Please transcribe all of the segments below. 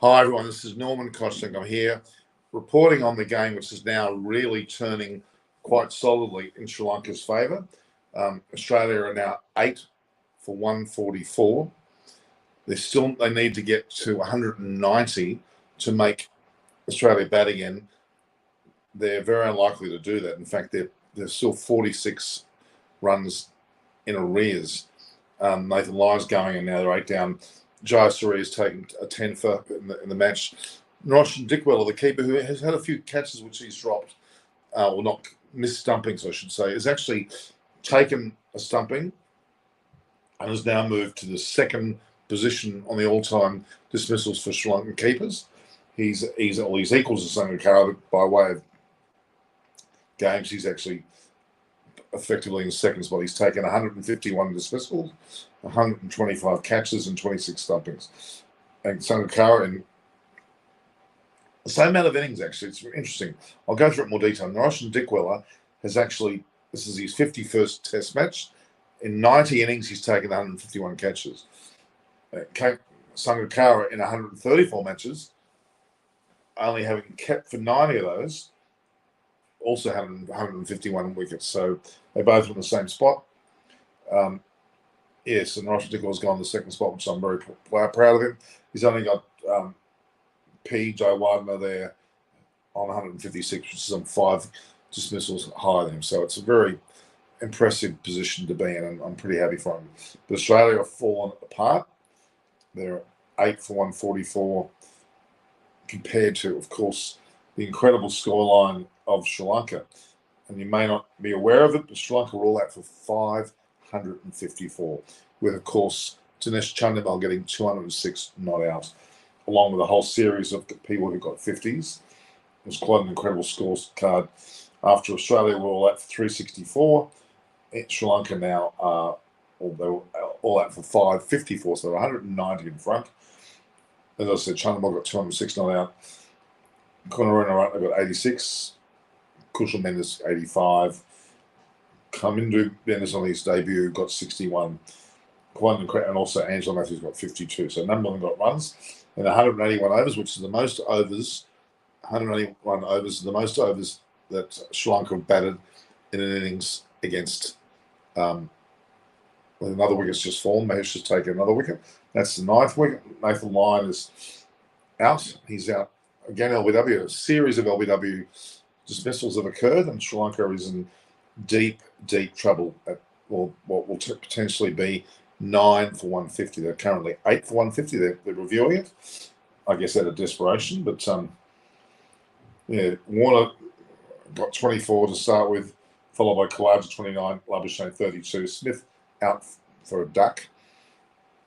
Hi everyone, this is Norman Kostic. I'm here reporting on the game, which is now really turning quite solidly in Sri Lanka's favour. Australia are now 8 for 144. They need to get to 190 to make Australia bat again. They're very unlikely to do that. In fact, they're still 46 runs in arrears. Nathan Lyon's going, and now they're 8 down. Jai Surya is taking a 10 for in the match. Roshan Dickwella, the keeper, who has had a few catches which he's dropped, or not missed stumpings, I should say, has actually taken a stumping and has now moved to the second position on the all-time dismissals for Sri Lankan keepers. He's equals to Sangakkara, but by way of games, he's actually effectively in second spot. He's taken 151 dismissals, 125 catches, and 26 stumpings. And Sangakkara in the same amount of innings, actually. It's interesting. I'll go through it in more detail. Roshan Dickwella has actually, this is his 51st test match. In 90 innings, he's taken 151 catches. Sangakkara in 134 matches, only having kept for 90 of those, also had 151 wickets. So they both were in the same spot. Yes, and Roshan Dickwella's gone the second spot, which I'm very proud of him. He's only got P. Jayawardena there on 156, which is on 5 dismissals higher than him. So it's a very impressive position to be in, and I'm pretty happy for him. But Australia have fallen apart. They're 8 for 144 compared to, of course, the incredible scoreline of Sri Lanka. And you may not be aware of it, but Sri Lanka were all out for 554, with, of course, Dinesh Chandimal getting 206 not out, along with a whole series of people who got 50s. It was quite an incredible scorecard. After Australia were all out for 364, Sri Lanka now are all out for 554, so they're 190 in front. As I said, Chandimal got 206 not out. Karunaratne got 86. Kushal Mendes 85. Kamindu Mendes on his debut got 61. And also Angela Matthews got 52. So none of them got runs. And 181 overs, which is the most overs. 181 overs, the most overs that Sri Lanka have batted in an innings against. Another wicket's just fallen. Mahesh has taken another wicket. That's the 9th wicket. Nathan Lyon is out. He's out again. LBW. A series of LBW dismissals have occurred, and Sri Lanka is in deep trouble at what will potentially be 9 for 150. They're currently 8 for 150. They're reviewing it, I guess, out of desperation. But Warner got 24 to start with, followed by Kalaja 29, Labuschagne 32. Smith out for a duck,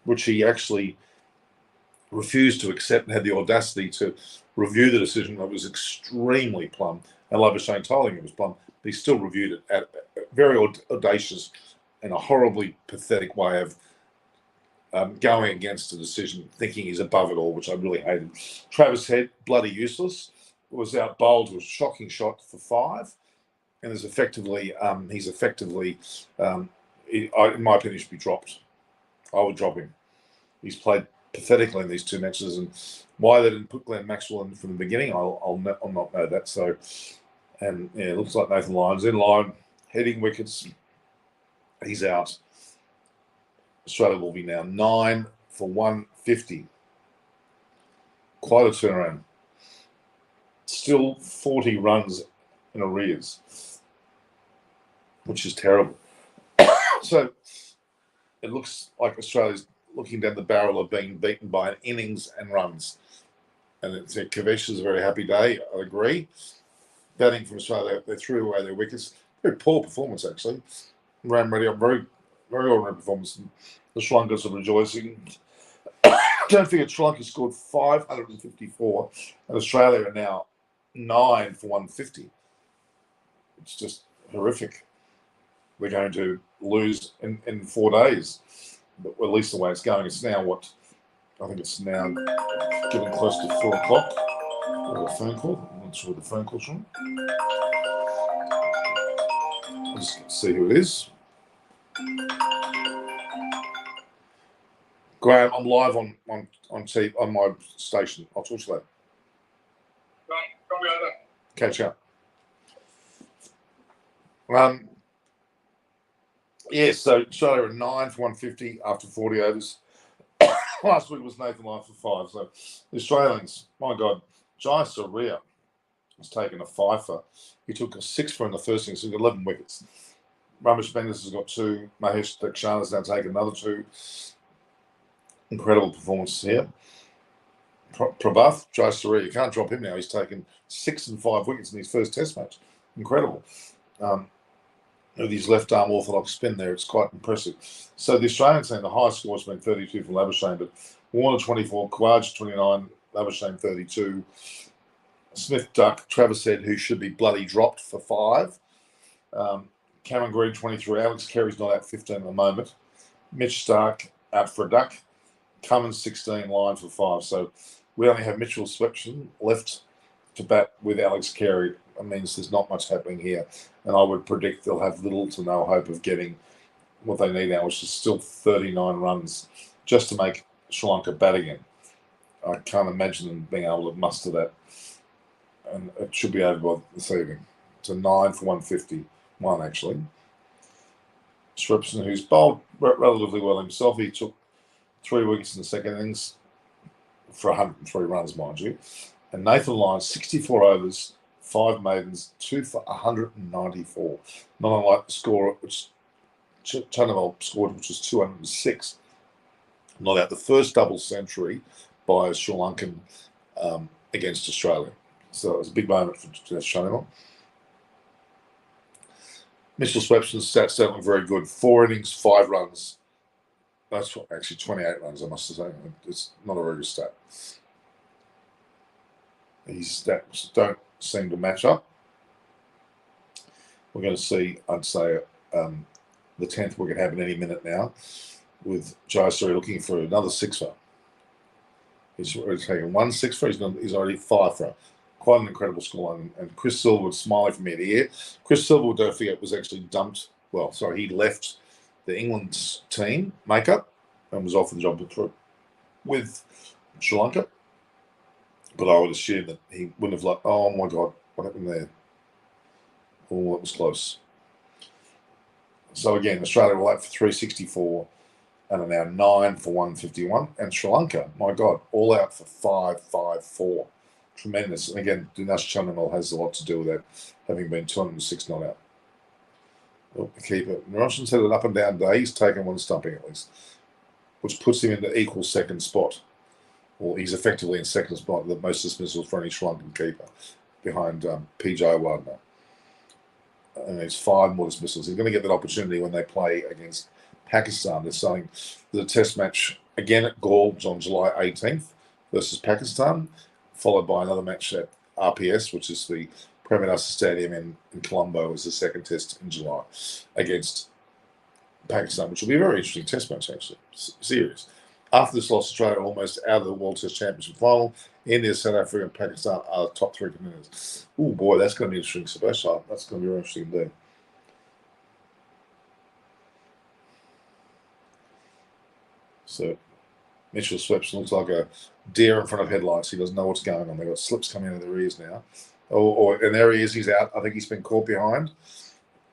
which he actually refused to accept and had the audacity to review the decision. That was extremely plumb. And Labuschagne told him it was plumb, but he still reviewed it at very audacious and a horribly pathetic way of going against the decision, thinking he's above it all, which I really hated. Travis Head, bloody useless, was out bowled with a shocking shot for 5, and is effectively, in my opinion, he should be dropped. I would drop him. He's played pathetically in these 2 matches, and why they didn't put Glenn Maxwell in from the beginning, I'll not know that. So, and yeah, it looks like Nathan Lyon's in line, heading wickets. He's out. Australia will be now 9 for 150. Quite a turnaround. Still 40 runs in arrears, which is terrible. So it looks like Australia's looking down the barrel of being beaten by an innings and runs. And Kavesh is a very happy day, I agree. Batting from Australia, they threw away their wickets. Very poor performance, actually. Ram Reddy, very, very ordinary performance. And the Sri Lankans are rejoicing. Don't forget, Sri Lanka scored 554, and Australia are now 9 for 150. It's just horrific. We're going to lose in 4 days. But at least the way it's going, it's now I think it's now getting close to 4 o'clock. Or a phone call. I'm not sure what the phone call's from. Let's see who it is. Graham, I'm live on TV, on my station. I'll talk to you later. Catch up. So Australia are 9 for 150 after 40 overs. Last week was Nathan Lyon for 5. So the Australians, my God, Jai Surya has taken a 5-fer. He took a 6-fer in the first innings, so he's got 11 wickets. Ramesh Bendis has got 2. Mahesh Dakshana has now taken another 2. Incredible performance here. Prabhath, Jai Surya, you can't drop him now. He's taken 6 and 5 wickets in his first Test match. Incredible. With his left arm orthodox spin there, it's quite impressive. So the Australian team, the highest score has been 32 from Labuschagne, but Warner 24, Khawaja 29, Labuschagne 32, Smith Duck, Travis Head, who should be bloody dropped for 5, Cameron Green 23, Alex Carey's not out 15 at the moment, Mitch Stark out for a duck, Cummins 16, Lyon for 5. So we only have Mitchell Swepson left to bat with Alex Carey. That means there's not much happening here. And I would predict they'll have little to no hope of getting what they need now, which is still 39 runs just to make Sri Lanka bat again. I can't imagine them being able to muster that. And it should be over by this evening. It's a 9 for 151, actually. Swepson, who's bowled relatively well himself, he took 3 wickets in the second innings for 103 runs, mind you. And Nathan Lyon, 64 overs, 5 maidens, 2 for 194. Not unlike the score which Tanavel scored, which was 206. Not out the first double century by a Sri Lankan against Australia. So it was a big moment for Tanavel. Mitchell Swepson's stats don't look very good. 4 innings, 5 runs. That's actually 28 runs, I must say. It's not a very good stat. His stats don't seem to match up. We're going to see, I'd say, the 10th wicket happen any minute now, with Jai Surya looking for another 6-fer. He's already taken 1 6-fer. He's already 5-fer. Quite an incredible scoreline. And Chris Silverwood smiling from ear to ear. Chris Silverwood, don't forget, was actually dumped. Well, sorry, he left the England's team makeup and was offered the job with Sri Lanka. But I would assume that he wouldn't have oh my God, what happened there? Oh, it was close. So again, Australia were out for 364 and are now 9 for 151. And Sri Lanka, my God, all out for 554. Tremendous. And again, Dinesh Chandimal has a lot to do with that, having been 206 not out. Well, the keeper, Naroshan's had an up and down day. He's taken 1 stumping at least, which puts him in the equal second spot. Well, he's effectively in second spot with the most dismissals for any Sri Lankan keeper, behind PJ Wardner. And there's 5 more dismissals. He's going to get that opportunity when they play against Pakistan. They're saying the Test match again at Galle on July 18th versus Pakistan, followed by another match at RPS, which is the Premier Nasser Stadium in Colombo, as the second Test in July against Pakistan, which will be a very interesting Test match, actually. Serious. After this loss, Australia are almost out of the World Test Championship final. India, South Africa, and Pakistan are the top 3 contenders. Oh boy, that's going to be interesting, Sebastian. That's going to be very interesting indeed. So Mitchell Swepson looks like a deer in front of headlights. He doesn't know what's going on. They've got slips coming out of their ears now. And there he is. He's out. I think he's been caught behind.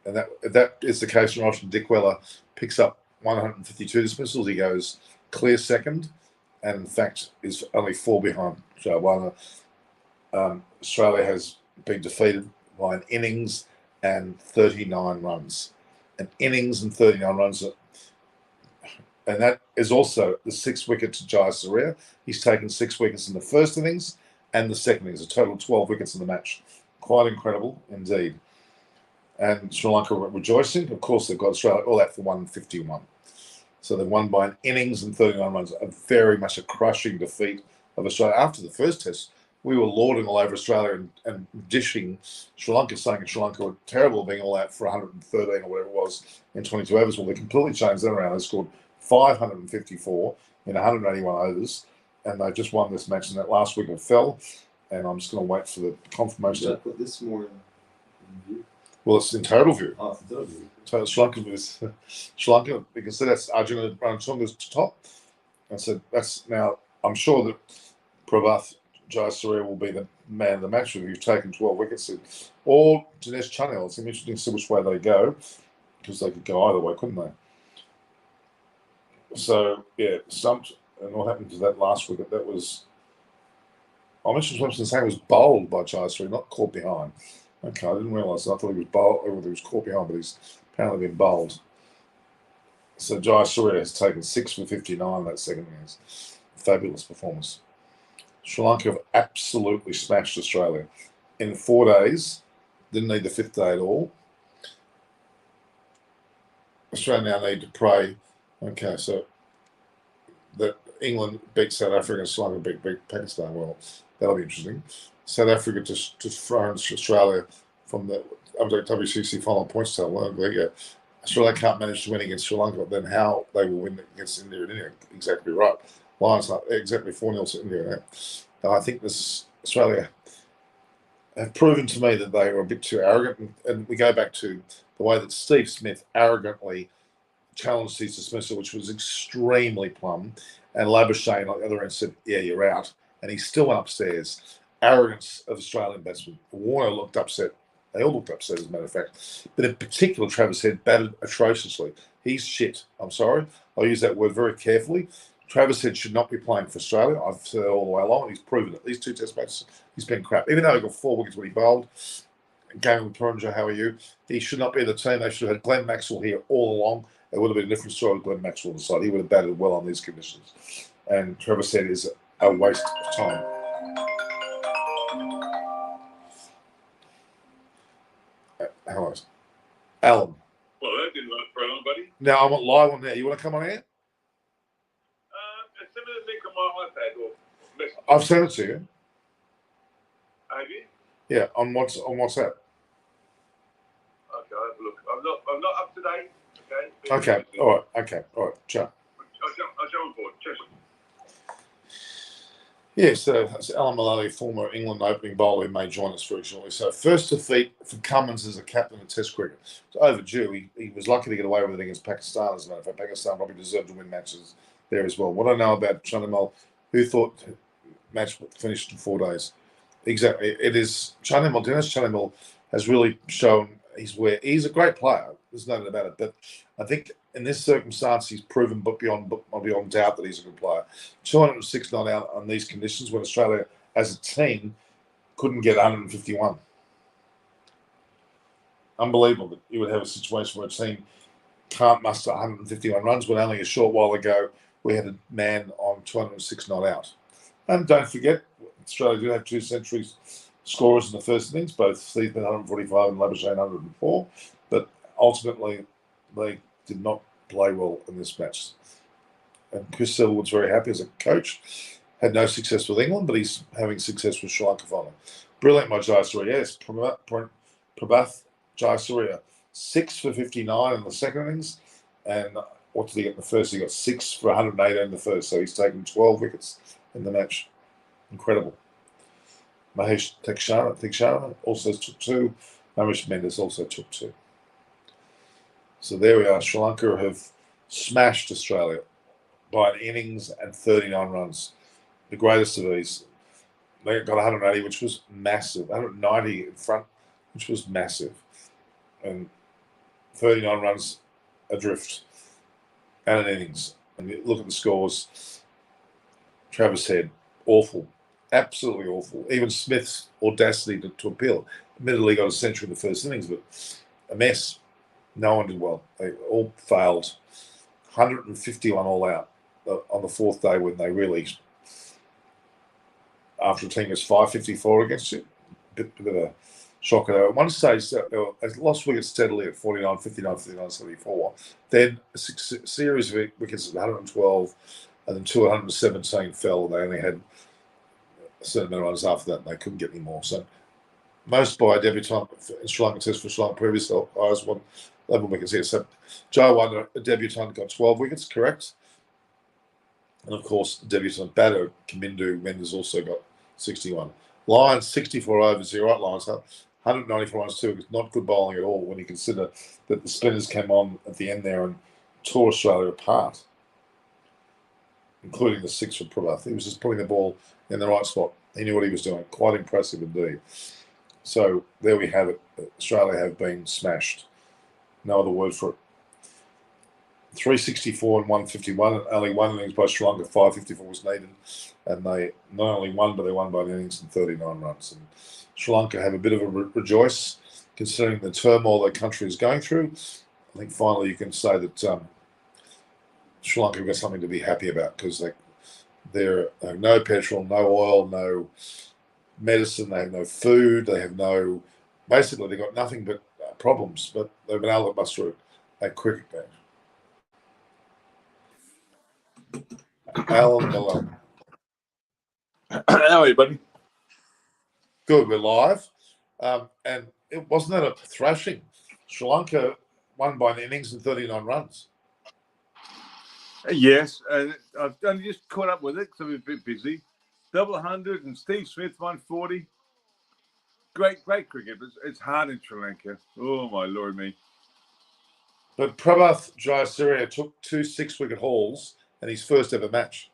And that is the case. Roshan Dickwella picks up 152 dismissals. He goes clear second, and in fact is only 4 behind Joe Warner. Australia has been defeated by an innings and 39 runs. An innings and 39 runs. And that is also the 6th wicket to Jai Surya. He's taken 6 wickets in the first innings and the second innings, a total of 12 wickets in the match. Quite incredible indeed. And Sri Lanka rejoicing. Of course, they've got Australia all out for 151. So they've won by an innings and 39 runs. Very much a crushing defeat of Australia. After the first Test, we were lauding all over Australia and dishing Sri Lanka, saying that Sri Lanka were terrible, being all out for 113 or whatever it was in 22 overs. Well, they completely changed that around. They scored 554 in 181 overs, and they just won this match. And that last wicket fell, and I'm just going to wait for the confirmation. Did I put this more in view? Well, it's in total view. Oh, it's in total view. So Sri Lanka, you can see that's Arjuna Ranatunga's top. And so that's now, I'm sure that Prabhath Jayasuriya will be the man of the match with who's taken 12 wickets. Or Dinesh Chanel. It's interesting to see which way they go, because they could go either way, couldn't they? So, yeah, stumped. And what happened to that last wicket? That was, I mentioned Wilson saying it was bowled by Jayasuriya, not caught behind. Okay, I didn't realise. I thought he was bowled, or he was caught behind, but he's apparently been bowled. So Jayasuriya has taken 6 for 59 that second innings. Fabulous performance. Sri Lanka have absolutely smashed Australia. In 4 days, didn't need the 5th day at all. Australia now need to pray. Okay, so that England beat South Africa and Sri Lanka beat Pakistan. Well, that'll be interesting. South Africa just thrown Australia from the WCC final points table. Well, there you go. Australia can't manage to win against Sri Lanka, then how they will win against India and India? Exactly right. Lions are exactly 4-0 to India. I think this Australia have proven to me that they were a bit too arrogant. And we go back to the way that Steve Smith arrogantly challenged his dismissal, which was extremely plumb. And Labuschagne on the other end said, yeah, you're out. And he still went upstairs. Arrogance of Australian batsmen. Warner looked upset. They all looked upset, as a matter of fact. But in particular, Travis Head batted atrociously. He's shit. I'm sorry. I'll use that word very carefully. Travis Head should not be playing for Australia. I've said it all the way along, and he's proven it. These 2 test matches, he's been crap. Even though he got 4 wickets when he bowled, game with Purunja, how are you? He should not be in the team. They should have had Glenn Maxwell here all along. It would have been a different story with Glenn Maxwell on the side. He would have batted well on these conditions. And Travis Head is a waste of time. Hello. Alan. Well, that didn't work for Alan, buddy. Now I'm live on there. You want to come on here? Send me the link on my iPad or message. I've sent it to you. Have you? Yeah, on WhatsApp. Okay, I'll have a look. I'm not up to date. Okay. Okay. All right. Okay. All right. Ciao. I'll jump on board. Cheers. Yeah, so that's Alan Mullally, former England opening bowler, who may join us very shortly. So first defeat for Cummins as a captain of Test cricket. It's overdue. He was lucky to get away with it against Pakistan, as a matter of fact. Pakistan probably deserved to win matches there as well. What I know about Chandimal, who thought match finished in 4 days? Exactly. It is Chandimal. Dennis Chandimal has really shown he's a great player. There's no doubt about it. But I think in this circumstance, he's proven beyond doubt that he's a good player. 206 not out on these conditions when Australia, as a team, couldn't get 151. Unbelievable that you would have a situation where a team can't muster 151 runs when only a short while ago we had a man on 206 not out. And don't forget, Australia did have 2 centuries scorers in the first innings, both Steve 145 and Labuschagne 104. But ultimately, they did not play well in this match. And Chris Silverwood's very happy as a coach. Had no success with England, but he's having success with Sri Lanka finally. Brilliant by Jayasuriya. Yes, Prabhath Jayasuriya. 6 for 59 in the second innings. And what did he get in the first? He got 6 for 108 in the first. So he's taken 12 wickets in the match. Incredible. Mahesh Theekshana also took 2. Hamish Mendes also took 2. So there we are. Sri Lanka have smashed Australia by an innings and 39 runs. The greatest of these. They got 180, which was massive. 190 in front, which was massive. And 39 runs adrift and an innings. And you look at the scores. Travis Head, awful. Absolutely awful. Even Smith's audacity to appeal. Admittedly got a century in the first innings, but a mess. No one did well. They all failed. 151 all out on the 4th day when they really, after a team was 554 against it, bit of a shocker. At one stage, they lost wickets steadily at 49, 59, 59, 74. Then a series of wickets at 112 and then 217 fell. They only had a certain amount of runs after that, and they couldn't get any more. So most by a debutant in Sri Lanka Test for Sri Lanka previously, I was 11 wickets here. So Joe Wonder, a debutant, got 12 wickets, correct? And of course, the debutant batter, Kamindu Mendes, also got 61. Lions, 64 overs. You're right, Lions. 194 runs too. It's not good bowling at all when you consider that the spinners came on at the end there and tore Australia apart. including the 6 for Prabhath. He was just putting the ball in the right spot. He knew what he was doing. Quite impressive indeed. So there we have it. Australia have been smashed. No other word for it. 364 and 151, and only one innings by Sri Lanka. 554 was needed, and they not only won, but they won by an innings and 39 runs. And Sri Lanka have a bit of a rejoice, considering the turmoil their country is going through. I think finally you can say that Sri Lanka have got something to be happy about, because they have no petrol, no oil, no medicine, they have no food, they have no, basically they've got nothing but problems, but they've been able to muster a cricket game. Alan Malone. How are you, buddy? Good, we're live. And it wasn't that a thrashing. Sri Lanka won by an innings and 39 runs. Yes, and I've only just caught up with it because I've been a bit busy. Double 100 and Steve Smith 140. Great cricket, but it's hard in Sri Lanka. Oh, my Lord me. But Prabhath Jayasuriya took 2 6-wicket hauls in his first ever match.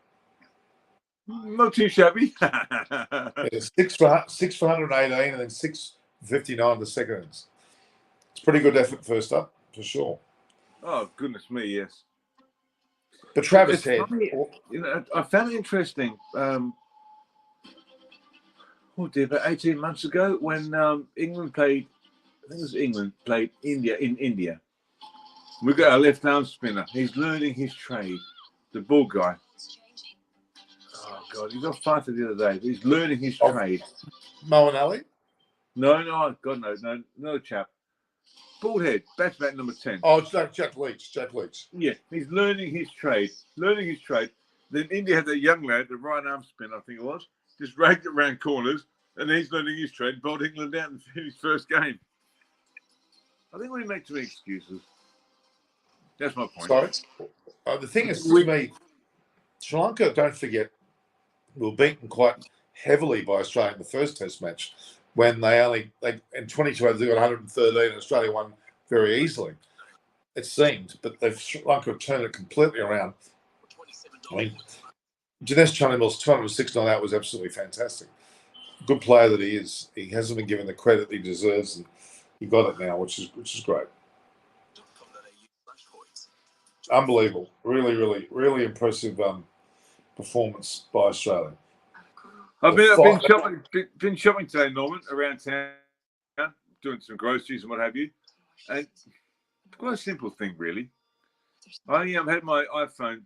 Not too shabby. It's 6 for 118 and then 6 for 59 the second innings. It's pretty good effort first up, for sure. Oh, goodness me, yes. But Travis It's Head. funny, I found it interesting. About 18 months ago when England played, I think it was England, played India in India. We got our left arm spinner. He's learning his trade. The ball guy. Oh, God, he got fired the other day. He's learning his trade. Moeen Ali? No, God, no chap. Bald head, batsman number 10. Oh, it's Jack Leach. Yeah, he's learning his trade. Then India had that young lad, the right arm spin, I think it was, just ragged it around corners, and he's learning his trade, bowled England out in his first game. I think we make too many excuses. That's my point. Sorry? The thing is, to me, Sri Lanka, don't forget, were beaten quite heavily by Australia in the first Test match, when in 22 overs they got 113 and Australia won very easily. It seemed, but Sri Lanka have turned it completely around. I mean, Dinesh Chandimal's 206 not out was absolutely fantastic. Good player that he is. He hasn't been given the credit he deserves, and he got it now, which is great. Unbelievable. Really impressive performance by Australia. I've been shopping today, Norman, around town, doing some groceries and what have you. And quite a simple thing, really. I had my iPhone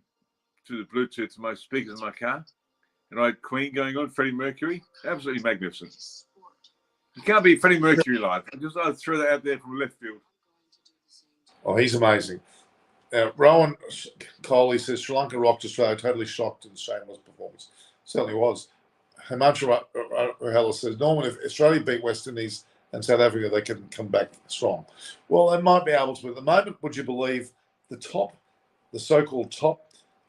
to the Bluetooth to my speakers in my car, and I had Queen going on, Freddie Mercury. Absolutely magnificent. You can't beat Freddie Mercury live. I threw that out there from left field. Oh, he's amazing. Rowan Coley says Sri Lanka rocked Australia, totally shocked at the shameless performance. Certainly was. Himanshu Rahela says, Norman, if Australia beat West Indies and South Africa, they can come back strong. Well, they might be able to. But at the moment, would you believe the so-called top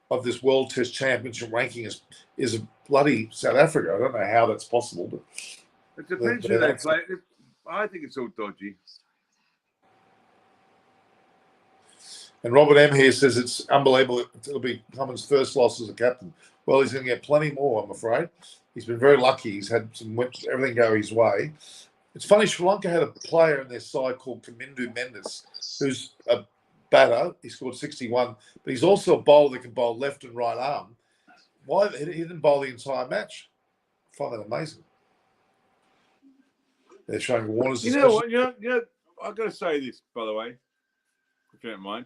of this World Test Championship ranking is a bloody South Africa? I don't know how that's possible, but it depends who they play. I think it's all dodgy. And Robert M here says it's unbelievable. It'll be Cummins' first loss as a captain. Well, he's going to get plenty more, I'm afraid. He's been very lucky. He's had everything go his way. It's funny, Sri Lanka had a player in their side called Kamindu Mendes, who's a batter. He scored 61, but he's also a bowler that can bowl left and right arm. Why he didn't bowl the entire match? I find that amazing. They're showing Warner's. You know what? I've got to say this, by the way, if you don't mind.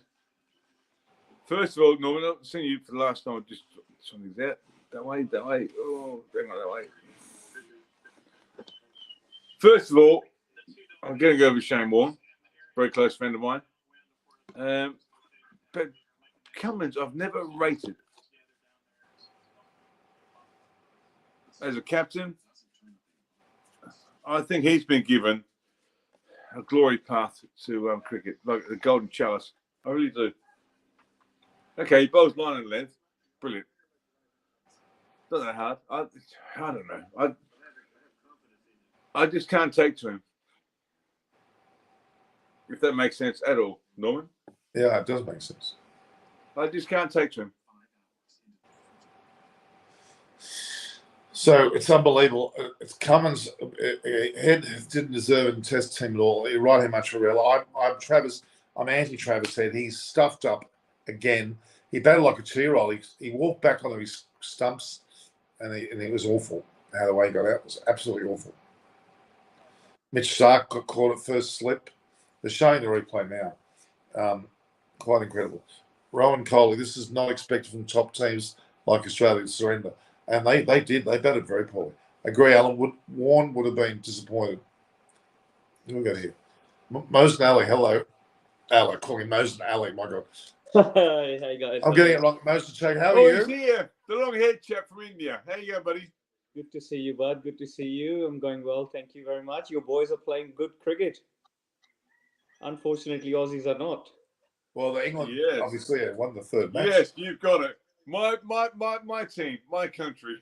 First of all, Norman, I've seen you for the last time. Just something's out. That way. Oh, hang on, that way. First of all, I'm going to go with Shane Warne, very close friend of mine. But Cummins, I've never rated as a captain. I think he's been given a glory path to cricket, like the golden chalice. I really do. Okay, he bowls line and length. Brilliant. Not that hard. I don't know. I just can't take to him. If that makes sense at all, Norman? Yeah, it does make sense. I just can't take to him. So it's unbelievable. It's Cummins. Head didn't deserve it in Test team at all. You're right, much I'm Travis. I'm anti-Travis Head. He's stuffed up again. He batted like a 2-year-old. He walked back onto his stumps, and it was awful. How the way he got out was absolutely awful. Mitch Stark got caught at first slip. They're showing the replay now. Quite incredible. Rowan Coley, this is not expected from top teams like Australia to surrender. And they did. They batted very poorly. I agree, Alan. Warren would have been disappointed. Who we got here? Mosen Ali. Hello. Ali. Call him Mosen Ali. My God. Hey guys. I'm getting it wrong. Mosen Chag. How are Oh, you? he's here. The long-haired chap from India. How you go, buddy? Good to see you, bud. Good to see you. I'm going well. Thank you very much. Your boys are playing good cricket. Unfortunately, Aussies are not. Well, the England obviously won the third match. Yes, you've got it. My team, my country.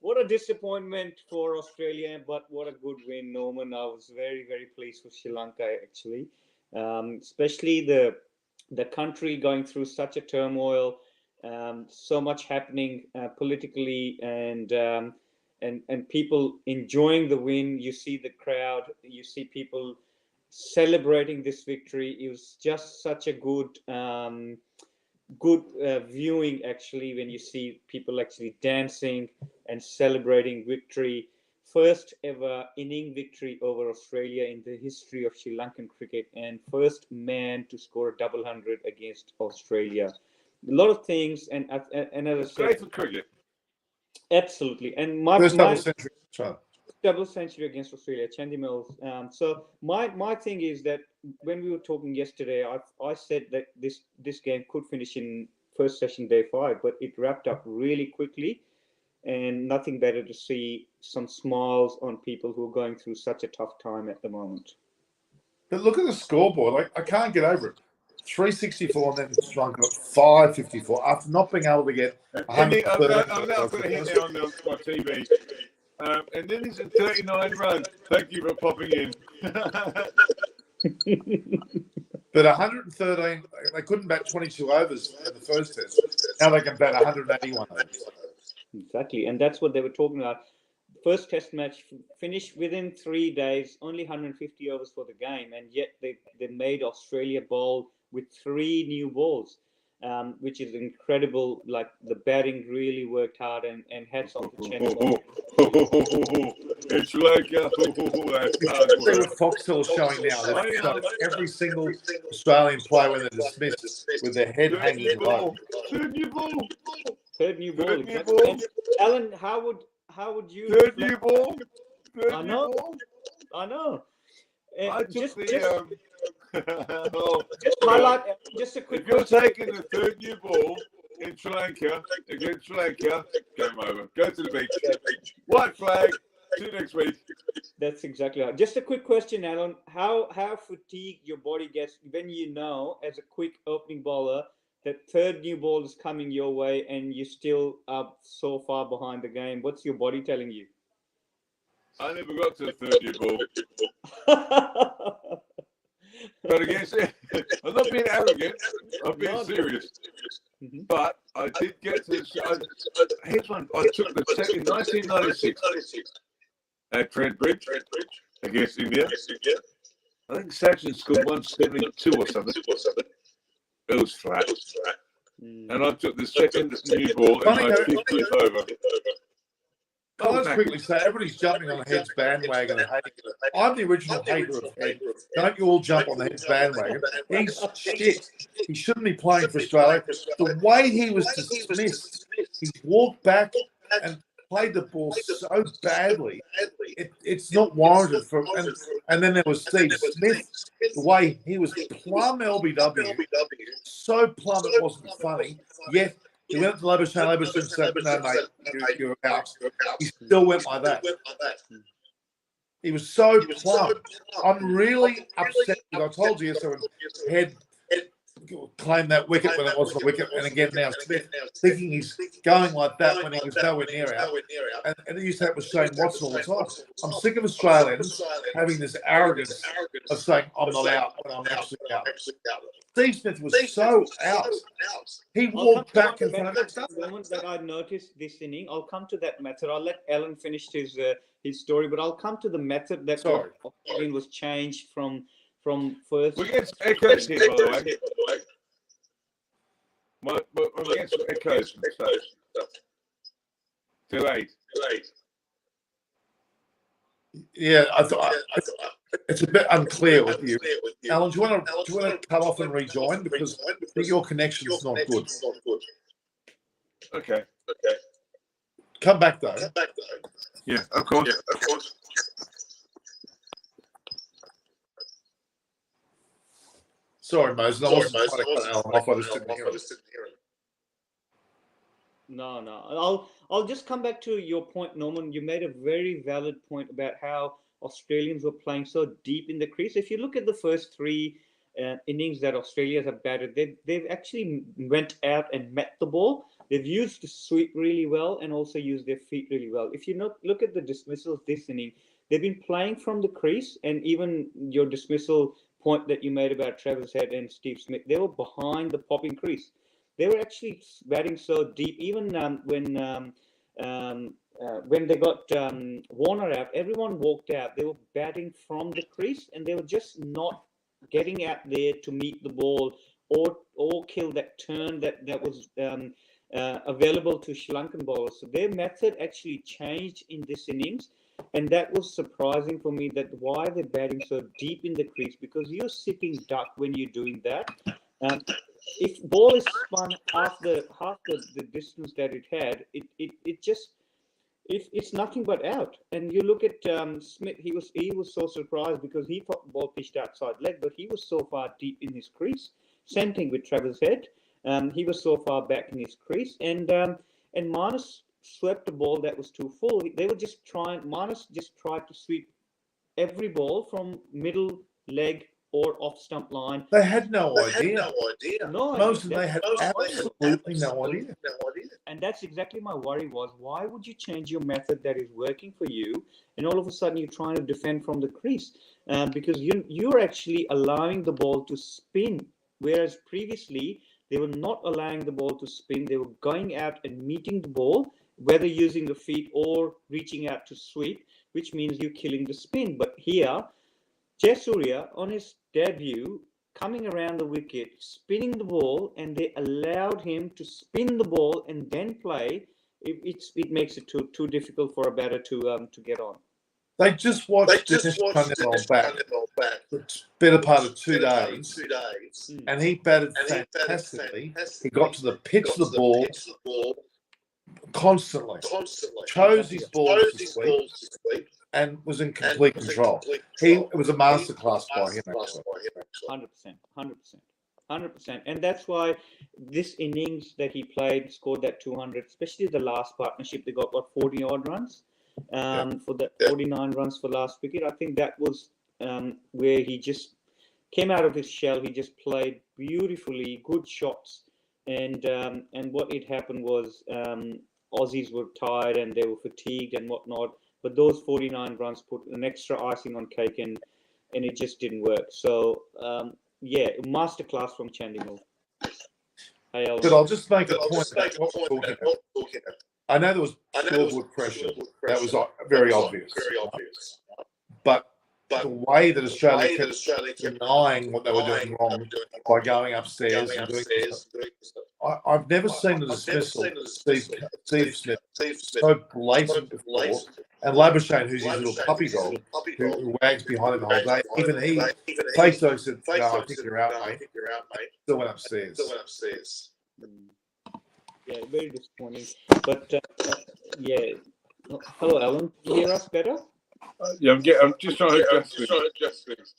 What a disappointment for Australia, but what a good win, Norman. I was very, very pleased with Sri Lanka, actually. Especially the country going through such a turmoil, so much happening politically, and people enjoying the win. You see the crowd, you see people celebrating this victory. It was just such a good viewing, actually, when you see people actually dancing and celebrating victory. First ever inning victory over Australia in the history of Sri Lankan cricket, and first man to score a double hundred against Australia. A lot of things, and as I said, Great for cricket. absolutely. And First double century. double century against Australia, Chandy Mills. So my thing is that when we were talking yesterday, I said that this game could finish in first session day 5, but it wrapped up really quickly, and nothing better to see some smiles on people who are going through such a tough time at the moment. But look at the scoreboard. Like, I can't get over it. 364 and then Sri Lanka got 554 after not being able to get 130. I'm now going to hit there on my TV. And then it's a 39 run. Thank you for popping in. But 113, they couldn't bat 22 overs in the first test. Now they can bat 181 overs. Exactly, and that's what they were talking about. First test match finished within 3 days, only 150 overs for the game, and yet they made Australia bowl with 3 new balls, which is incredible. Like, the batting really worked hard, and hats off to Chen. It's like what Foxtel is showing now. They've shown every single Australian player when they're dismissed with their head hanging low. Third new ball. Exactly. And Alan, how would you? Third new ball. I know. I took Just highlight. Just a quick. If you're taking the third new ball in Sri Lanka against Sri Lanka, game over. Go to the beach. White flag. See you next week. That's exactly right. Just a quick question, Alan. How fatigued your body gets when you know, as a quick opening bowler, that third new ball is coming your way and you still are so far behind the game? What's your body telling you? I never got to the third new ball. But against it, I'm not being arrogant. I'm being serious. Mm-hmm. But I did get to here's one. I took the second 1996 at Trent Bridge against India. I think Sachin scored 172 or something. It was flat. And I took the second new ball in my 50th over. I'll just quickly say, everybody's jumping on the Heads bandwagon and hating it. I'm the original hater of Head. Don't you all jump on the Heads bandwagon. He's shit. He shouldn't be playing for Australia. The way he was dismissed, he walked back and played the ball so badly. It's not warranted. And then there was Steve Smith. The way he was plumb LBW. So plumb it wasn't funny. Yet he went up to Labuschagne and said, "No, mate, you're out." He still went like that. He was so plumb. I'm really upset. I told you yesterday when Head claimed that wicket when it wasn't a wicket, and again now Smith thinking he's going like that when he was nowhere near out. And it used to happen with Shane Watson all the time. I'm sick of Australians having this arrogance of saying I'm not out when I'm actually out. Steve Smith was so out. He walked back in front of that stuff. The moment that I noticed this inning, I'll come to that method. I'll let Alan finish his story, but I'll come to the method that Australian was changed from first. We get echoes here, by the way. We get some echoes from stuff. Too late. Yeah, I thought it's a bit unclear with you. Alan, do you want to cut off and rejoin because I think your connection's not good. Okay. Come back though. Yeah, of course. Sorry, Moses. I wasn't trying to cut Alan off. I just didn't hear him. No. I'll just come back to your point, Norman. You made a very valid point about how Australians were playing so deep in the crease. If you look at the first three innings that Australia have batted, they've actually went out and met the ball. They've used the sweep really well and also used their feet really well. If you look at the dismissals this inning, they've been playing from the crease, and even your dismissal point that you made about Travis Head and Steve Smith, they were behind the popping crease. They were actually batting so deep. Even when they got Warner out, everyone walked out. They were batting from the crease, and they were just not getting out there to meet the ball or kill that turn that was available to Sri Lankan bowlers. So their method actually changed in this innings, and that was surprising for me. That why they're batting so deep in the crease, because you're sitting duck when you're doing that. If ball is spun half the distance that it had, it's nothing but out. And you look at Smith, he was so surprised because he thought the ball pitched outside leg, but he was so far deep in his crease. Same thing with Travis Head. He was so far back in his crease, and Marnus swept the ball that was too full. Marnus just tried to sweep every ball from middle leg or off stump line. They had no idea. Most of them, they had absolutely no idea. And that's exactly my worry was, why would you change your method that is working for you, and all of a sudden you're trying to defend from the crease? Because you're actually allowing the ball to spin, whereas previously they were not allowing the ball to spin. They were going out and meeting the ball, whether using the feet or reaching out to sweep, which means you're killing the spin. But here, Jayasuriya, on his debut, coming around the wicket, spinning the ball, and they allowed him to spin the ball and then play. It makes it too difficult for a batter to get on. They just watched Dinesh Chandimal back the better part of 2 days, and he batted fantastically. He got to the pitch of the ball constantly, chose his balls to sleep, and was in complete control. It was a masterclass by him, actually. 100%. And that's why this innings that he played, scored that 200, especially the last partnership, they got, 40-odd runs for the 49 runs for last wicket. I think that was where he just came out of his shell. He just played beautifully, good shots. And what had happened was Aussies were tired and they were fatigued and whatnot. But those 49 runs put an extra icing on cake, and it just didn't work. So, masterclass from Chandimal. But I'll just make a point about what we're talking about. I know there was scoreboard pressure. That was very obvious. But the way that Australia kept denying what they were doing wrong by going upstairs and doing stuff. I've never seen the dismissal of Steve Smith so blatant before. And Labuschagne, who's his little puppy dog, who wags behind him the whole day, even he, Facedo said, "No, I think you're out, mate." Still went upstairs. Yeah, very disappointing. But hello, Alan. Can you hear us better? Yeah, I'm just trying to adjust things.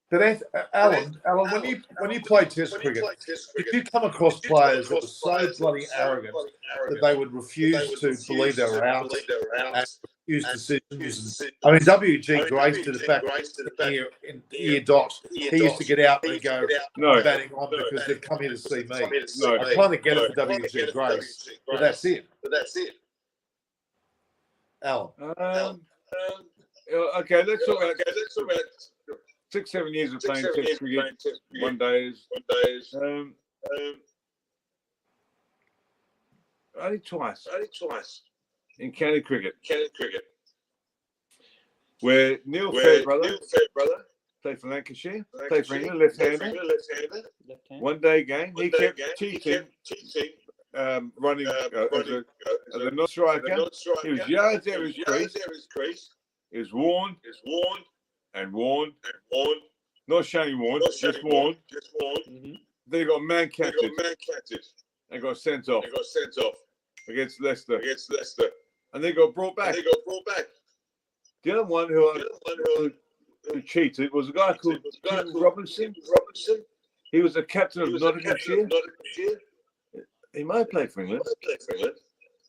But Alan, when you play Test cricket, did you come across players that were so bloody arrogant that they would refuse to believe they were out and decisions. I mean, WG Grace did the fact in year dot. He used to get out and go, No. I'm batting on because they've come here to see me. No. I kind of get it for WG Grace, but that's it. Alan. Okay, let's talk about 6-7 years of playing Test cricket, one days. Only twice in county cricket, where Neil Fairbrother played for Lancashire, played for England, left-hander. One day game, he kept cheating, running as a non-striker. He was yards out of his crease. He was warned and warned. Not showing warned, just warned. Then he got man catches and got sent off against Leicester. And they got brought back. The other one who cheated was a guy called Tim Robinson. He was the captain of Nottinghamshire. He might have played for England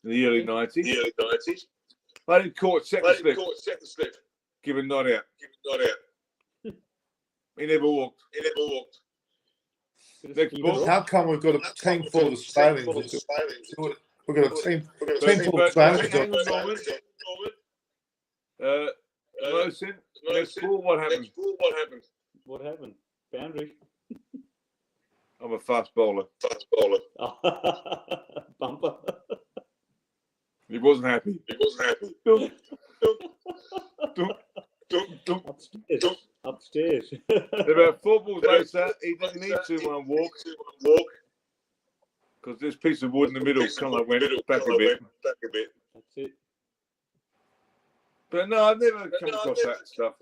in the early 90s. But he caught second slip. Given not out. He never walked. Next ball. How come we've got a team full of Australians? We've got a team full of Australians. Mosin, next ball, what happened? What happened? Boundary. I'm a fast bowler. Bumper. He wasn't happy. Upstairs. About 4 balls later, he didn't need to walk because this piece of wood in the middle kind of went back a bit. That's it. But no, I've never come across that stuff.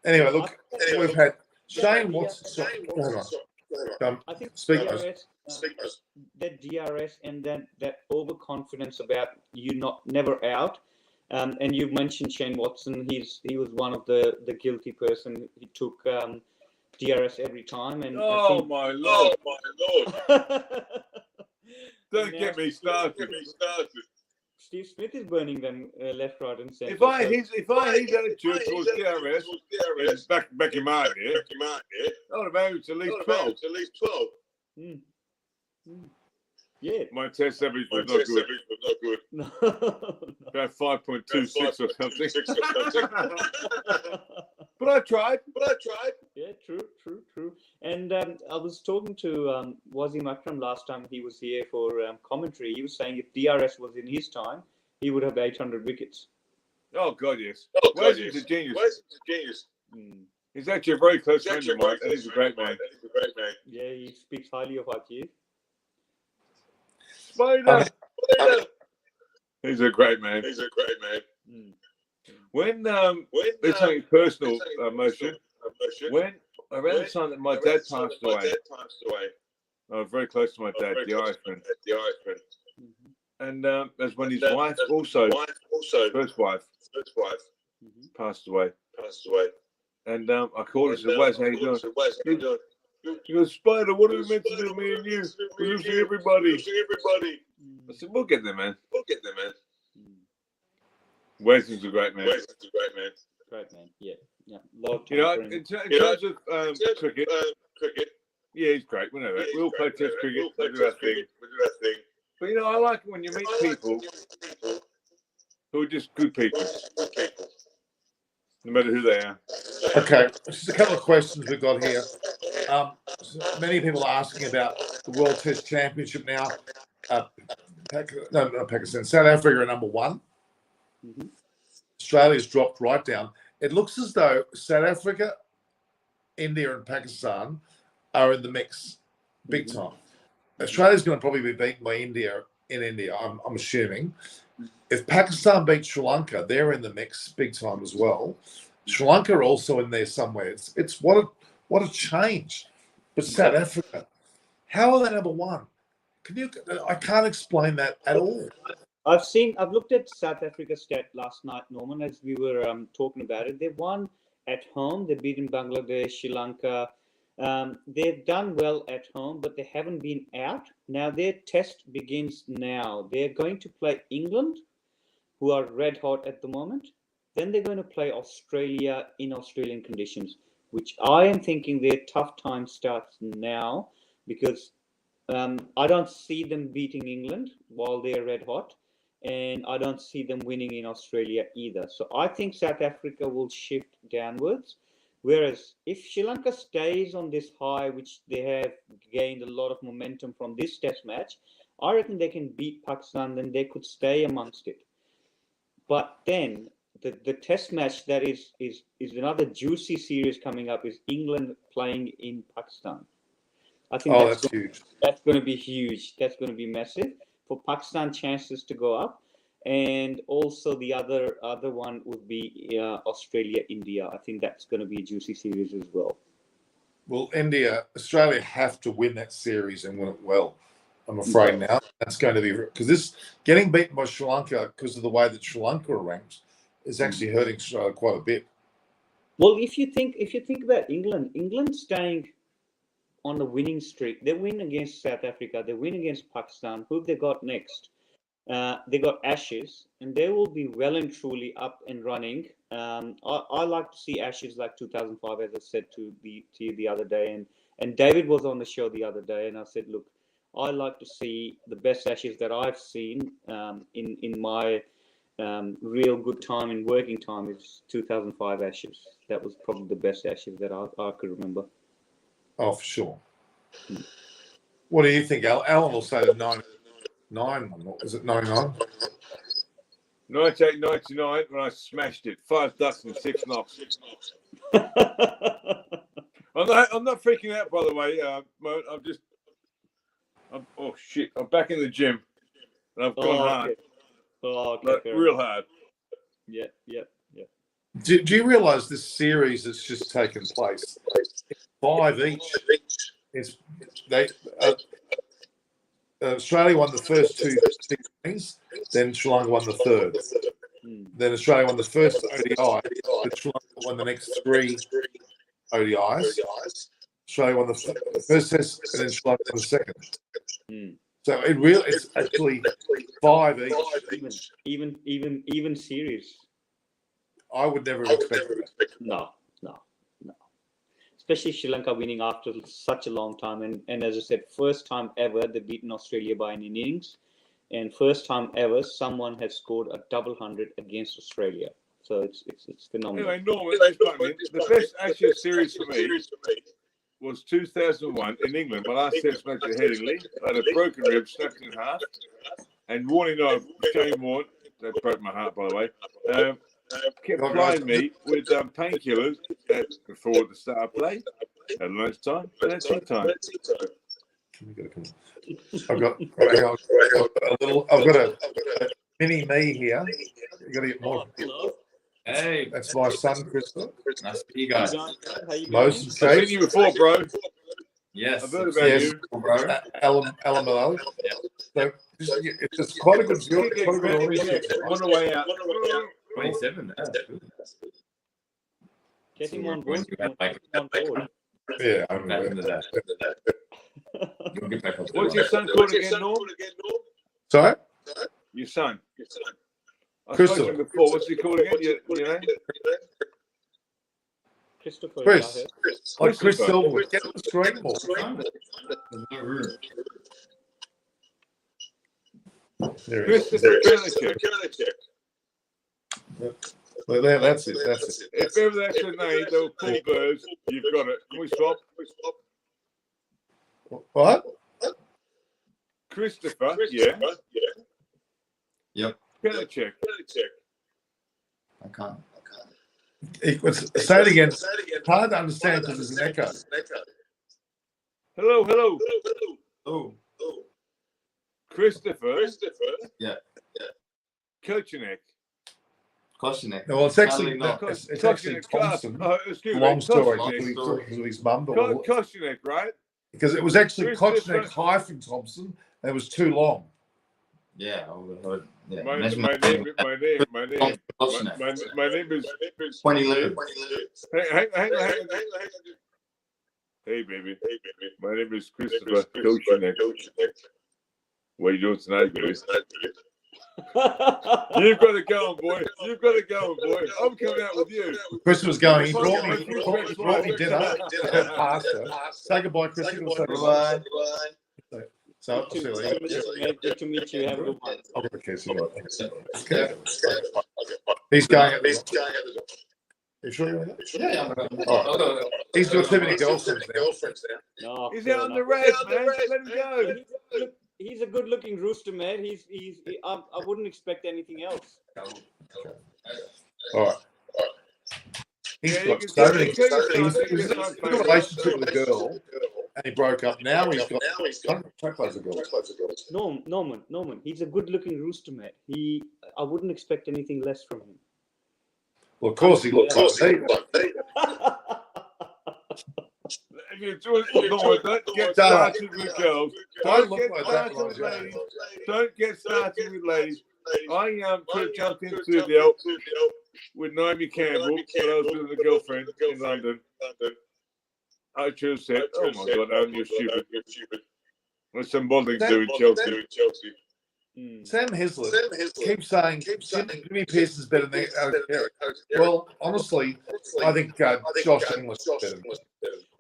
Anyway, look, we've had Shane Watson. I think Speak. that DRS and then that overconfidence about you never out. And you mentioned Shane Watson. He was one of the guilty person. He took DRS every time. And my lord! Don't get me started. Steve Smith is burning them left, right, and centre. If I his attitude towards DRS is back in my here, I would have averaged at least 12. Yeah. My test average was not good. No. About 5.26 or something. But I tried. Yeah, true. And I was talking to Wasim Akram last time he was here for commentary. He was saying if DRS was in his time, he would have 800 wickets. Oh, God, yes. Wes's a genius. He's actually a very close friend of mine, and he's a great man. Yeah, he speaks highly of IQ. Spider. He's a great man. When there's something personal emotion. When around the time that my dad passed away, I was very close to my dad, the Irishman. And that's when his wife also, first wife, passed away. And I called her and said, "Wes, how you doing?" He goes, "Spider, what are we meant to do, me and you? We're losing everybody." I said, "We'll get there, man. Wes is a great man. Great man, yeah. You know, in terms of cricket, yeah, he's great. We know that. We all play Test cricket. We do our thing. But you know, I like it when you meet people who are just good people, no matter who they are. Okay, just a couple of questions we've got here. Many people are asking about the World Test Championship now. Not Pakistan. South Africa are number 1. Australia's dropped right down. It looks as though South Africa, India, and Pakistan are in the mix big time. Australia's going to probably be beaten by India in India, I'm assuming. If Pakistan beats Sri Lanka, they're in the mix big time as well. Sri Lanka are also in there somewhere. It's what a change. But South Africa, how are they number 1? I can't explain that at all. I've looked at South Africa's stat last night, Norman, as we were talking about it. They won at home. They beat in Bangladesh, Sri Lanka, They've done well at home, but they haven't been out. Now their test begins now. They're going to play England, who are red hot at the moment. Then they're going to play Australia in Australian conditions, which I am thinking their tough time starts now, because I don't see them beating England while they're red hot, and I don't see them winning in Australia either. So I think South Africa will shift downwards. Whereas if Sri Lanka stays on this high, which they have gained a lot of momentum from this test match, I reckon they can beat Pakistan, then they could stay amongst it. But then the test match that is another juicy series coming up is England playing in Pakistan. I think that's huge. That's going to be huge. That's going to be massive for Pakistan chances to go up. And also the other one would be Australia, India. I think that's going to be a juicy series as well. Well, Australia have to win that series and win it well. I'm afraid now that's going to be, because this getting beaten by Sri Lanka because of the way that Sri Lanka are ranked is actually hurting Australia quite a bit. Well, if you think about England staying on the winning streak, they win against South Africa, they win against Pakistan. Who have they got next? They got Ashes, and they will be well and truly up and running. I like to see Ashes like 2005, as I said to you the other day, and David was on the show the other day, and I said, look, I like to see the best Ashes that I've seen in my real good time in working time is 2005 Ashes. That was probably the best Ashes that I could remember. Oh, for sure. What do you think, Al? Alan will say the 99. Is it 99? 1999 when I smashed it. 5 ducks and 6 knocks. I'm not freaking out, by the way. Mo. Oh shit! I'm back in the gym, and I've gone hard. Okay. Oh, okay. Like, real hard. Yeah. Do you realise this series that's just taken place? 5 each. Australia won the first 2 innings, then Sri Lanka won the third. Then Australia won the first ODI, but Sri Lanka won the next 3 ODIs. Australia won the first test, and then Sri Lanka won the second. So it's actually 5 each. Even series. I would never have expected that. No. Especially Sri Lanka winning after such a long time. And as I said, first time ever they've beaten Australia by an innings. And first time ever someone has scored a double hundred against Australia. So it's phenomenal. Anyway, Norman, the best Ashes series for me was 2001 in England. My last test match at Headingley. I had a broken rib, snapped in half. And warning of Shane Warne, that broke my heart, by the way, kept plying me with painkillers before the start of play, at lunchtime, and at tea time. I've got a mini me here. You got to get more. Hey, That's my son, Christopher. nice to see you guys. Moses I've seen you before, bro. Yes. I've heard about you. bro. Alan Malone. So it's quite a good view. On the way out. 27. Get him on board. Yeah, Back in the day. You'll get back on What's your son called again, Norm? Sorry? Your son. I Christopher. spoke to him before. What's he called again? You know? Christopher. Chris. Like Chris Christopher. Silverwood. Get on the screen more. There's no room. There he is. Christopher Belichick. Well, that's it. If ever that's your name, they'll call birds. You've got it. Can we stop? What? Christopher. Yeah. Yep. Belichick. I can't. Say it again. It's hard to understand because there's an echo. Hello. Oh. Christopher. Yeah. Kochenek. Kochenek. No, well, it's actually not. it's actually Thompson. Excuse me. Long story. Kochenek. He talked to his mum, Kochenek, right? because it was actually Christopher. Kochenek - Thompson. And it was too long. Yeah, I would have heard. Yeah. My Imagine name Kochenek. is 20 liters. Hang on. Hey, baby. My name is Christopher Kochenek. What are you doing tonight, baby? You've got to go on, boy. You've got to go on, boy. I'm coming out with you. Chris was going. He brought me dinner. Pasta. Say goodbye, Chris. Bye. So, Good to meet you. Have a good one. I'll give a kiss. Okay. He's going at the door. You sure you're in it? Yeah. All right. He's got too many girlfriends now. No, He's fair out on the enough. race, man. Let him go. He's a good-looking rooster, man. I wouldn't expect anything else. All right. He's Yeah, got you so can many. tell He's in a relationship with a girl, and he broke up. Now he's got truckloads of girls. Norman. He's a good-looking rooster, man. I wouldn't expect anything less from him. Well, of course he looks like me. If you're doing don't get started with girls. Don't Don't look get like that, started with Roger. ladies. Don't get started with ladies. I could have jumped into the Alps with Naomi Campbell, but I was with a girlfriend in London. I just said, oh my God, Alan, you're stupid. What's some modelling doing Chelsea? Sam Hislop keeps saying Jimmy Pearce is better than Eric. Well, honestly, I think Josh English is better.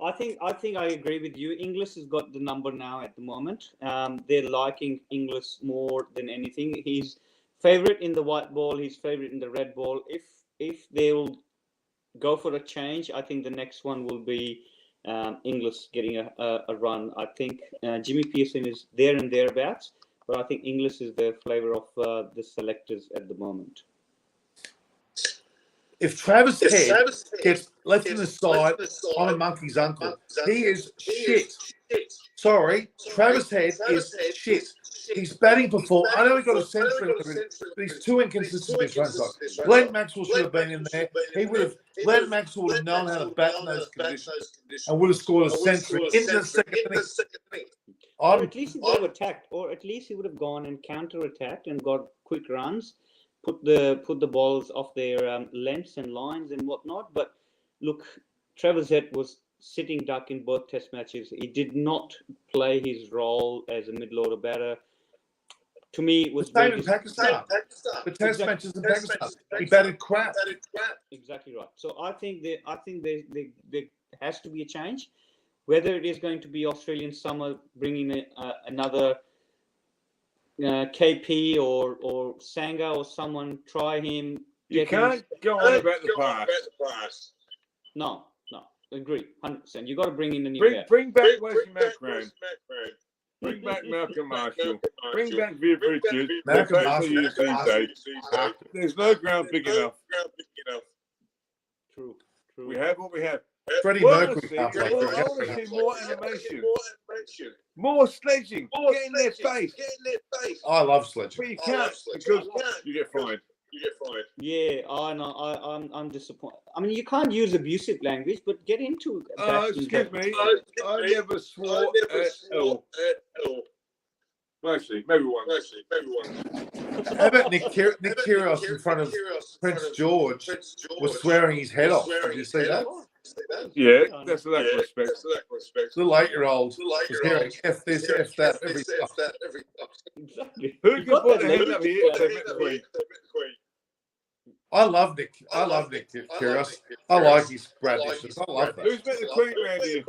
I think I agree with you. English has got the number now at the moment. They're liking English more than anything. He's favorite in the white ball. He's favorite in the red ball. If they'll go for a change, I think the next one will be English getting a run. I think Jimmy Pearson is there and thereabouts, but I think English is the flavor of the selectors at the moment. If Travis Head gets left in the side, I'm a monkey's uncle. He is shit. Sorry, Travis Head is shit. He's batting before. I know he got a century, but he's too inconsistent with his run side. Glenn Maxwell should have been in there. Glenn Maxwell would have known how to bat in those conditions and would have scored a century in the second inning. Or at least he would have attacked, or at least he would have gone and counter-attacked and got quick runs, put the balls off their lengths and lines and whatnot. But look, Travis Head was sitting duck in both Test matches. He did not play his role as a middle-order batter. To me, it was the same in Pakistan. The Test matches in Pakistan. He batted crap. Exactly right. So I think there has to be a change. Whether it is going to be Australian summer bringing another KP or Sanga or someone, try him. You can't go on about the past. No, agree, 100%. You got to bring in a new guy. Bring back Wesley McMahon. Bring back Malcolm Marshall. Bring back Viv Richards. Malcolm Marshall. There's no ground big enough. True. We have what we have. Freddie I Mercury want can't play. to see more animation. More sledging. Get in their face. I love sledging. But you can't because you get fined. Yeah, I know. I'm disappointed. I mean, you can't use abusive language, but get into. Excuse me. I never swore at all. Actually, maybe one. How about Nick Kyrgios in front of Prince George was swearing his head off? Did you see that? Yeah, that's lack of respect. The 8-year-old was hearing F this, F that, every time. Exactly. Who can put their hand up here if they met the Queen? I love Nick Kyrgios. I like his brandishness. I love that. Who's met the Queen around here?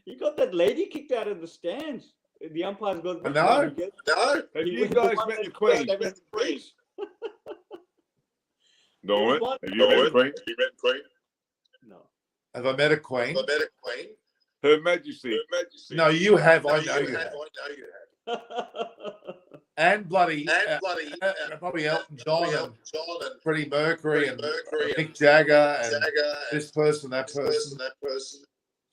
You got that lady kicked out of the stands. The umpire's got. No. Have you guys met the Queen? No one. Have you met the Queen? No. Have I met a queen? Her Majesty. No, you have. I know you have. And bloody probably Elton John and Freddie Mercury and Mick Jagger and this person, that person.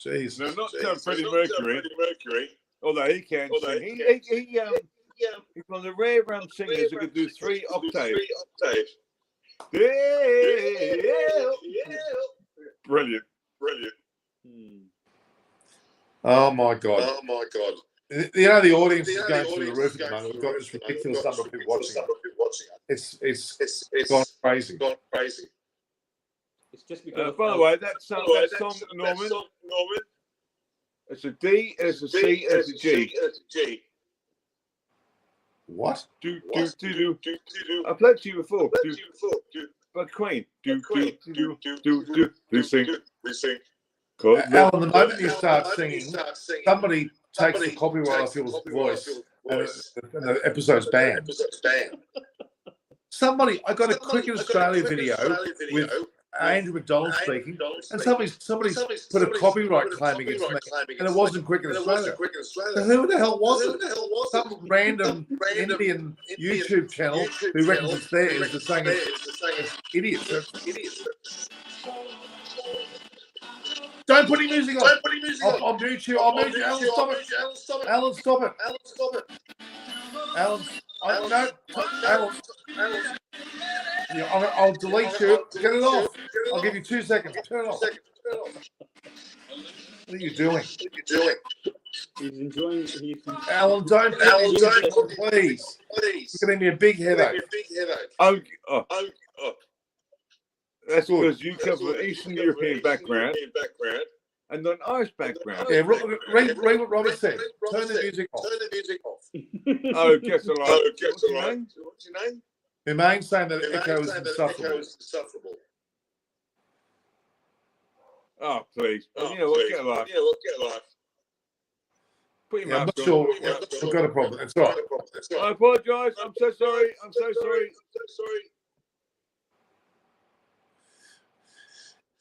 Jeez. No, not Freddie Mercury. Although he can sing. He's one of the rare singers who can do 3 octaves. Brilliant. Oh my God. You know, the audience is going through the roof at the moment. We've got this ridiculous number of people watching. It's gone crazy. It's just because. By the way, that song, Norman, it's a D, it's a C, it's a G. What? Do. I played to you before. But Queen. Do. Sing. Alan, the moment you start singing, somebody takes the copyright off your voice and the episode's banned. Somebody, I got a Cricket Australia video with Andrew McDonald speaking, and somebody put a copyright claim against me, and it wasn't Cricket Australia. So who the hell was it? Some random Indian YouTube channel who reckons it's theirs is saying it's idiots. Don't put any music on. I'll mute you. Alan, stop it. Alan, stop it. Alan, yeah, I'll delete you. Get it off. I'll give you 2 seconds. Turn it off. What are you doing? He's enjoying. Alan, don't please. It's going to be a big headache. That's because you come from an Eastern European background and an Irish background. Yeah, read what Robert said. Turn the music off. Oh, guess a lot. What's your name? Humayne's saying that echo is insufferable. Oh, please. You know what? Get a life. Put your Yeah, I'm mask not on. sure. I've got a problem. It's all right. I apologise. I'm so sorry.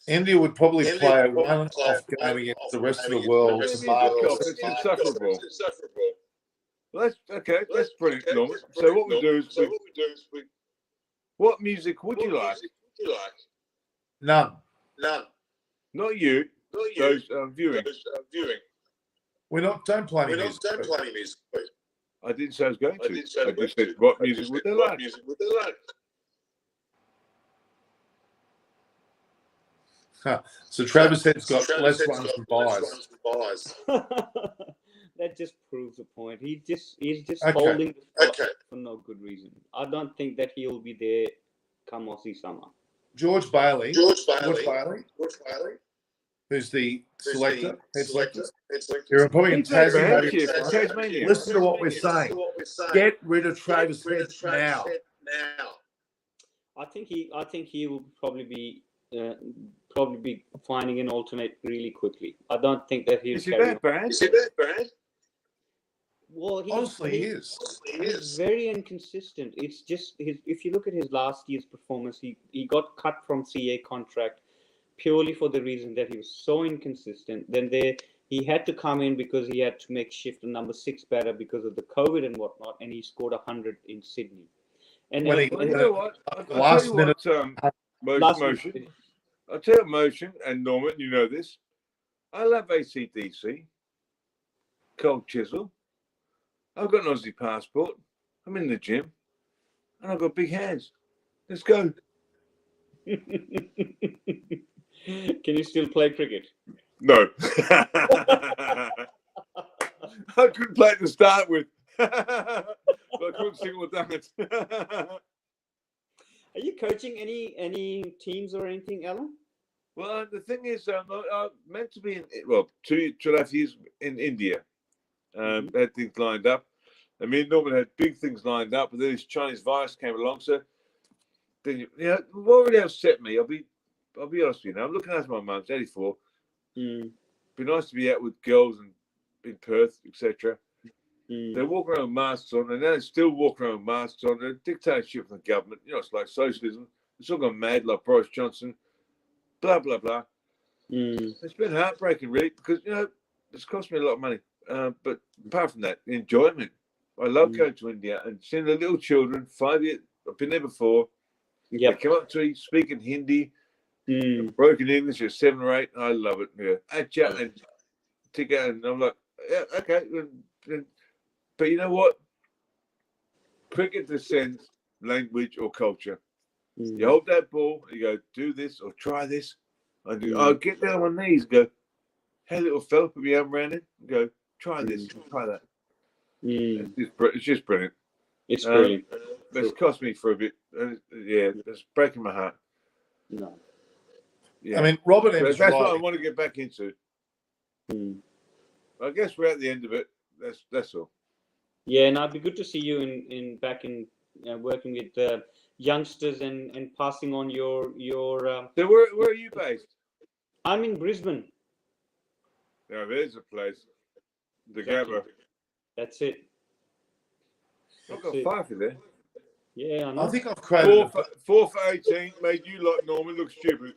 India would probably play a one-off game against the rest of the world. It's insufferable. Well, that's okay. That's brilliant, Norman. So what we do is what music would you like? None. Not you. Those viewing. Don't play any music. I didn't say I was going to. I just said what music would they like? So Travis Head's got less runs than buys. That just proves the point. He's just Okay. holding the spot for no good reason. I don't think that he'll be there come Aussie summer. George Bailey, who's the head selector. You're probably in Tasmania. Listen to what we're saying. Get rid of Travis Head now. I think he will probably be finding an alternate really quickly. I don't think that he'll. Is he that bad? Well, Honestly, he is. He's very inconsistent. It's just if you look at his last year's performance, he got cut from CA contract purely for the reason that he was so inconsistent. Then he had to come in because he had to make shift to number 6 batter because of the COVID and whatnot, and he scored 100 in Sydney. And you know what? Last minute motion. I'll tell you motion, and Norman, you know this. I love AC/DC. Cold chisel. I've got an Aussie passport. I'm in the gym. And I've got big hands. Let's go. Can you still play cricket? No. I couldn't play it to start with. But I couldn't single it. Are you coaching any teams or anything, Alan? Well, the thing is, I'm meant to be in, 2.5 years in India. Had things lined up. I mean, Norman had big things lined up, but then this Chinese virus came along. So, then what really upset me? I'll be honest with you. Now, I'm looking after my mum, 84. Be nice to be out with girls in Perth, etc. They walk around with masks on, and now they still walk around with masks on. They're dictatorship from the government. You know, it's like socialism. It's all gone mad, like Boris Johnson. Blah blah blah. It's been heartbreaking, really, because it's cost me a lot of money. But apart from that, the enjoyment. I love going to India and seeing the little children. 5 years, I've been there before. Yeah, they come up to me speaking Hindi, broken English at 7 or 8. I love it. Yeah, Acha and Tika, and I'm like, yeah, okay. But you know what? Cricket descends language or culture. You hold that ball, you go, do this or try this. I'll get down on my knees, go, hey, little fella, put my arm around it, and go, try this, try that. It's just brilliant. It's brilliant. It's cost me for a bit. Yeah, it's breaking my heart. No. Yeah. I mean, Robert So M's that's what I right. want to get back into. Hmm. I guess we're at the end of it. That's all. Yeah, and it'd be good to see you in back in working with youngsters and passing on your. So where are you based? I'm in Brisbane. Yeah, there's a place. The Exactly. Gabba. That's it. I've That's got it. 5 of there. Yeah, I I know. think I've created. Four for 18 made you like Norman look stupid.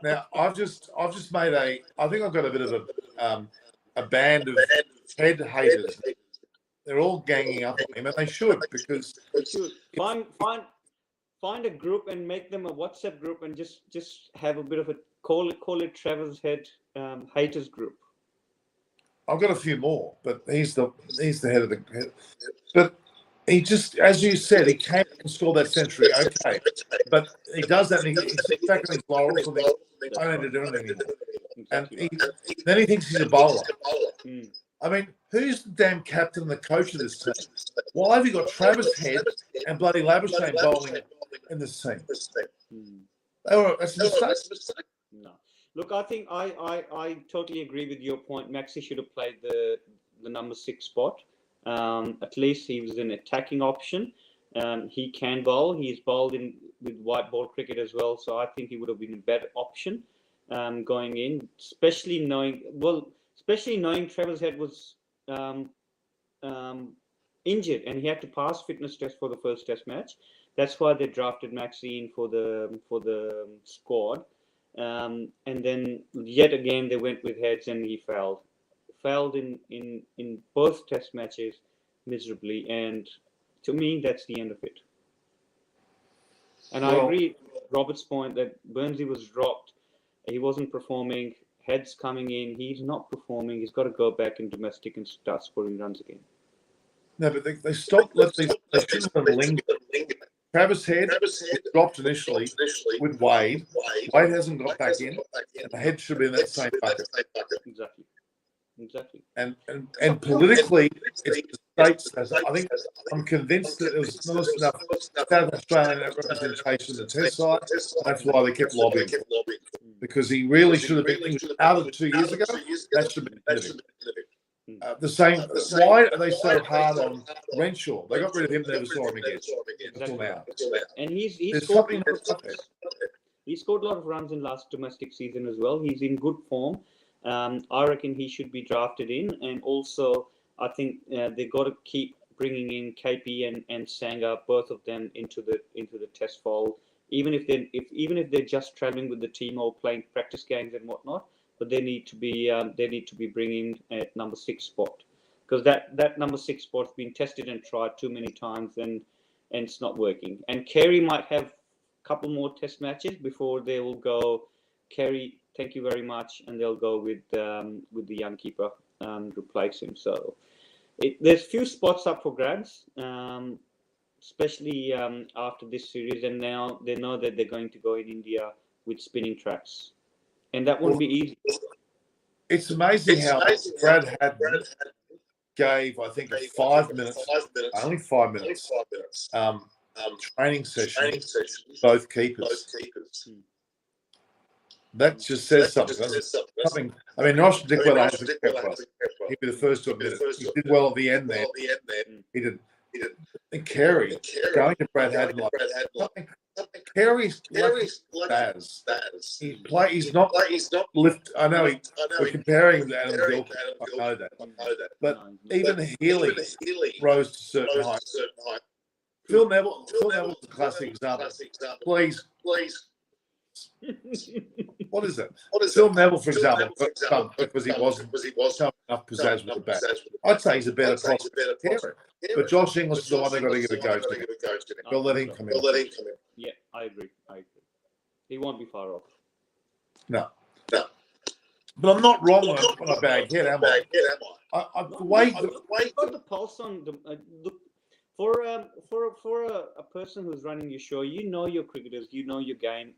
Now I've just made a. I think I've got a bit of a band of head haters. They're all ganging up on him, and they should, because Shoot. Find a group and make them a WhatsApp group and just have a bit of a call it Trevor's Head haters group. I've got a few more, but he's the head of the. But he just, as you said, he came and scored that century. Okay, but he does that, and he sits back on his laurels and thinks, I don't need to do anything anymore. And then he thinks he's a bowler. Mm. I mean, who's the damn captain and the coach of this team? Why have you got Travis Head and bloody Labuschagne bowling in this team? Mm. That's a mistake. No. Look, I think I totally agree with your point. Maxi should have played the number 6 spot. At least he was an attacking option. He can bowl. He's bowled in with white ball cricket as well, so I think he would have been a better option going in, especially knowing Trevor's Head was injured and he had to pass fitness test for the first test match. That's why they drafted Maxi in for the squad. And then yet again they went with Heads and he failed in both test matches miserably, and to me that's the end of it. And I agree with Robert's point that Burnsy was dropped, he wasn't performing. Heads coming in, he's not performing. He's got to go back in domestic and start scoring runs again. No, but they stopped. They shouldn't have lingered. Travis Head was dropped initially with Wade. Wade hasn't got back in, and the Head should be in that same bucket. Exactly. And politically, it's the states. I think I'm convinced that there was not enough South Australian representation in the Test side. That's why they kept lobbying, because he really should have been out of 2 years ago. That should have been the same. Why are they so hard on Renshaw? They got rid of him, never saw him again until now. And he scored a lot of runs in last domestic season as well. He's in good form. I reckon he should be drafted in, and also I think they've got to keep bringing in KP and Sangha, both of them into the test fold. Even if they're just traveling with the team or playing practice games and whatnot, but they need to be bringing at number 6 spot, because that number 6 spot's been tested and tried too many times and it's not working. And Carey might have a couple more test matches before they will go. Carey, thank you very much, and they'll go with the young keeper replace him. So there's few spots up for grabs, especially after this series, and now they know that they're going to go in India with spinning tracks, and that won't be easy. It's amazing how Brad Haddon gave, I think, only 5 minutes, training session, both keepers. That just says something. I mean, Ross Dickweather has a well. He'd be the first to admit it. He did well at the end there. He did. And Carey going to Brad Haddon like something. Carey's like Baz. He's not lift. I know we're comparing him to Adam Gilchrist. I know that. But even Healy rose to certain heights. Phil Neville's a classic example. Please. What is it? Phil Neville, for example, because he wasn't showing enough pizzazz with the bat. I'd say he's a better prospect. But Josh Inglis is the one they've got to give a go to. They'll let him come in. Yeah, I agree. He won't be far off. No. But I'm not wrong when I bag head, am I? The way You've got the pulse on the look. For a person who's running your show, you know your cricketers, you know your game,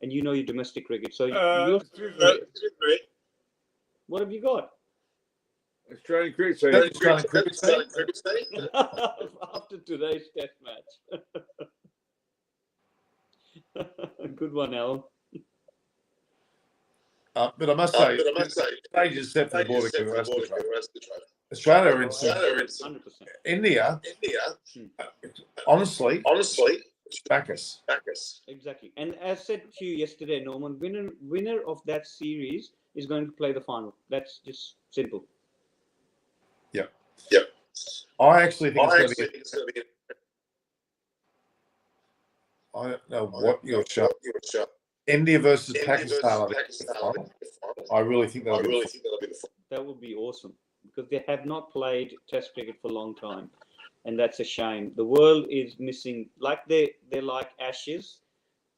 and you know your domestic cricket. So what have you got? Australian cricket After today's test match. Good one, Alan. But I must say, stage is set for the border to the rest of the trade. Australia are in some 100%. India. Honestly, back us. Exactly. And as said to you yesterday, Norman, winner of that series is going to play the final. That's just simple. I actually think it's going to be. I don't know what your shot. India versus Pakistan. I really think that'll be. That would be awesome because they have not played Test cricket for a long time, and that's a shame. The world is missing. Like they like Ashes.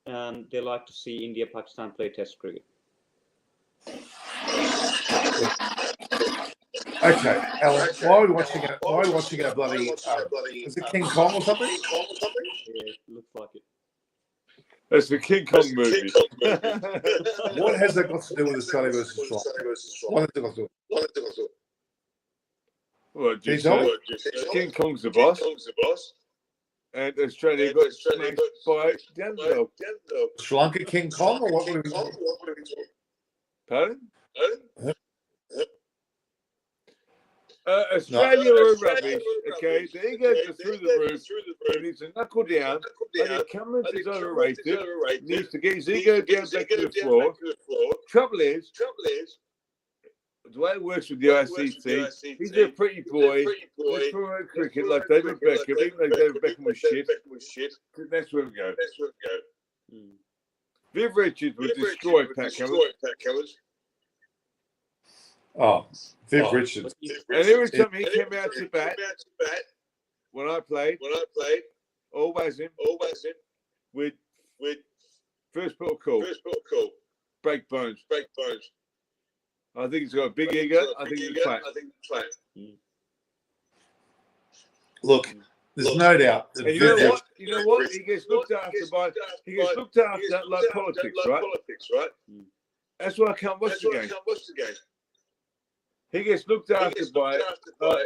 They like to see India Pakistan play Test cricket. Okay, Alan, why are we watching a bloody? Is it King Kong or something? Yeah, it looks like it. That's the King Kong movie. What has that got to do with Australia versus Sri Lanka? What has it got to do? Well, just Can you King Kong's the boss, and Australia got smashed by the underdog. Sri Lanka King Kong or what were we talking? Pardon? Australia are rubbish, okay? The egos are through the roof. He needs to knuckle down. And the incumbent is overrated. He needs to get his ego down back to the floor. Trouble is, the way it works with the ICC, he's a pretty boy. Let's promote cricket like David Beckham, even though David Beckham was shit. That's where we go. Viv Richards would destroy Pat Cummins. Oh, Viv Richards. And every time he came out to bat, when I played, always him, with first port of call, break bones. I think he's got a big ego. I think he's flat. Look, there's no doubt. That And you know what? He gets looked after like politics, right? That's why I can't watch the game. He gets looked after by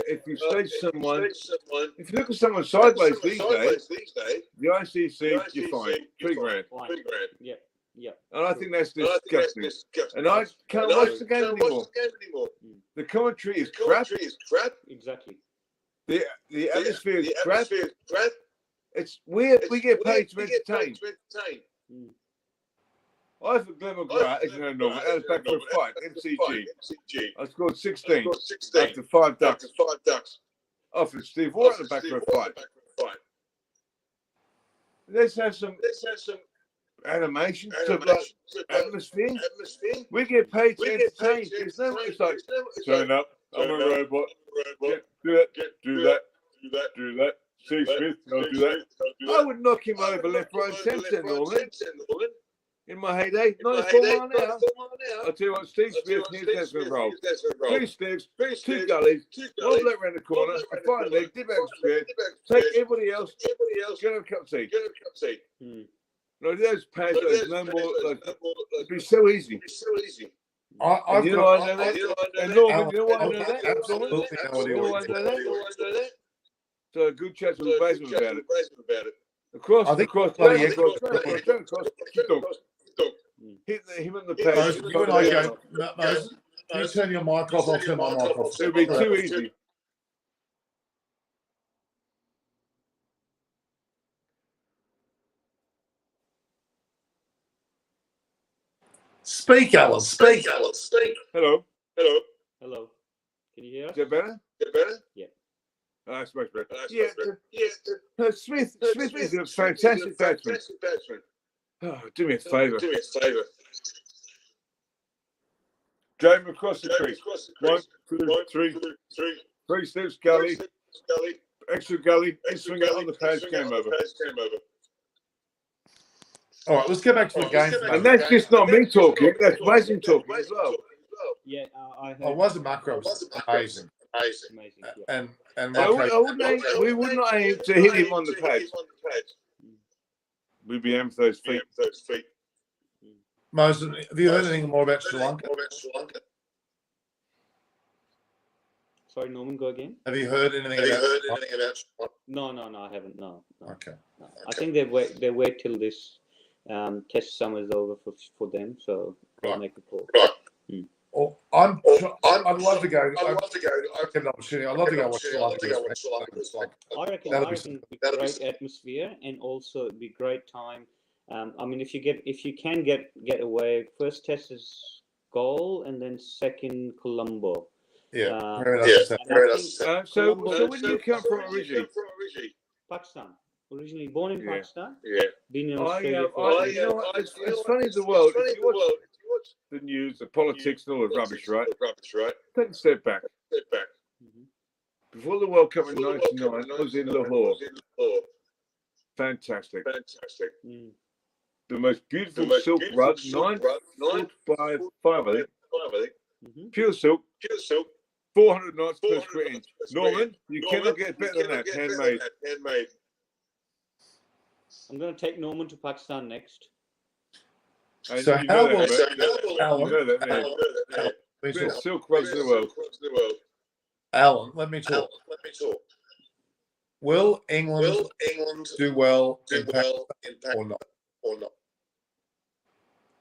if you stage someone. If you look at someone sideways these days, the ICC, you're fine. $3 grand. Yeah. And I think that's disgusting. And I can't watch the game anymore. The commentary is crap. Exactly. The atmosphere is crap. It's weird. We get paid to entertain. I for Glenn McGrath, as you know, Norman, I was back for a fight, MCG. I scored 16 after 5 ducks. Offered Steve Waugh at the back for a fight. Let's have some animation, some atmosphere. We get paid to entertain. It's like, turn up, I'm a robot. Do that. Steve Smith, don't do that. I would knock him over left, right, and centre, Norman. In my heyday, 94 mile an hour. I'll tell you what, Steve Smith, here's Desmond roll. 3 Steves, 2 gullies, 1 bloke round the corner, a fine leg, dip out the square, take everybody else, go have a cup of tea. No, those pads, no more, it'd be so easy. You know why I know that? And Norman, you know why I know that? Absolutely You know why I know that? So a good chat to the basement about it. Across, hit him in the page. You and I go, Moses, can you turn your mic off? I'll turn my mic off. It'll be too easy. Speak, Alan. Speak. Hello. Hello. Can you hear us? Is that better? Yeah. Oh, that's much better. Smith is a fantastic batsman. Oh, do me a favour. Drive him across the creek. 1, 2, 3. 3 steps, gully. Extra gully. Swing it on the pads. Game over. All right, let's go back to the game. And that's just not me talking. That's Mason talking as well. Yeah, I heard. Oh, it was a macro. It was amazing. Amazing. Yeah. And we would not aim to hit him on the pads. We'd be aiming for those feet. Moses, have you heard anything more about Sri Lanka? Sorry, Norman, go again. Have you heard anything about? No, I haven't. No. Okay. I think they wait till this Test summer is over for them, so they'll Right. make a call. Oh, I'd love to go. I'd love to go. I get an opportunity. I'd love to go watch Sri Lanka. I reckon That'll be it'd be great atmosphere, and also it'd be great time. I mean, if you can get away, first test is Galle, and then second Colombo. Yeah, very nice. And I think So Colombo- where do you come from originally? Pakistan, originally born in Yeah. Pakistan, Yeah. been in You Australia know what, it's funny the world. If you watch the news, the politics, and all the rubbish, right? Take a step back. Mhm. Before the World Cup in '99, I was in Lahore. Fantastic. Mm. The most beautiful silk rug, 9 foot by 5, I think. Mhm. Pure silk, 400 knots per square inch. Norman, you cannot get better than that. Handmade. I'm going to take Norman to Pakistan next. And So you how know will that, Alan? you know that, yeah. Let me Best talk. silk rugs in the world. Alan, let me talk. Will England do well in Pakistan or not?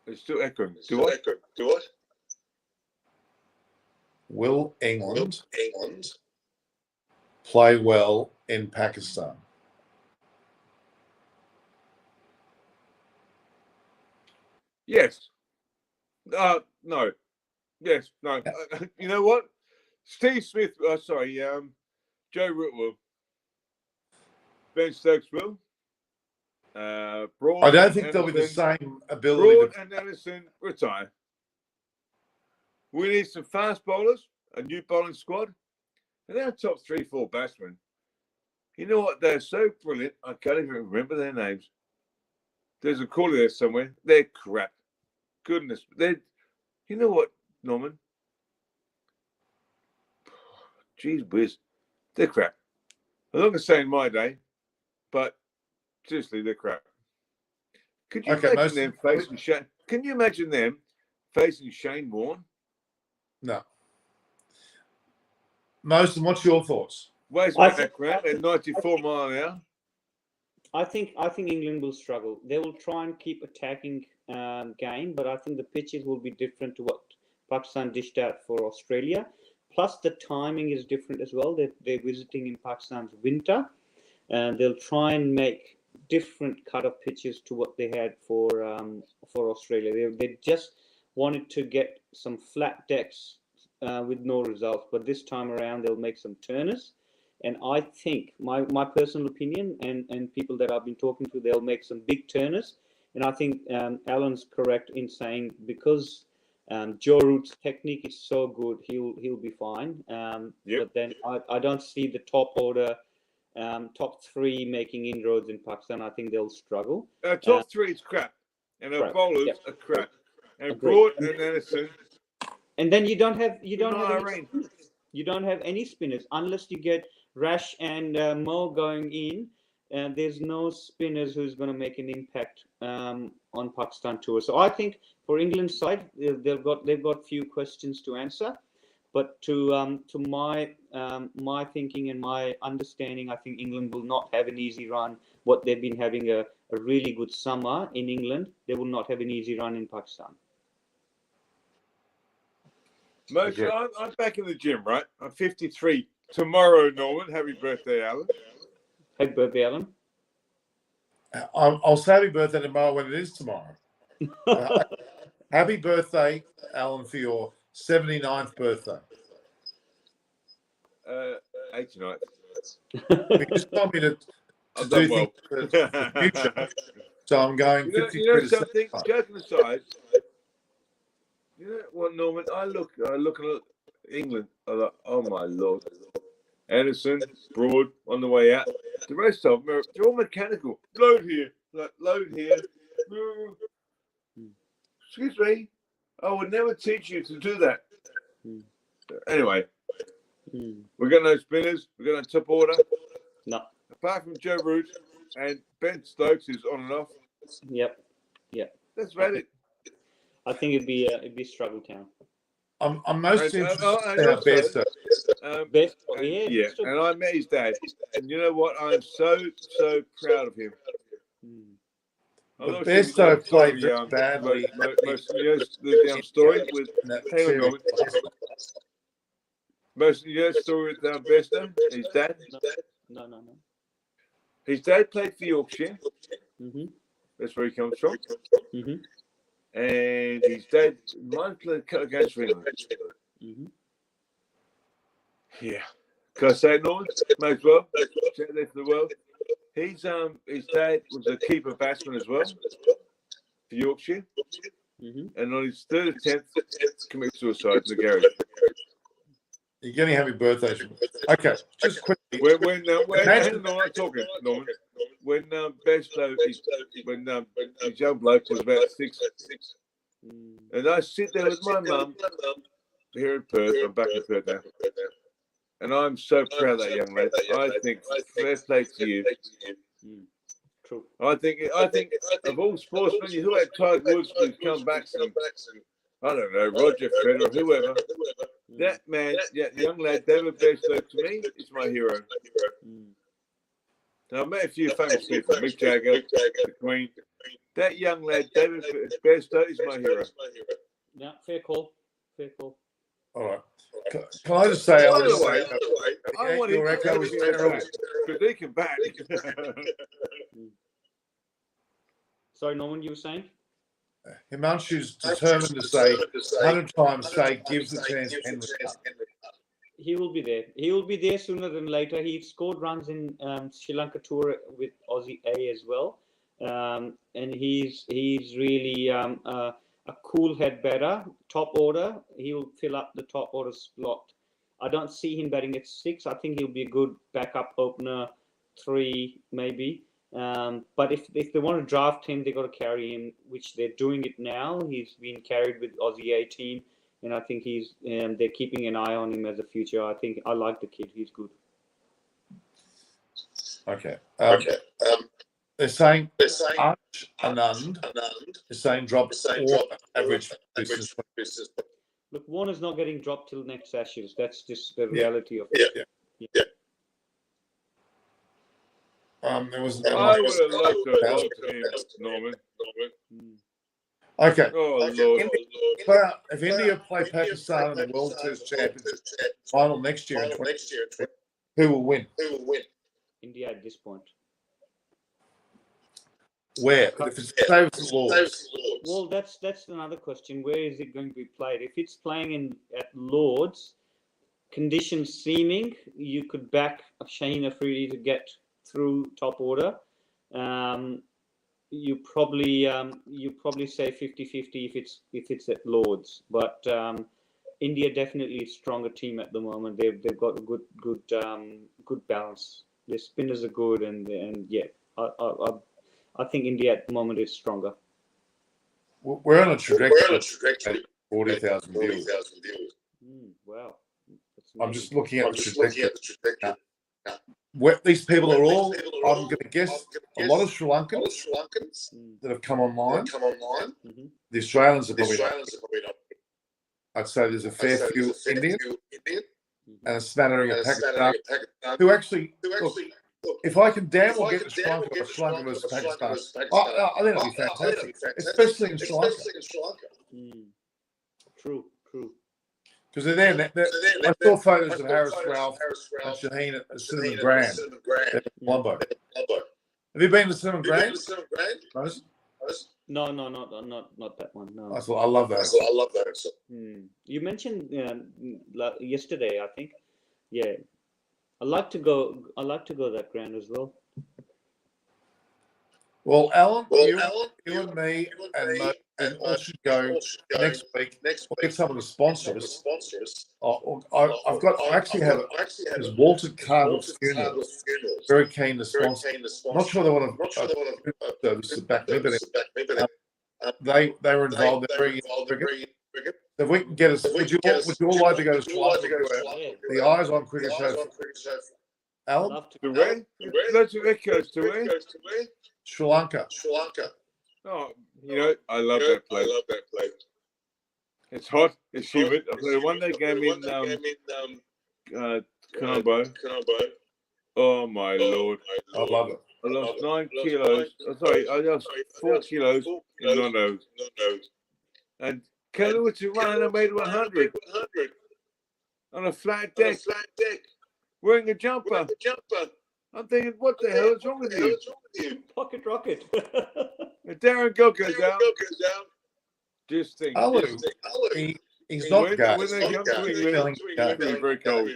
It's still echoing. Do what? Will England play well in Pakistan? Yes. No. Yes. No. You know what? Steve Smith. Joe Root will. Ben Stokes will. Broad. I don't think there'll be the Anderson- same ability. Broad and Anderson retire. We need some fast bowlers, a new bowling squad, and our top 3-4 batsmen. You know what? They're so brilliant. I can't even remember their names. There's a caller there somewhere. They're crap. Goodness. You know what, Norman? Jeez whiz. They're crap. I'm not going to say in my day, but seriously, they're crap. Could you imagine them facing Shane? Can you imagine them facing Shane Warne? No. Most, what's your thoughts? Where's I my background at 94 mile an hour? I think England will struggle. They will try and keep attacking game, but I think the pitches will be different to what Pakistan dished out for Australia. Plus, the timing is different as well. They're visiting in Pakistan's winter, and they'll try and make different cut of pitches to what they had for Australia. They just wanted to get some flat decks with no results, but this time around they'll make some turners. And I think my personal opinion and people that I've been talking to, they'll make some big turners. And I think Alan's correct in saying because Joe Root's technique is so good, he'll be fine. But then I don't see the top order, top 3 making inroads in Pakistan. I think they'll struggle. Top 3 is crap, and our Crap, bowlers yep. are crap. And Agreed. Broad and Anderson. And then you don't have Irene. you don't have any spinners unless you get Rash and Mo going in. And there's no spinners who's going to make an impact on Pakistan tour. So I think for England's side, they've got few questions to answer. But to my thinking and my understanding, I think England will not have an easy run. What they've been having a really good summer in England, they will not have an easy run in Pakistan. Most, I'm back in the gym, right? I'm 53 tomorrow, Norman. Happy birthday, Alan. Happy birthday, Alan. I'll say happy birthday tomorrow when it is tomorrow. Happy birthday, Alan, for your 79th birthday. 89th. You just told me to I've do done well. things for the future. So I'm going 53 You know to something? 75. Joking aside, you know what, Norman? I look at England. I'm like, oh my Lord. Anderson, Broad on the way out. The rest of them, they're all mechanical. Load here, load here. Excuse me, I would never teach you to do that. Anyway, we've got no spinners. We've got no top order. No. Apart from Joe Root and Ben Stokes is on and off. Yep. That's about it. I think it'd be struggle town. I'm most And interested in our also, best. Best, yeah, and I met his dad, and you know what? I'm so proud of him. I'm not Bairstow sure if you played know very badly. most of the story with hang on a moment. Most of the story with Bairstow, his dad. No. His dad played for Yorkshire. Mm-hmm. That's where he comes from. Mm-hmm. And his dad might have played against England. Mm-hmm. Yeah. Can I say it, Norman? May as well. Say it there for the world. His dad was a keeper batsman as well for Yorkshire. Mm-hmm. And on his third attempt, committed suicide in the garage. You're getting happy birthdays. Okay, just quickly. When hang on, I'm talking, Norman. When Bairstow, when his young bloke was about 6, and I sit there with my mum here in Perth. I'm back in Perth now, and I'm so proud of that young lad. I think fair play to you. True. I think of all sportsmen, you look at Tiger Woods who's come back and I don't know, Roger Federer, whoever. That man, that young lad, David Bairstow, to me, is my hero. Now, I've met a few famous people, Mick Jagger, the Queen. That young lad, David Bairstow, is my hero. Yeah, fair call. All right. Can I just say, By the way, I want your echo was terrible. Because they can bat. Sorry, Norman, you were saying? Himanshu's determined to say 100 times, say, gives the chance Henry. He will be there. He will be there sooner than later. He scored runs in Sri Lanka tour with Aussie A as well, and he's really a cool head batter, top order. He will fill up the top order slot. I don't see him batting at 6. I think he'll be a good backup opener, 3 maybe. But if they want to draft him, they got to carry him, which they're doing it now. He's been carried with Aussie A team. And I think they're keeping an eye on him as a future. I like the kid. He's good. Okay. They're saying Arch Anand is saying drop all average business. Look, Warner's not getting dropped till next Ashes. That's just the reality of it. Yeah. There was. I would have loved to have loved him, Norman. Okay. Oh, Lord. If India play Pakistan in the World Test Championship final next year, who will win? India at this point. Where? If it's Davis Lords. Well, that's another question. Where is it going to be played? If it's playing at Lords, conditions seeming, you could back Shaheen Afridi to get through top order. You probably say 50-50 if it's at Lords, but India definitely a stronger team at the moment. They've got a good balance. Their spinners are good, and yeah, I think India at the moment is stronger. We're on a trajectory. 40,000 deals. Wow. I'm just looking at the trajectory. These people are all, I'm going to guess, a lot of Sri Lankans that have come online. The Australians are probably not. I'd say there's a fair few Indian and a smattering of Pakistan who actually, look, if I can damn well get Sri Lanka or Sri Lanka versus Pakistan, I think it'll be fantastic, especially in Sri Lanka. True. Because they're there. I saw photos of Harris Ralph and Shaheen at Cinnamon Grand. Colombo. Have you been to Cinnamon Grand? No, not that one. No. I love that. You mentioned yesterday, I think. Yeah, I like to go that ground as well. Well, Alan, you and me and Mo and all should go next week. We'll get someone to sponsor us. I actually have his Walter Carville's funeral. Very keen to sponsor. I'm not sure they want to service back me, but they were involved. They're very cricket. If we can get us, would you all like to go to Sri Lanka? The Eyes on Cricket Show. Alan? To where? Let's goes to where? Sri Lanka. Oh, I love that place. It's hot. It's humid. I played one day game in Colombo. Oh my lord! I love it. I lost 9 kilos. Oh, sorry, I lost 4 kilos in London. And Kelly was running and made 100 on a flat deck, wearing a jumper. I'm thinking, what the hell is wrong with you? Pocket rocket. And Darren Gook goes out. Just think. He's not gay. When they come to England, it's going to be very cold.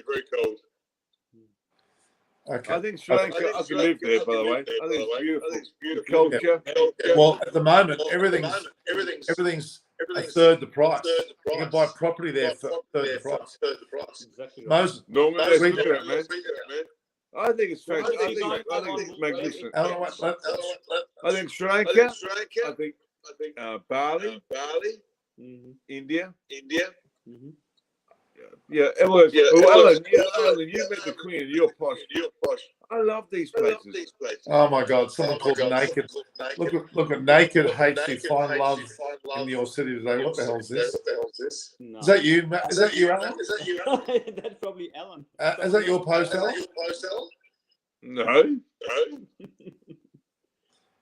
Okay. I think Sri Lanka, I can live there, by the way. I think it's beautiful. The culture. Well, at the moment, everything's a third the price. You can buy property there for third the price. Exactly right. Most Norman, let's look at it, man. I think it's fantastic. I think it's magnificent. I think Sri Lanka. I think Bali. India. Mhm. Yeah, Alan, you met the Queen. You're posh. I love these places. Oh my God! Someone called Naked. Look at Naked hates you. Find love in your city today. What the hell is this? No. Is that you? Is that you, Alan? That's probably Alan. Is that your post, Alan? No.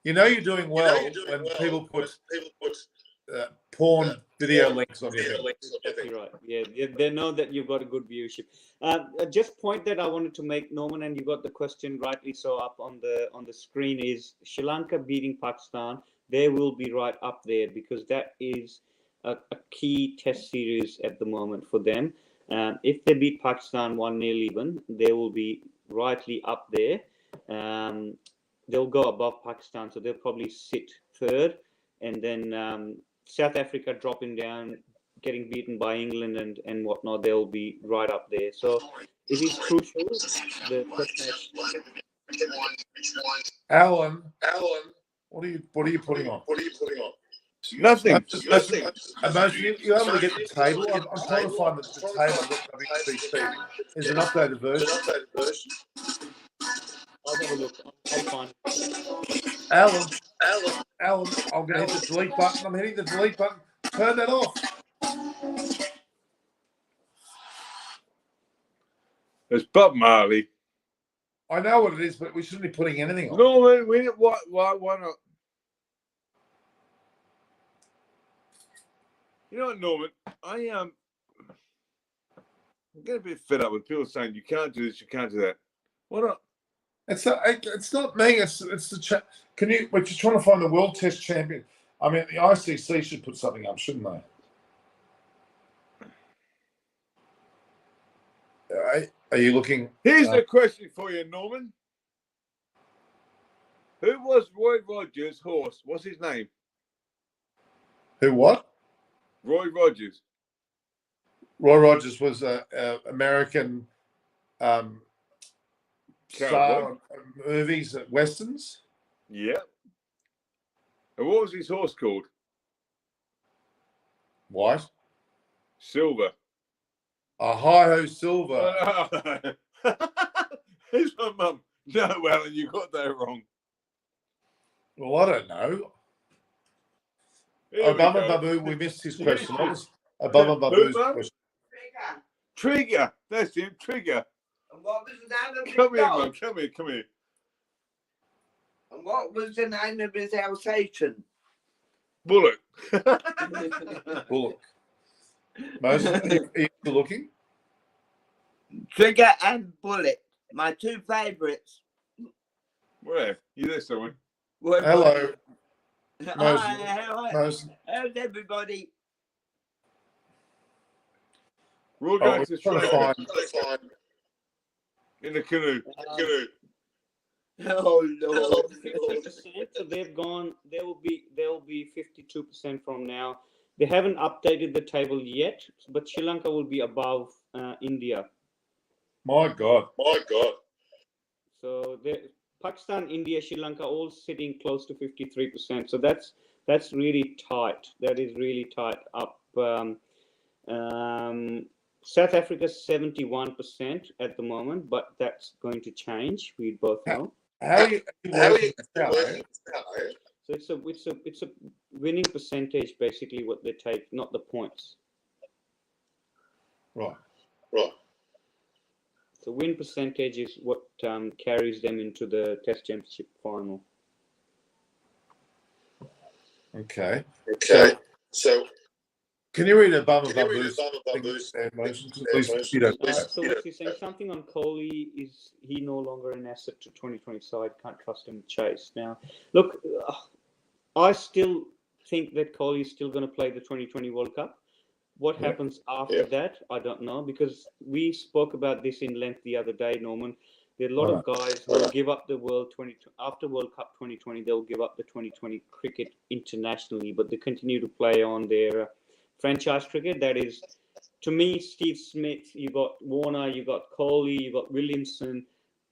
You know you're doing well when people put porn video links on your thing. Exactly right. Yeah, they know that you've got a good viewership. Just point that I wanted to make, Norman, and you got the question rightly so up on the screen is Sri Lanka beating Pakistan. They will be right up there because that is a key test series at the moment for them. If they beat Pakistan 1-0 even, they will be rightly up there. They'll go above Pakistan, so they'll probably sit third, and then South Africa dropping down, getting beaten by England and whatnot, they'll be right up there. So it is crucial. The test match. Alan, what are you putting on? Nothing. Imagine you able to get the table. I'm trying to find the table that WCC is an updated version. I'll have a look. I'll find. Alan, I'm going to hit the delete button. I'm hitting the delete button. Turn that off. It's Bob Marley. I know what it is, but we shouldn't be putting anything on. No, why not? You know what, Norman? I'm getting a bit fed up with people saying you can't do this, you can't do that. Why not? It's not me. It's the we're just trying to find the World Test champion. I mean, the ICC should put something up, shouldn't they? Are you looking? Here's a question for you, Norman. Who was Roy Rogers' horse? What's his name? Who? What? Roy Rogers. Roy Rogers was an American star of movies, westerns. Yeah. And what was his horse called? White. Silver. A hi-ho silver. Who's my mum? No, Alan, you got that wrong. Well, I don't know. Obama Babu, we missed his question. What was Obama Babu's question? Trigger. That's him. Trigger. And what was the name of his Come here, dog? Mum. Come here. And what was the name of his Alsatian? Bullock. Bullock. Moses, are you still looking? Trigger and Bullet, my two favourites. Where? You there, someone? Hello. Hi, Moses. how's everybody? We're all going We're to trying to Australia find. in the canoe. Oh Lord. 50%, so they've gone. They will be 52% from now. They haven't updated the table yet, but Sri Lanka will be above India. My God. So Pakistan, India, Sri Lanka all sitting close to 53%. So that's really tight. That is really tight up. South Africa 71% at the moment, but that's going to change. We both know. How are you working this out, eh? So it's a winning percentage, basically what they take, not the points. Right. So So win percentage is what carries them into the Test Championship final. Okay. Okay. So Can you read a Bummer can you read Bamboos the Bummer Bamboos emotions? At least you don't. So what's he saying? Something on Kohli, is he no longer an asset to 2020 side? Can't trust him to chase. Now, look, I still think that Kohli is still going to play the 2020 World Cup. What happens after that, I don't know, because we spoke about this in length the other day, Norman. There are a lot of guys who will give up the after World Cup 2020. They'll give up the 2020 cricket internationally, but they continue to play on their franchise cricket. That is, to me, Steve Smith. You got Warner, you got Kohli, you got Williamson,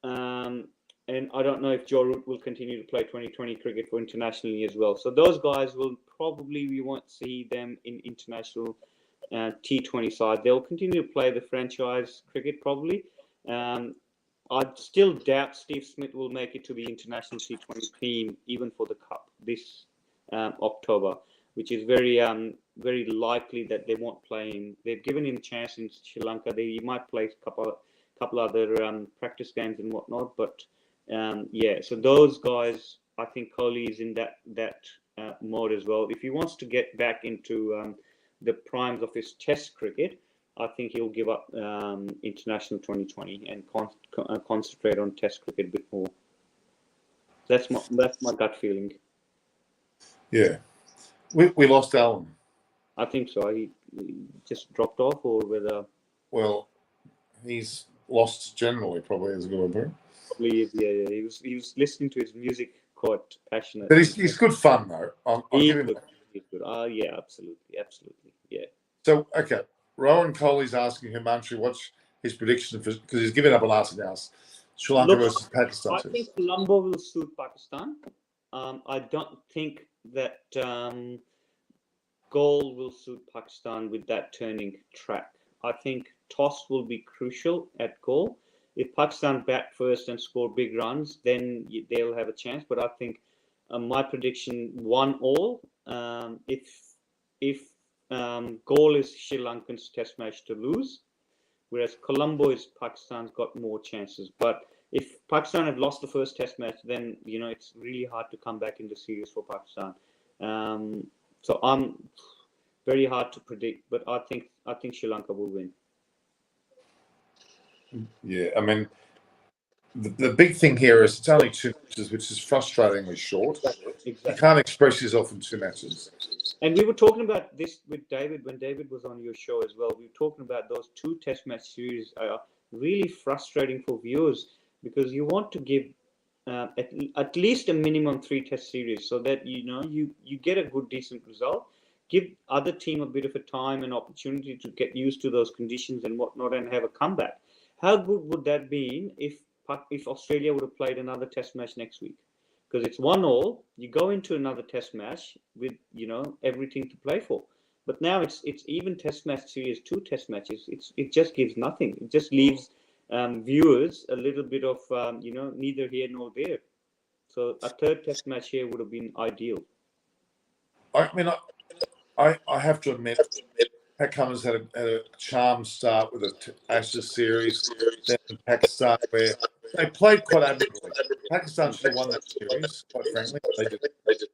and I don't know if Joe Root will continue to play 2020 cricket for internationally as well. So those guys will probably, we won't see them in international T20 side. They'll continue to play the franchise cricket probably. I still doubt Steve Smith will make it to the international T20 team even for the Cup this October, which is very likely that they won't play him. They've given him a chance in Sri Lanka. He might play a couple other practice games and whatnot, but so those guys, I think Kohli is in that mode as well. If he wants to get back into the primes of his Test cricket, I think he'll give up international 2020 and concentrate on Test cricket a bit more. That's my gut feeling. Yeah, we lost Alan. I think so. He just dropped off, or whether. Well, he's lost generally, probably is a good word. Probably, yeah. He was listening to his music quite passionate. But he's good fun though. I'll give him. He's good. Yeah, absolutely, yeah. So okay, Rowan Kohli's asking Himanshu what's his prediction because he's given up on asking us. Sri Lanka versus Pakistan. I think Colombo will suit Pakistan. I don't think that Galle will suit Pakistan with that turning track. I think toss will be crucial at Galle. If Pakistan bat first and score big runs, then they'll have a chance. But I think my prediction 1-1. If Galle is Sri Lankan's Test match to lose, whereas Colombo is Pakistan's got more chances. But if Pakistan had lost the first Test match, then it's really hard to come back in the series for Pakistan. So I'm very hard to predict, but I think Sri Lanka will win. Yeah, I mean, the big thing here is it's only 2 matches, which is frustratingly short. Exactly. You can't express yourself in 2 matches. And we were talking about this with David when David was on your show as well. We were talking about those 2 Test match series are really frustrating for viewers because you want to give at least a minimum 3 Test series so that you get a good, decent result. Give other team a bit of a time and opportunity to get used to those conditions and whatnot and have a comeback. How good would that be if Australia would have played another Test match next week? Because it's 1-1, you go into another Test match with everything to play for. But now it's even Test match series, 2 Test matches. It just gives nothing. It just leaves viewers a little bit of neither here nor there. So a 3rd Test match here would have been ideal. I mean, I have to admit, Pat Cummins had a charmed start with the Ashes series, then Pakistan, where they played quite admirably. Pakistan should have won that series, quite frankly. They did,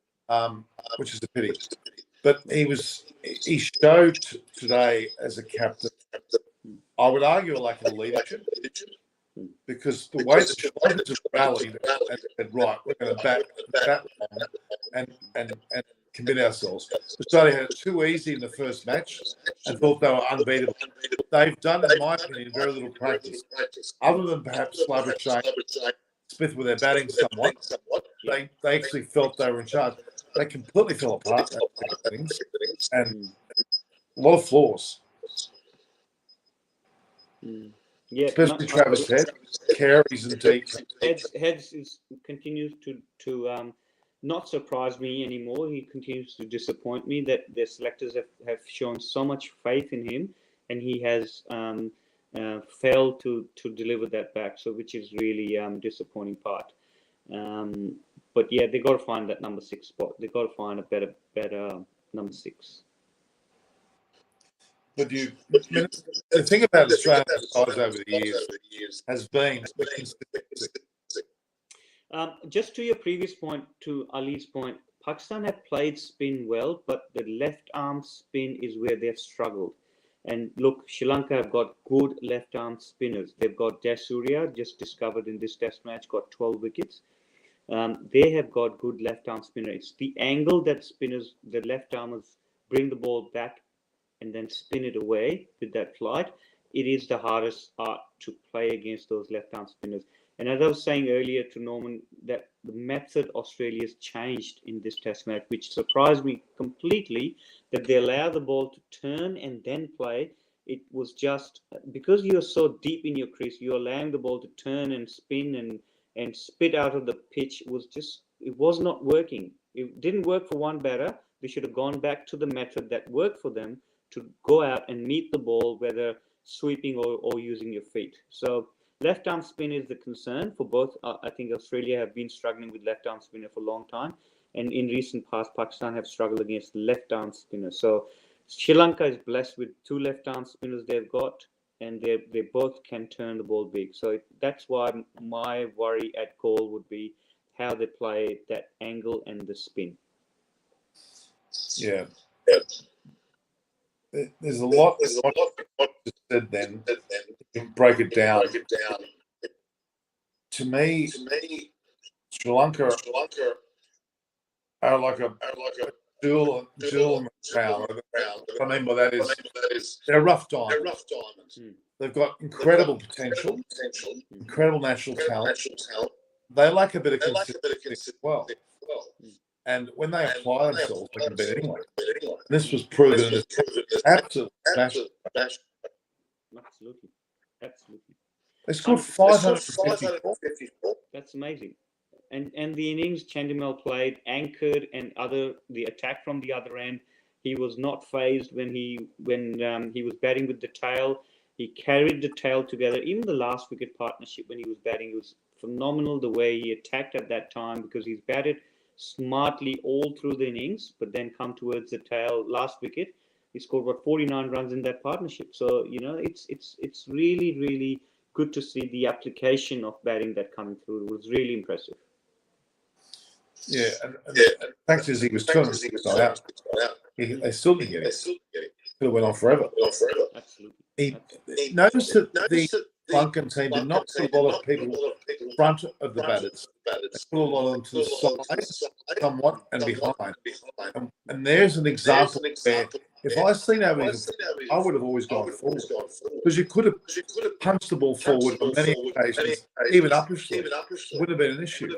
which is a pity. But he showed today as a captain, I would argue, a lack of leadership, because the way the Sri Lankans rallied and said, right, we're going to bat and commit ourselves. Australia had it too easy in the first match and thought they were unbeatable. They've done, in my opinion, very little practice. Other than perhaps Labuschagne Smith with their batting somewhat, they actually felt they were in charge. They completely fell apart and a lot of flaws. Yeah, especially Travis Head, carries and deep. Heads continues to not surprise me anymore. He continues to disappoint me that the selectors have shown so much faith in him, and he has failed to deliver that back. So, which is really disappointing part. But yeah, they got to find that number 6 spot. They got to find a better number 6. But the thing about Australian size over the years has been the consistency. Just to your previous point, to Ali's point, Pakistan have played spin well, but the left arm spin is where they've struggled. And look, Sri Lanka have got good left arm spinners. They've got Jayasuriya, just discovered in this test match, got 12 wickets. They have got good left arm spinner. It's the angle that spinners, the left armers, bring the ball back and then spin it away with that flight. It is the hardest art to play against those left arm spinners. And as I was saying earlier to Norman, that the method Australia's changed in this test match, which surprised me completely, that they allow the ball to turn and then play. It was just because you're so deep in your crease, you're allowing the ball to turn and spin and spit out of the pitch. It was not working. It didn't work for one batter. They should have gone back to the method that worked for them to go out and meet the ball, whether sweeping or using your feet. So left arm spin is the concern for both. I think Australia have been struggling with left arm spinner for a long time. And in recent past, Pakistan have struggled against left arm spinners. So Sri Lanka is blessed with two left arm spinners they've got, and they both can turn the ball big. So that's why my worry at goal would be how they play that angle and the spin. Yeah. There's a lot said then. Break it down. To me, Sri Lanka are like a jewel in the crown. What I mean by that is they're rough diamonds. They've got incredible potential, incredible national talent. They lack a bit of consistency as well. And when they apply themselves, they can beat anyone. This was proven in this absolute smash. Absolutely. They scored 554. That's amazing. And the innings Chandimal played, anchored, and the attack from the other end, he was not phased when he was batting with the tail. He carried the tail together. Even the last wicket partnership when he was batting, it was phenomenal the way he attacked at that time, because he's batted smartly all through the innings, but then come towards the tail last wicket. He scored 49 runs in that partnership. So it's really good to see the application of batting that coming through. It was really impressive. Yeah, and the fact is he was 200 out. They still didn't get it. Could have went on forever. Absolutely. He noticed that the Lankan team did not put a lot of people in front of the batters. They put a lot of them to the side, somewhat, and behind. And there's an example where if I seen over his, I would have always gone forward, because you could have punched the ball forward on many occasions, even uppershot. Would have been an issue.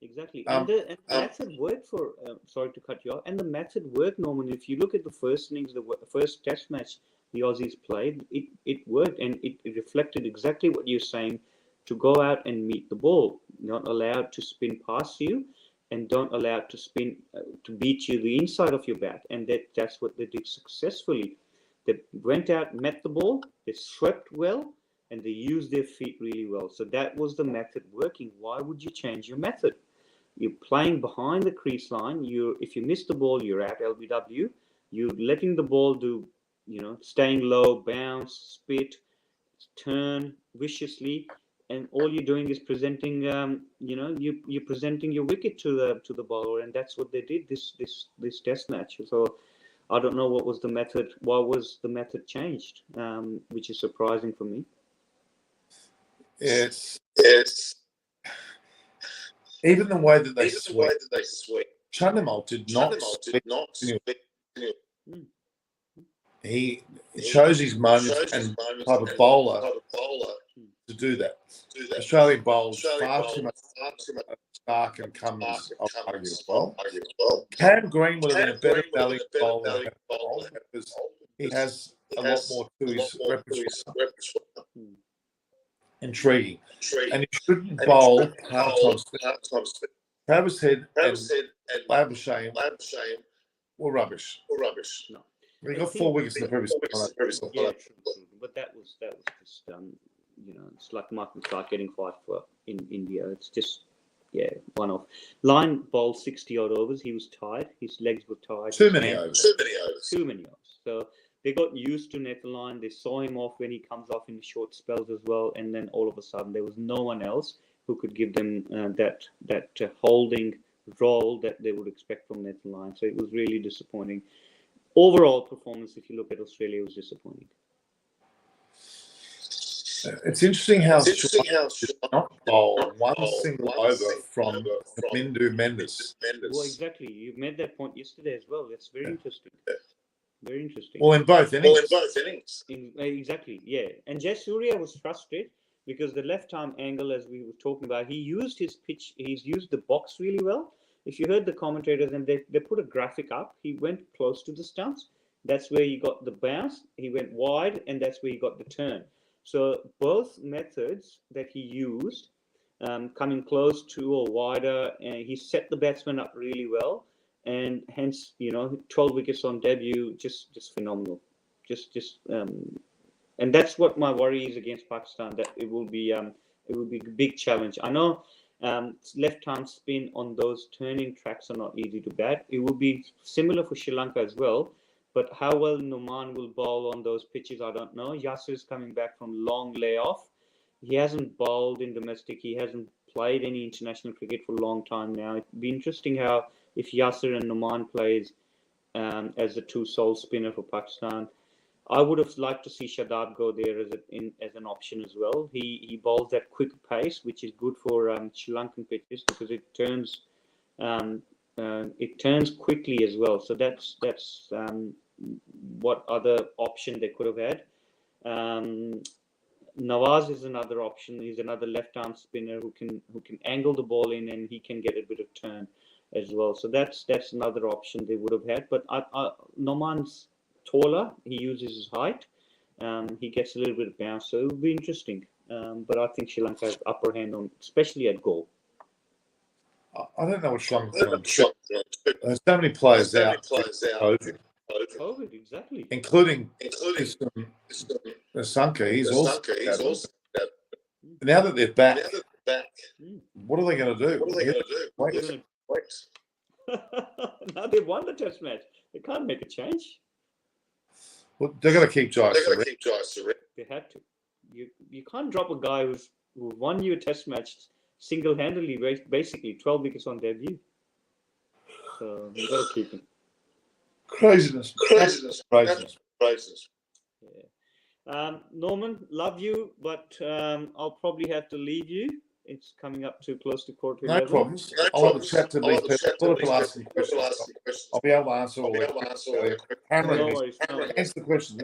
Exactly. And the method worked for, sorry to cut you off, and the method worked, Norman. If you look at the first innings, the first test match the Aussies played, it worked, and it reflected exactly what you're saying, to go out and meet the ball, not allowed to spin past you, and don't allow it to spin, to beat you the inside of your bat. And that's what they did successfully. They went out, met the ball, they swept well, and they used their feet really well. So that was the method working. Why would you change your method? You're playing behind the crease line. If you miss the ball, you're at LBW. You're letting the ball do, staying low, bounce, spit, turn viciously, and all you're doing is presenting, you're presenting your wicket to the bowler, and that's what they did this test match. So I don't know what was the method. Why was the method changed? Which is surprising for me. It's even the way that they sweep. Chandimal did not sweep. He shows his moments and type of bowler to do that. Australia bowls far too much Stark and Cummins, I'll argue as well. Cam Green would have been a better value bowler because he has a lot more to his repertoire. Intriguing. And he shouldn't bowl part-time spin. Travis Head and Labuschagne were rubbish. No. He got 4 wickets in the previous one. Yeah, but that was just it's like Martin Clark getting 5 for in India. It's just one off. Line bowled 60 odd overs. He was tired. His legs were tired. Too many overs. Too many overs. So they got used to Netherline. They saw him off when he comes off in short spells as well, and then all of a sudden there was no one else who could give them that holding role that they would expect from Netherline. So it was really disappointing. Overall performance, if you look at Australia, was disappointing. It's interesting how not bowl one single over from Mindu Mendes. Well, exactly. You made that point yesterday as well. That's very interesting. Very interesting. Well, in both innings. Exactly, yeah. And Jayasuriya was frustrated because the left-arm angle, as we were talking about, he used his pitch, he's used the box really well. If you heard the commentators, and they put a graphic up, he went close to the stumps. That's where he got the bounce. He went wide, and that's where he got the turn. So both methods that he used, coming close to or wider, and he set the batsman up really well. And hence, 12 wickets on debut, just phenomenal. And that's what my worry is against Pakistan, that it will be a big challenge. I know left-arm spin on those turning tracks are not easy to bat. It will be similar for Sri Lanka as well, but how well Noman will bowl on those pitches, I don't know. Yasser is coming back from long layoff. He hasn't bowled in domestic. He hasn't played any international cricket for a long time now. It'd be interesting how if Yasser and Noman plays as the two sole spinner for Pakistan. I would have liked to see Shadab go there as an option as well. He bowls that quick pace, which is good for Sri Lankan pitches because it turns quickly as well. So that's what other option they could have had. Nawaz is another option. He's another left-arm spinner who can angle the ball in, and he can get a bit of turn as well. So that's another option they would have had. But Noman's taller. He uses his height. He gets a little bit of bounce. So it will be interesting. But I think Sri Lanka has upper hand on, especially at goal. I don't know what Sri Lanka can do. There's so many players out. COVID, exactly. Including Sanka. He's also now that they're back. What are they going to do? Wait. Now they've won the test match. They can't make a change. Well, they're going to keep Jai. They had to. You can't drop a guy who won you a test match single-handedly, basically 12 wickets on debut. So you got to keep him. Craziness. Yeah. Norman, love you, but I'll probably have to leave you. It's coming up too close to quarter. No problems. I'll have a chat to these people. I'll ask some questions. I'll be able to answer all their questions. Answer the question.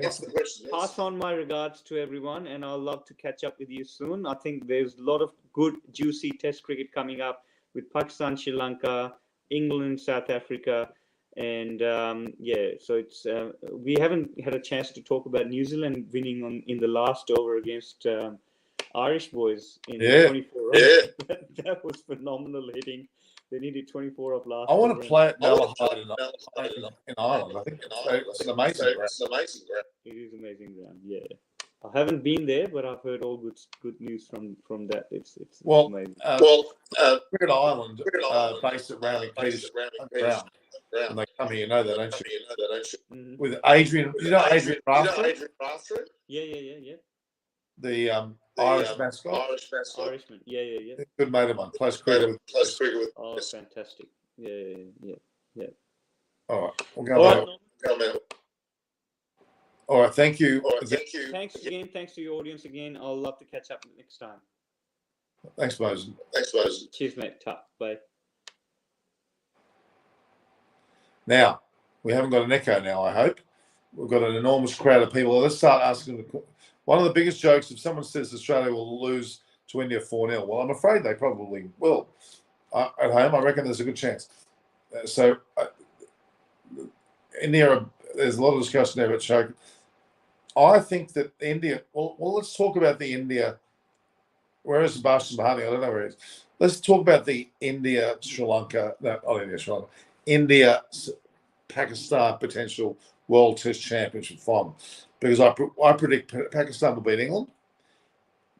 Pass on my regards to everyone, and I'll love to catch up with you soon. I think there's a lot of good, juicy Test cricket coming up with Pakistan, Sri Lanka, England, South Africa. And so it's we haven't had a chance to talk about New Zealand winning in the last over against Irish boys in 24 runs. That was phenomenal hitting. They needed 24 of last. I want to play at Malahide in Ireland. I think it's an amazing ground. It is amazing ground. Yeah, I haven't been there, but I've heard all good news from that. It's amazing. Cricket Island, based at Rowley Peters ground. And they come here, you know that, don't you? Mm-hmm. With Adrian, Adrian Rafter? Yeah. The Irish mascot. Irishman. Yeah. Good mate of mine. Plays cricket with. Oh, fantastic. Yeah. All right. We'll go on. All right. Thank you. Thanks again. Thanks to your audience again. I'll love to catch up next time. Thanks, Moses. Cheers, mate. Bye. Now, we haven't got an echo now, I hope. We've got an enormous crowd of people. Let's start asking one of the biggest jokes, if someone says Australia will lose to India 4-0, well, I'm afraid they probably will. At home, I reckon there's a good chance. India, there's a lot of discussion there about choking. I think that India, well, let's talk about the India. Where is Sebastian Bahani? I don't know where he is. Let's talk about the India-Sri Lanka, India-Pakistan potential World Test Championship final. Because I predict Pakistan will beat England.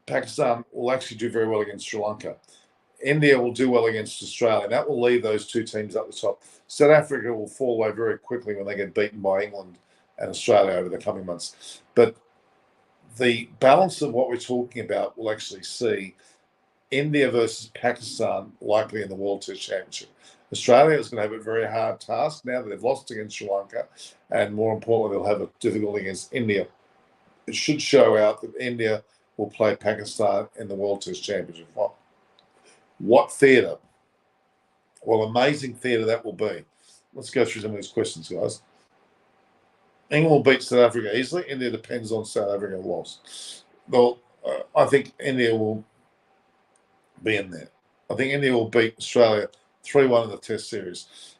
Pakistan will actually do very well against Sri Lanka. India will do well against Australia. That will leave those two teams up the top. South Africa will fall away very quickly when they get beaten by England and Australia over the coming months. But the balance of what we're talking about will actually see India versus Pakistan likely in the World Test Championship. Australia is going to have a very hard task now that they've lost against Sri Lanka, and more importantly, they'll have a difficulty against India. It should show out that India will play Pakistan in the World Test Championship. What theatre? Well, amazing theatre that will be. Let's go through some of these questions, guys. England will beat South Africa easily. India depends on South Africa loss. Well, I think India will be in there. I think India will beat Australia 3-1 in the Test series.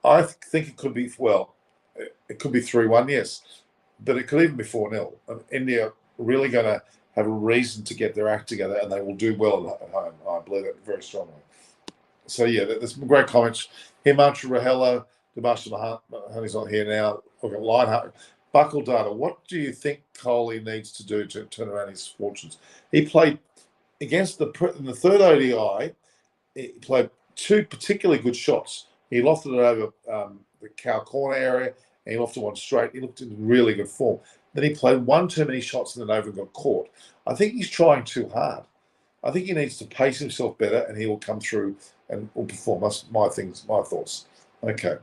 I think it could be, well, it could be 3-1, yes, but it could even be 4-0. India really going to have a reason to get their act together, and they will do well at home. I believe that very strongly. So, yeah, there's some great comments. Himanshu Rahela, Demarshall Mahoney's not here now. Look at Lionheart. Buckle Data, what do you think Kohli needs to do to turn around his fortunes? He played against in the third ODI, he played two particularly good shots. He lofted it over the cow corner area, and he lofted one straight. He looked in really good form. Then he played one too many shots and then over and got caught. I think he's trying too hard. I think he needs to pace himself better, and he will come through and will perform. That's my thoughts. Okay.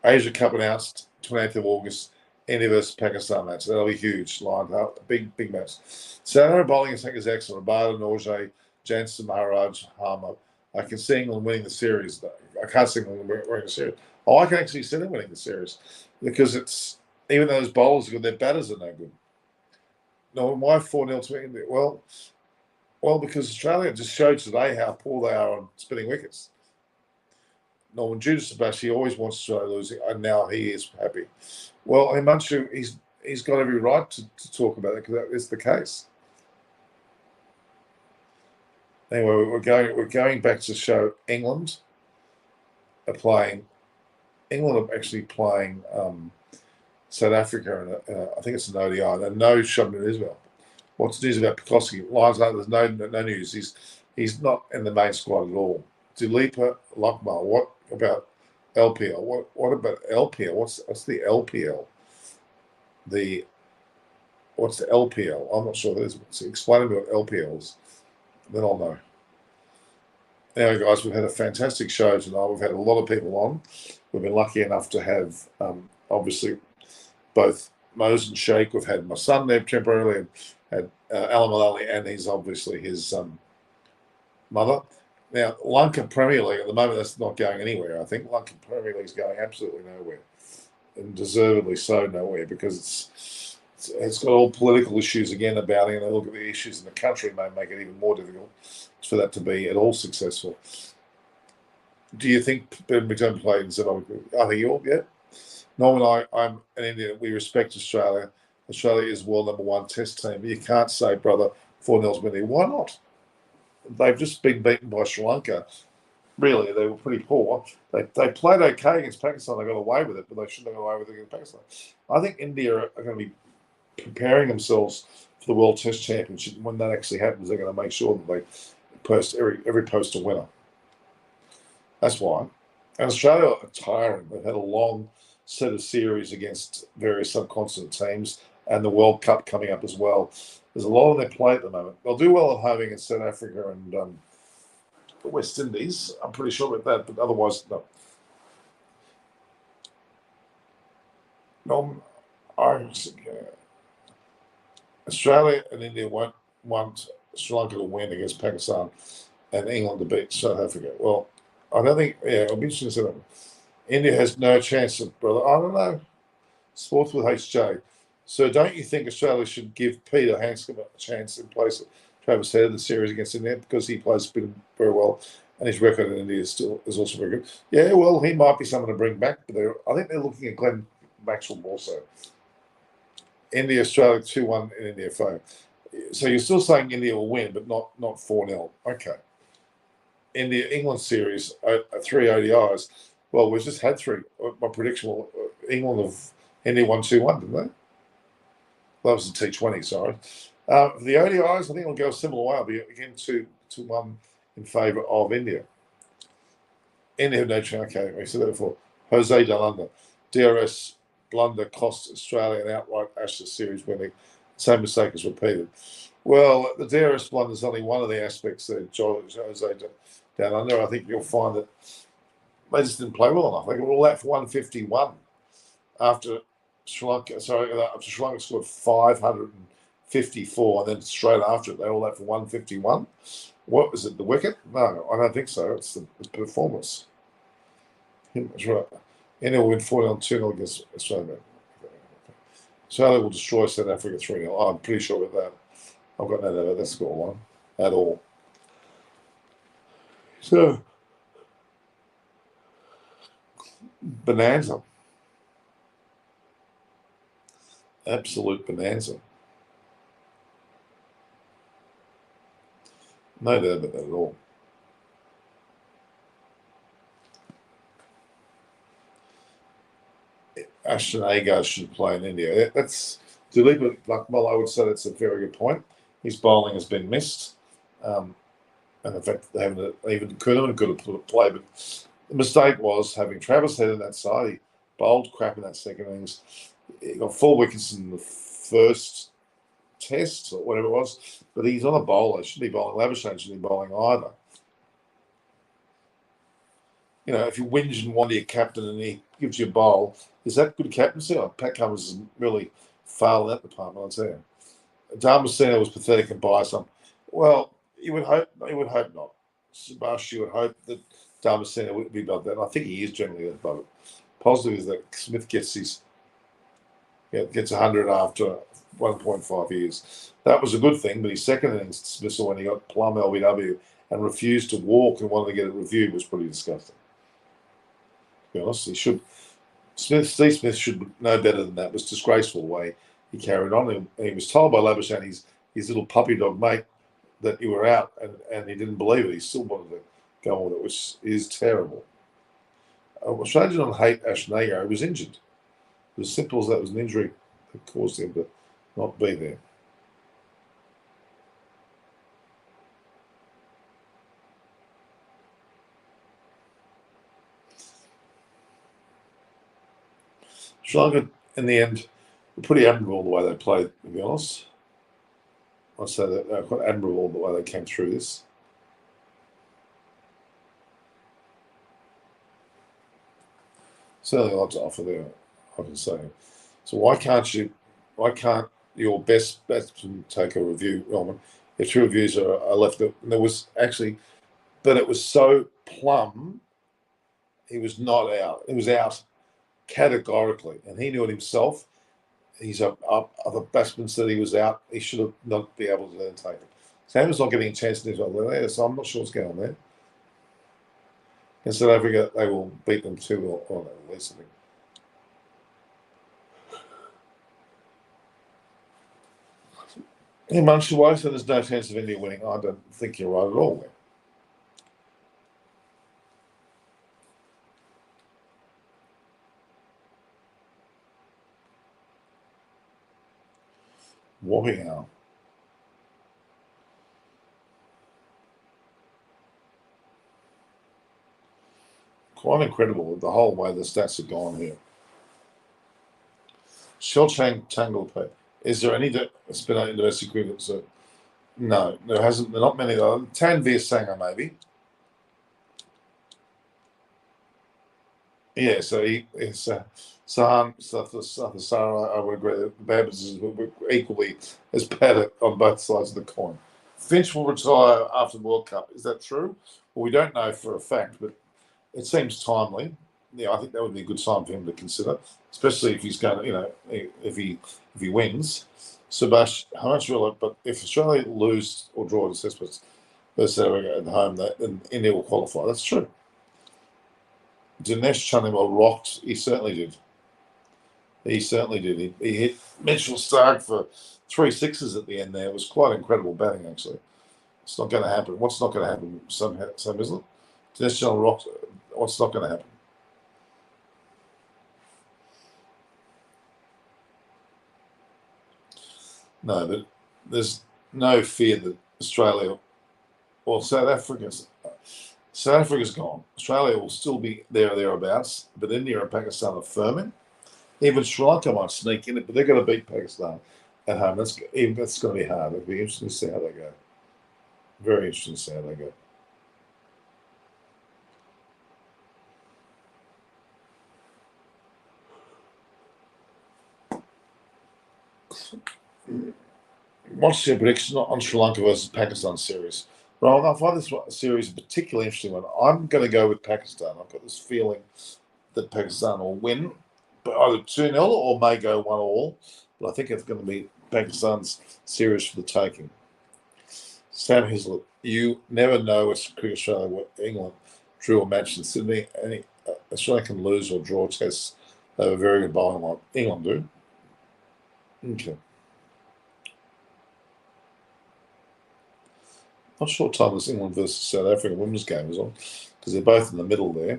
Asia Cup announced 28th of August. India versus Pakistan match. That'll be huge. Big match. Saturday bowling I think is excellent. Rabada, Norgay, Jansen, Maharaj, Harmer. I can see England winning the series, though. I can't see England winning the series. Oh, I can actually see them winning the series because it's, even though those bowlers are good, their batters are no good. No, why 4-0 to India? Well, because Australia just showed today how poor they are on spinning wickets. Norman Judas Sabashi always wants Australia losing, and now he is happy. Well, Himanshu, he's got every right to talk about it because that is the case. Anyway, we're going back to show England are actually playing South Africa, and I think it's an ODI. And no Shubman Ismail. What's the news about Pekoski? Lions, there's no news. He's not in the main squad at all. Duleepa Lakmal, what about LPL? What about LPL? What's the LPL? What's the LPL? I'm not sure what it is. So explain to me what LPL is. Then I'll know. Anyway, guys, we've had a fantastic show tonight. We've had a lot of people on. We've been lucky enough to have, obviously, both Mose and Sheikh. We've had my son there temporarily, and had Alan Mullally and his mother. Now, Lanka Premier League, at the moment, that's not going anywhere, I think. Lanka Premier League is going absolutely nowhere, and deservedly so nowhere, because it's got all political issues again about it, and they look at the issues in the country may make it even more difficult for that to be at all successful. Do you think Ben McDermott played in Zimbabwe? I think you all, yeah. Norman, I'm an Indian. We respect Australia. Australia is world #1 Test team. You can't say, brother, 4-0's winning. Why not? They've just been beaten by Sri Lanka. Really, they were pretty poor. They played okay against Pakistan. They got away with it, but they shouldn't have got away with it against Pakistan. I think India are going to be preparing themselves for the World Test Championship. When that actually happens, they're going to make sure that they post every post a winner. That's why. And Australia are tiring. They've had a long set of series against various subcontinent teams, and the World Cup coming up as well. There's a lot on their plate at the moment. They'll do well at home against South Africa and the West Indies. I'm pretty sure about that, but otherwise, no. Australia and India won't want Sri Lanka to win against Pakistan and England to beat South Africa. Well, I don't think, it'll be interesting to see them. India has no chance of, brother. I don't know. Sports with HJ. So don't you think Australia should give Peter Handscomb a chance in place of Travis Head in the series against India, because he plays spin very well and his record in India is also very good? Yeah, well, he might be someone to bring back, but I think they're looking at Glenn Maxwell also. India, Australia 2-1 in India favour. So you're still saying India will win, but not 4-0. Okay. India England series, 3 ODIs. Well, we've just had 3. My prediction will India won 2-1, didn't they? That was the T20, sorry. For the ODIs, I think it'll go a similar way. It'll be again 2-1 in favour of India. India have no chance. Okay, we said that before. Jose Dalanda, DRS blunder cost Australia an outright Ashes series winning. Same mistake is repeated. Well, the DRS blunder is only one of the aspects that Jose down under. I think you'll find that they just didn't play well enough. They got all out for 151 after Sri Lanka. Sorry, after Sri Lanka scored 554, and then straight after it, they all out for 151. What was it? The wicket? No, I don't think so. It's the performance. That's right. India will win 40-2 against Australia. Australia will destroy South Africa 3-0. Oh, I'm pretty sure with that. I've got no doubt about that scoreline at all. So, bonanza. Absolute bonanza. No doubt about that at all. Ashton Agar should play in India. That's Dilip Lakmal. I would say that's a very good point. His bowling has been missed, and the fact that they haven't even Kuhnemann could have put a play, but the mistake was having Travis Head on that side. He bowled crap in that second innings. He got 4 wickets in the first test or whatever it was, but he's on a bowler. Shouldn't be bowling. Labuschagne shouldn't be bowling either. You know, if you whinge and want your captain and he gives you a bowl, is that good captaincy? Oh, Pat Cummins is really failed in that department, I'd say. Dharmasena was pathetic and biased. Well, you would hope not. Subhash, you would hope that Dharmasena would be above that. And I think he is generally above it. Positive is that Smith gets 100 after 1.5 years. That was a good thing, but his second innings dismissal when he got plum LBW and refused to walk and wanted to get it reviewed was pretty disgusting. To be honest, Steve Smith should know better than that. It was disgraceful the way he carried on. He was told by Labuschagne, his little puppy dog mate, that you were out, and he didn't believe it. He still wanted to go on with it, which is terrible. Australia didn't hate Ashton Agar. He was injured. It was as simple as that. It was an injury that caused him to not be there. Sri Lanka, in the end, were pretty admirable the way they played, to be honest. I'd say that they're quite admirable the way they came through this. Certainly a lot to offer there, I can say. So why can't your best batsman take a review, Roman? If 2 reviews are left, and there was actually, but it was so plumb, he was not out. He was out categorically, and he knew it himself. He's other batsmen said he was out. He should have not be able to then take it. Sam was not getting a chance in his other there, so I'm not sure what's going on there. In South Africa, they will beat them 2 or at least, I think. In Munchaway, so there's no chance of India winning. I don't think you're right at all there. Wow. Quite incredible the whole way the stats have gone here. Shilchang Tanglepe. Is there any spinner in domestic cricket? So, no, there hasn't. There are not many. Tanveer Sangha, maybe. Yeah, so it's Sahan Sathasara. I would agree that the Babbitt's is equally as bad on both sides of the coin. Finch will retire after the World Cup. Is that true? Well, we don't know for a fact, but it seems timely. Yeah, I think that would be a good sign for him to consider, especially if he's going to, if he wins. Subhash, how much will it? But if Australia lose or draw the assessments versus at home, then India will qualify. That's true. Dinesh Chandimal rocked. He certainly did. He hit Mitchell Stark for 3 sixes at the end there. It was quite incredible batting, actually. It's not going to happen. What's not going to happen? Some isn't it? Dinesh Chandimal rocked. What's not going to happen? No, but there's no fear that Australia or South Africa's gone. Australia will still be there or thereabouts, but India and Pakistan are firming. Even Sri Lanka might sneak in it, but they're going to beat Pakistan at home. That's going to be hard. It'll be interesting to see how they go. Very interesting to see how they go. What's your prediction on Sri Lanka versus Pakistan series? Well, I find this series a particularly interesting one. I'm going to go with Pakistan. I've got this feeling that Pakistan will win, but either 2-0 or may go 1-1. But I think it's going to be Pakistan's series for the taking. Sam Hislop, you never know with Cricket Australia what England drew a match in Sydney. Any Australia can lose or draw tests. They have a very good bowling line. England do. Okay. Not sure what time this England versus South Africa women's game is on, because they're both in the middle there.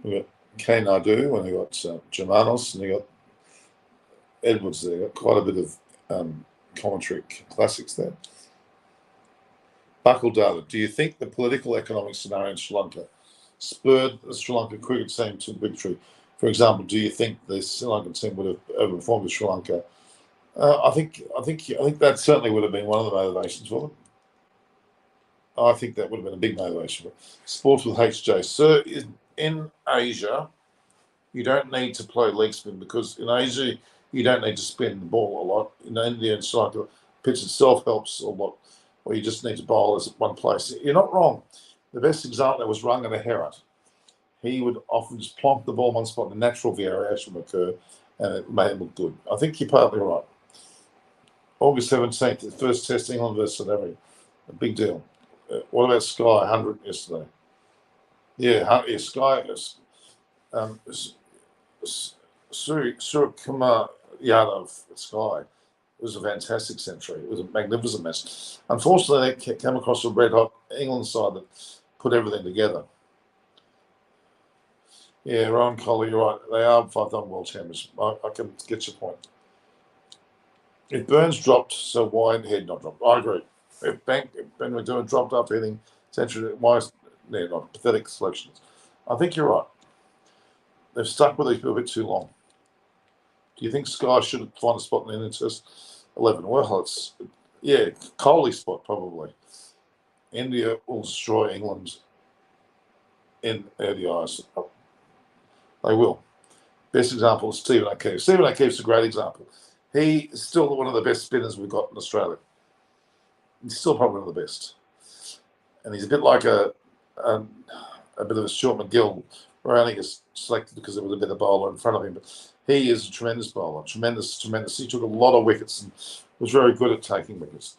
We've got Kane Naidu, and we've got Germanos, and we've got Edwards there. Got quite a bit of commentary classics there. Buckle Data, do you think the political economic scenario in Sri Lanka spurred the Sri Lanka cricket team to victory? For example, do you think the Sri Lankan team would have overperformed Sri Lanka? I think that certainly would have been one of the motivations for them. I think that would have been a big motivation. Sports with HJ. Sir, in Asia, you don't need to play leg spin, because in Asia, you don't need to spin the ball a lot. In India and Sri Lanka, the pitch itself helps a lot, or you just need to bowl as at one place. You're not wrong. The best example was Rangana Herat. He would often just plonk the ball in one spot, and a natural variation would occur, and it made it look good. I think you're partly right. August 17th, the first test, England versus South Africa. A big deal. What about Sky 100 yesterday? Yeah, Sky. Suryakumar Yadav at Sky. It was a fantastic century. It was a magnificent match. Unfortunately, they came across a red-hot England side that put everything together. Yeah, Ryan Colley, you're right. They are 5-time world champions. I can get your point. If Burns dropped, so why had not dropped? I agree. If Ben McDermott dropped up hitting century, why they're not pathetic selections? I think you're right. They've stuck with these people a bit too long. Do you think Sky should find a spot in the Test 11? Well, Kohli spot probably. India will destroy England in ODIs. They will. Best example is Stephen O'Keefe. Stephen O'Keefe's a great example. He is still one of the best spinners we've got in Australia. He's still probably one of the best. And he's a bit like a bit of a Stuart McGill, where only gets selected because there was a better bowler in front of him. But he is a tremendous bowler. Tremendous. He took a lot of wickets and was very good at taking wickets.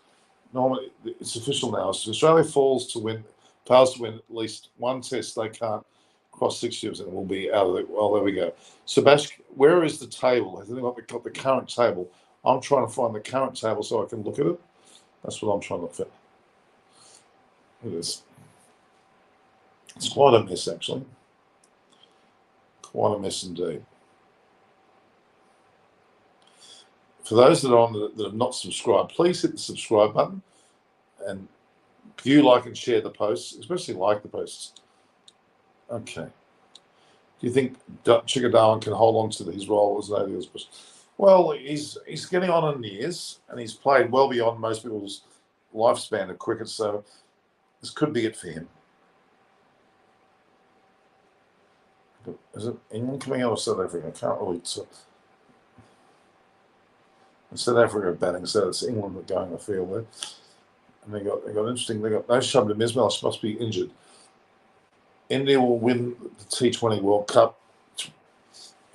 Normally, it's official now. So Australia fails to win at least one test, they can't cross 6 years, and it will be out of it. Well, there we go. Sebastian, where is the table? Has anyone got the current table? I'm trying to find the current table so I can look at it. That's what I'm trying to look at. It is. It's quite a mess, actually. Quite a mess indeed. For those that are on that have not subscribed, please hit the subscribe button and view, like, and share the posts, especially like the posts. Okay. Do you think Chickadale can hold on to his role as an ODIs? Well, he's getting on in years, and he's played well beyond most people's lifespan of cricket, so this could be it for him. Is it England coming out of South Africa? I can't really tell. South Africa batting, so it's England that going the field there. And they got interesting. They got no Shabda Mismel must be injured. India will win the T20 World Cup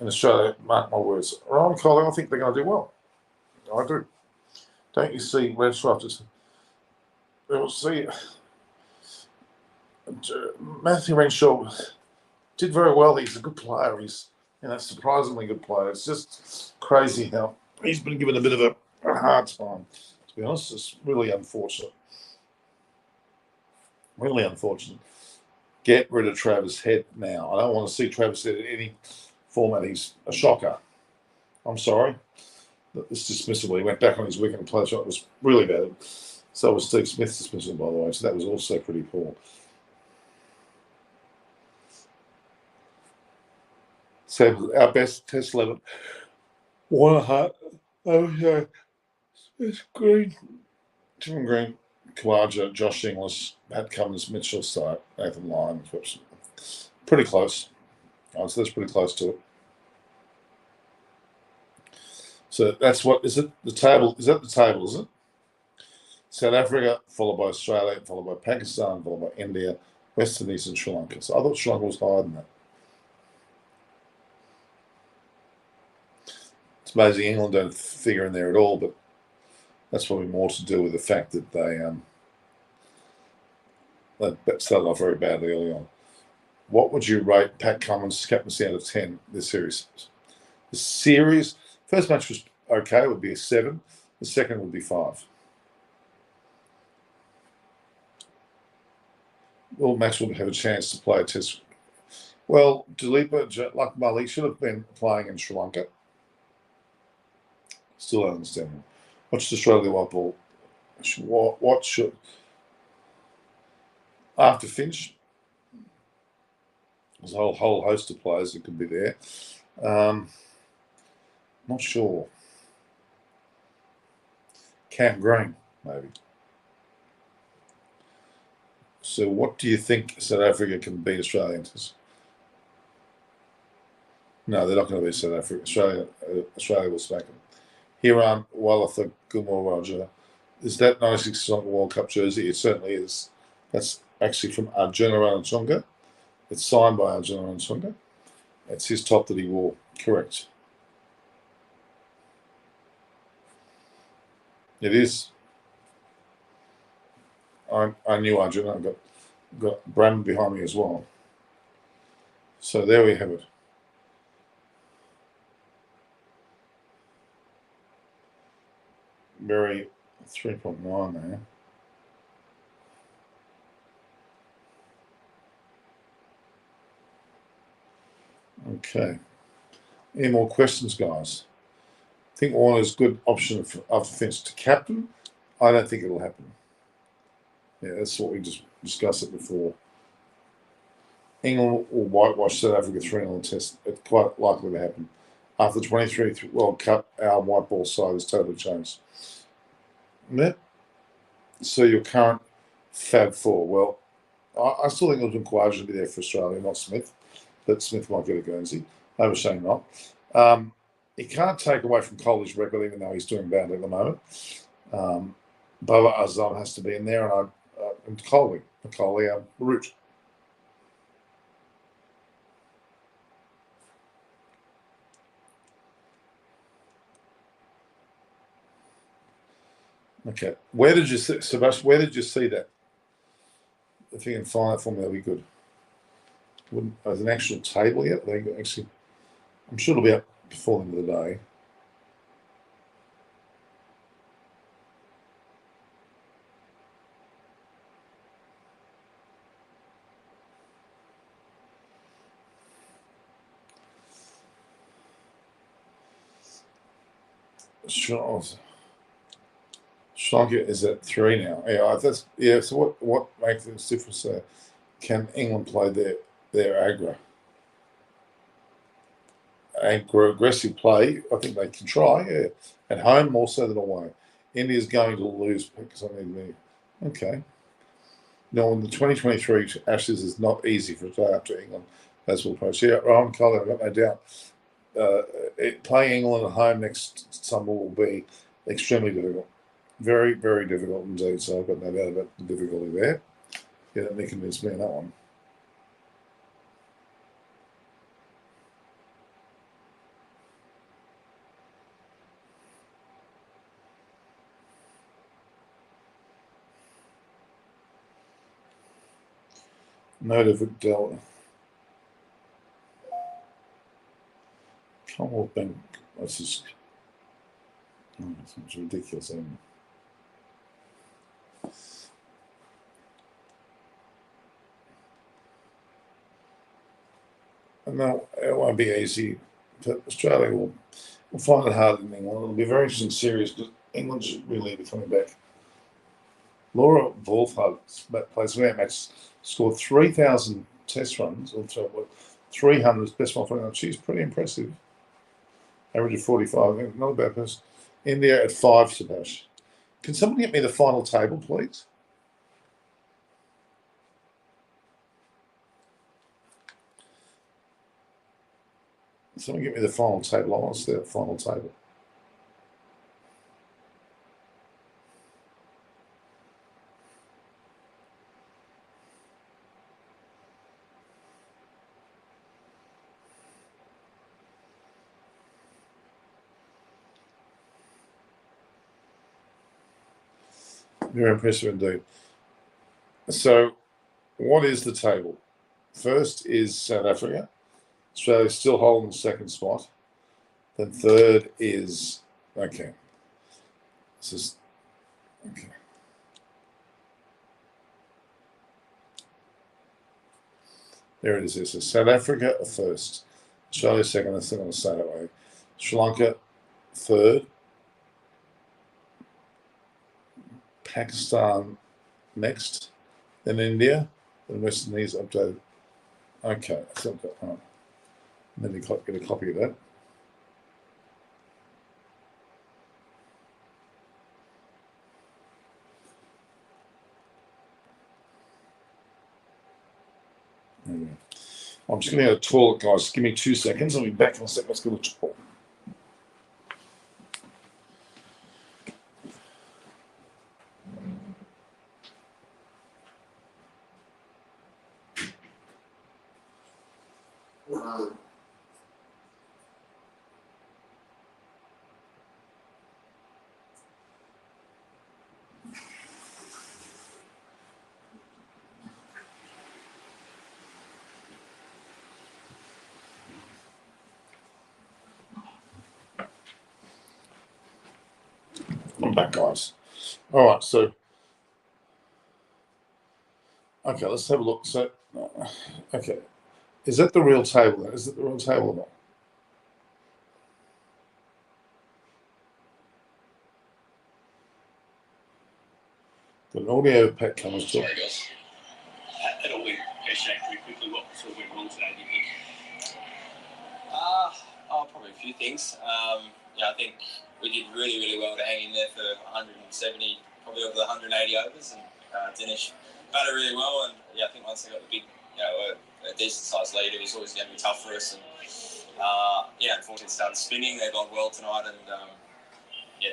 in Australia. Mark my words. Ryan Colley, I think they're going to do well. I do. Don't you see Redcraft? We'll see. Matthew Renshaw did very well. He's a good player. He's surprisingly good player. It's just crazy how he's been given a bit of a hard time. To be honest, it's really unfortunate. Really unfortunate. Get rid of Travis Head now. I don't want to see Travis Head in any format. He's a shocker. I'm sorry. It's dismissal. He went back on his weekend and played shot. It was really bad. So was Steve Smith's dismissal, by the way. So that was also pretty poor. So our best Test 11. 1.5. Okay. It's Green. Tim Green, Kawaja, Josh Inglis, Pat Cummins, Mitchell Stark, Nathan Lyon. Pretty close. So that's pretty close to it. So that's what is it? The table is that the table? Is it? South Africa, followed by Australia, followed by Pakistan, followed by India, West Indies, and Sri Lanka. So I thought Sri Lanka was higher than that. It's amazing England don't figure in there at all, but that's probably more to do with the fact that they started off very badly early on. What would you rate Pat Cummins' captaincy out of 10 this series? The series, first match was okay, would be a 7. The second would be 5. Will Maxwell have a chance to play a test? Well, Duleepa, like Mali, should have been playing in Sri Lanka. Still don't understand. Watch the Australia white ball. What should after Finch? There's a whole host of players that could be there. Not sure. Cam Green, maybe. So what do you think South Africa can beat Australia? No, they're not going to beat South Africa. Australia will smack them. Hiran Walatha Gilmore Roger. Is that 96 World Cup jersey? It certainly is. That's actually from Arjuna Ranachonga. It's signed by Arjuna Ranachonga. It's his top that he wore. Correct. It is. I knew Arjuna. I got Brandon behind me as well. So there we have it. Very 3.9 there. Okay. Any more questions, guys? I think Warner's a good option after Finch to captain. I don't think it'll happen. Yeah, that's what we just discussed it before. England will whitewash South Africa 3-0 test. It's quite likely to happen. After the 23 World Cup, our white ball side has totally changed. Yeah. So your current Fab 4. Well, I still think Elton Khawaja will be there for Australia, not Smith. But Smith might get a Guernsey. No, shame not. He can't take away from Colley's record, even though he's doing badly at the moment. Baba Azam has to be in there, and Coley, Root. Okay, where did you see, Sebastian? Where did you see that? If you can find it for me, that'll be good. There's an actual table yet? Actually, I'm sure it'll be up before the end of the day. Shanka is at 3 now. Yeah, so what makes this difference? Can England play their aggressive play? I think they can try. Yeah, at home more so than away. India's going to lose because I need to. Okay. No, in the 2023 Ashes is not easy for it to England. That's what approach. Yeah, Ryan Colley, I've got no doubt. Playing England at home next summer will be extremely difficult. Very, very difficult indeed. So I've got no doubt about the difficulty there. Yeah, that convinced me on that one. Note of it, Delta. Commonwealth Bank. That's just. It's ridiculous. No, it won't be easy. But Australia will find it hard in England. It'll be a very interesting series because England should really be coming back. Laura Wolfhard plays a match, scored 3,000 test runs, or 300s, best one for she's pretty impressive. Average of 45, not a bad person. India at 5, Subhash. Can someone get me the final table, please? Someone get me the final table. I want to see that final table. Very impressive indeed. So, what is the table? First is South Africa. Australia still holding the second spot. Then third is okay. This is okay. There it is. This is South Africa first. Australia second. That's not going to say that way. Sri Lanka third. Pakistan next. Then India. Then West Indies updated. Okay, so right. Then you get a copy of that. I'm just going to go to the toilet, guys. Give me 2 seconds. I'll be back in a second. Let's go to the toilet. I'm back, guys. All right, so okay, let's have a look. So, okay, is that the real table? Then? Is it the real table or not? The audio pack comes to. Sorry, guys. That all went pear-shaped pretty quickly. What sort of went wrong today, do you think? Probably a few things. I think we did really, really well to hang in there for 170, probably over the 180 overs, and Dinesh batted really well. And I think once they got the big, a decent sized lead, it was always going to be tough for us. And unfortunately, it started spinning. They gone well tonight, and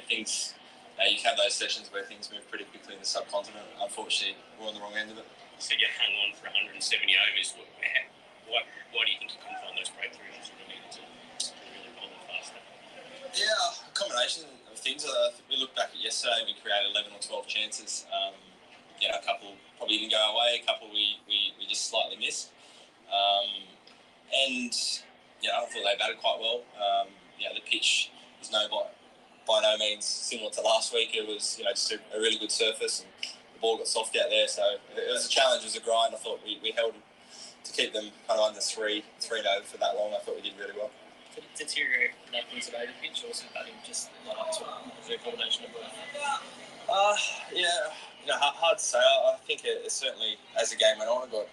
things. You have those sessions where things move pretty quickly in the subcontinent. Unfortunately, we're on the wrong end of it. So you hung on for 170 overs. Why do you think you couldn't find those breakthroughs that you needed to really bowl them faster? Yeah, a combination of things. We looked back at yesterday, we created 11 or 12 chances. A couple probably didn't go our way, a couple we just slightly missed. I thought they batted quite well. The pitch is by no means similar to last week. It was just a really good surface, and the ball got soft out there. So it was a challenge, it was a grind. I thought we held to keep them kind of under 3 over for that long. I thought we did really well. Did it deteriorate nothing today, the pitch, or was it batting just not up to it? Was there a combination of both? Hard to say. I think it certainly, as the game went on, it got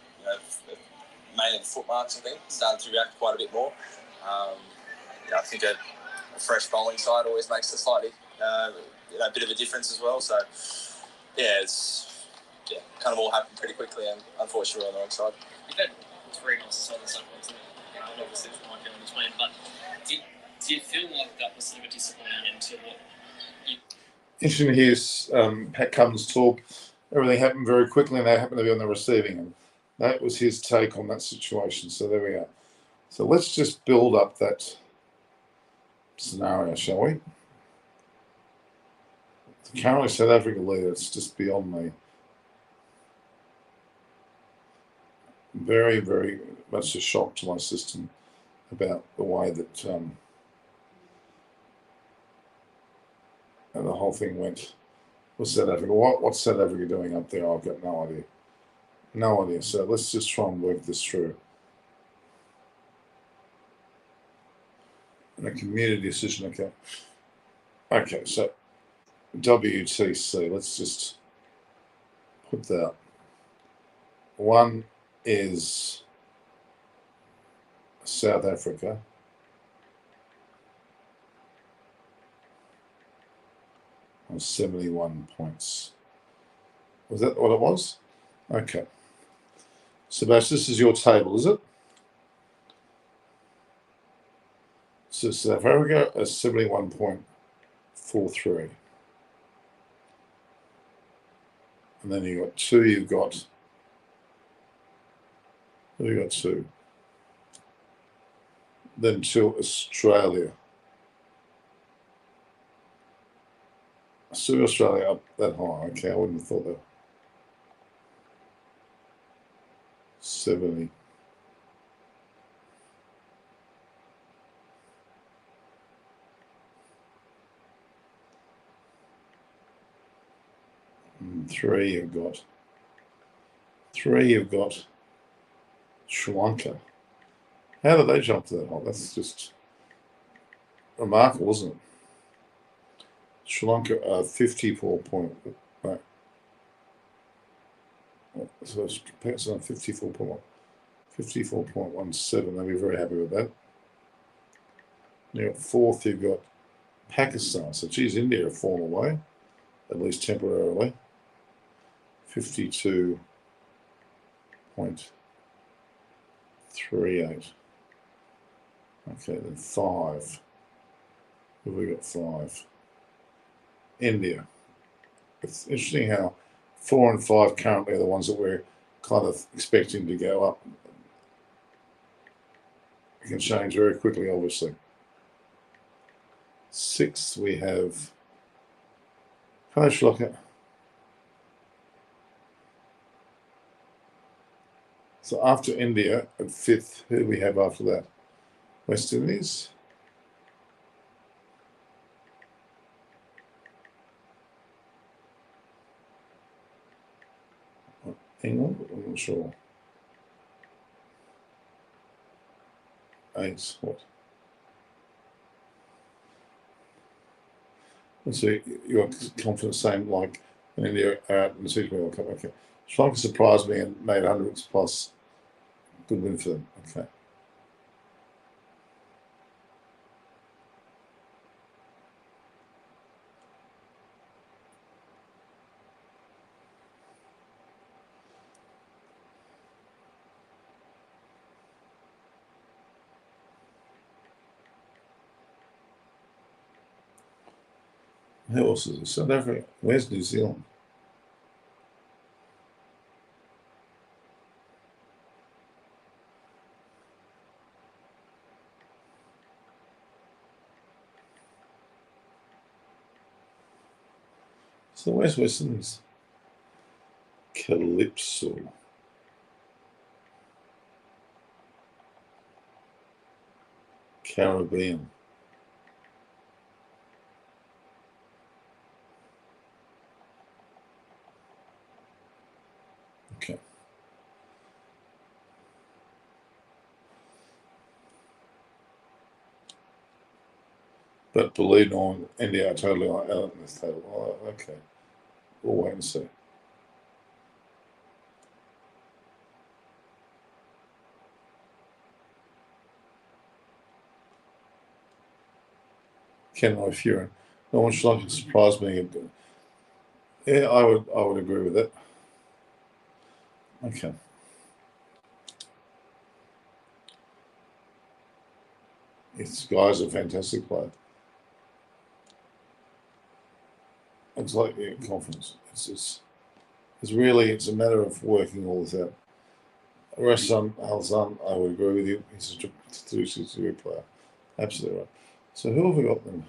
mainly the footmarks. I think started to react quite a bit more. I think a fresh bowling side always makes a slightly a bit of a difference as well. So it's kind of all happened pretty quickly, and unfortunately we're on the wrong side. You've had 3 losses on the subcontinent. Obviously, it might go in between, but do you feel like that was sort of a disappointing end to what you... Interesting to hear Pat Cummins talk. Everything happened very quickly, and they happened to be on the receiving end. That was his take on that situation. So there we are. So let's just build up that scenario, shall we? Currently, South Africa leader. It's just beyond me. Very, very much a shock to my system about the way that the whole thing went with South Africa. What's South Africa doing up there? I've got no idea. No idea. So let's just try and work this through. And a community decision, okay. Okay, so WTC, let's just put that. One is South Africa. On 71 points. Was that what it was? Okay. Sebastian, this is your table, is it? So South Africa is 71.43. And then you got two, you've got two. Then to Australia. So Australia up that high. Okay, I wouldn't have thought that. 70. And three, you've got Sri Lanka. How did they jump to that high? That's just remarkable, isn't it? Sri Lanka 54 point. Right. So it's on 54.17. They'll be very happy with that. You got fourth, you've got Pakistan. So, geez, India have fallen away, at least temporarily. 52.38. Okay, then five. Who have we got? Five. India. It's interesting how 4 and 5 currently are the ones that we're kind of expecting to go up. It can change very quickly, obviously. Sixth, we have. Can I just look at? So after India at fifth, who do we have after that? West Indies. England? I'm not sure. Eight. What? And so you're confident saying like in India in the Super World Cup. Okay. Sri Lanka surprised me and made 100 plus. Good win for them. Okay. Who else is it? South Africa. Where's New Zealand? So where's West Indies? Calypso. Caribbean. Okay. But believe on India, I totally like out in this table. Oh, okay. We'll wait and see. Ken Furin. No one should like to surprise me. Yeah, I would agree with that. Okay. This guy's a fantastic player. It's like confidence. It's a matter of working all this out. Rassan Alzan, I would agree with you. He's a good player. Absolutely right. So who have we got then?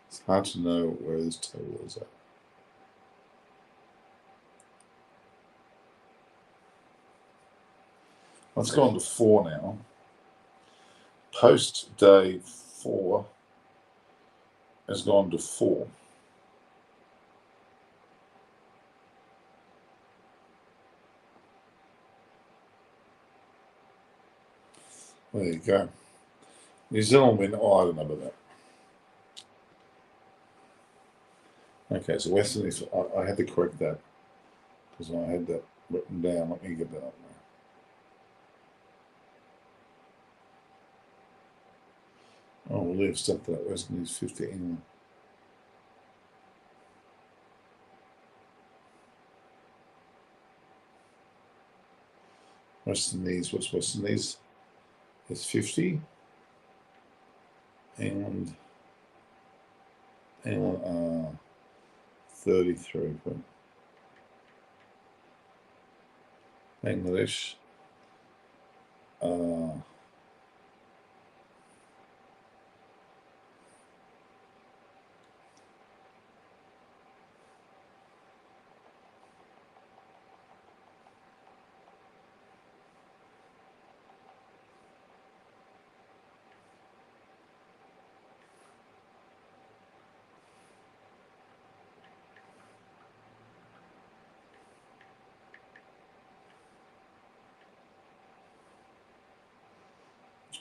It's hard to know where this table is at. Let's go on to 4 now. Post day 4 has gone to 4. There you go. New Zealand win. Oh, I don't know about that. Okay, so West Indies. I had to correct that because I had that written down. Let me get that up now. Oh, we'll leave stuff to that. West Indies 50 England. West Indies. What's West Indies? It's 50. England 33. Bangladesh.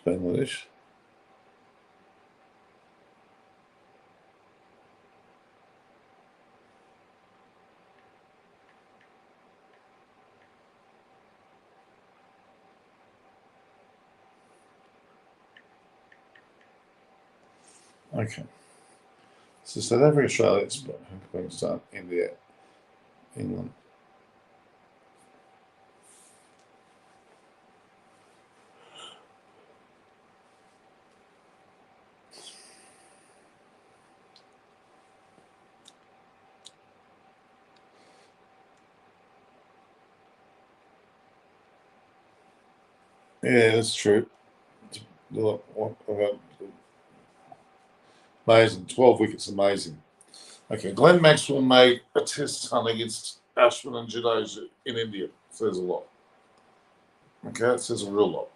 Bangladesh. Okay. So South Africa, Australia, Pakistan, India, England. Yeah, that's true. Look, amazing. 12 wickets, amazing. Okay, Glenn Maxwell made a test hunt against Ashwin and Jadeja in India. Says a lot. Okay, it says a real lot.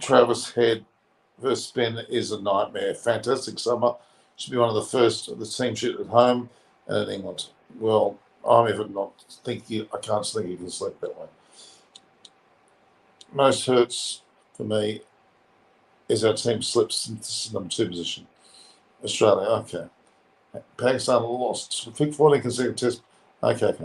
Travis Head versus spin is a nightmare. Fantastic summer. Should be one of the first of the team shoot at home and in England. Well, I'm even not thinking, I can't think you can sleep that way. Most hurts for me is our team slips into number 2 position. Australia, okay. Pakistan lost 14 consecutive tests. Okay.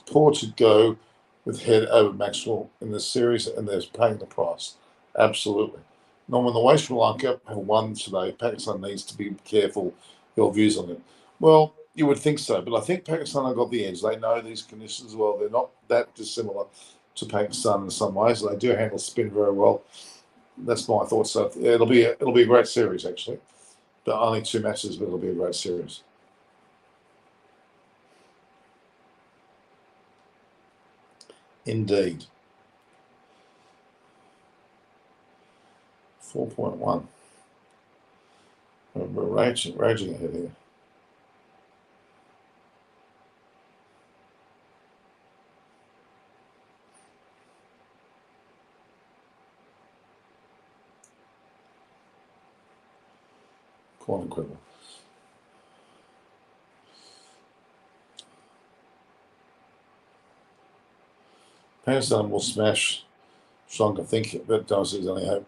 Port should go with Head over Maxwell in the series, and they're paying the price. Absolutely. Norman, the way Sri Lanka have won today, Pakistan needs to be careful. Your views on it? Well, you would think so, but I think Pakistan have got the edge. They know these conditions well. They're not that dissimilar to Pakistan in some ways. They do handle spin very well. That's my thoughts. So it'll be a great series actually, but only 2 matches, but it'll be a great series. Indeed. 4.1. We're raging ahead here. Quite incredible. Pakistan will smash Sri Lanka, think, but don't see any hope.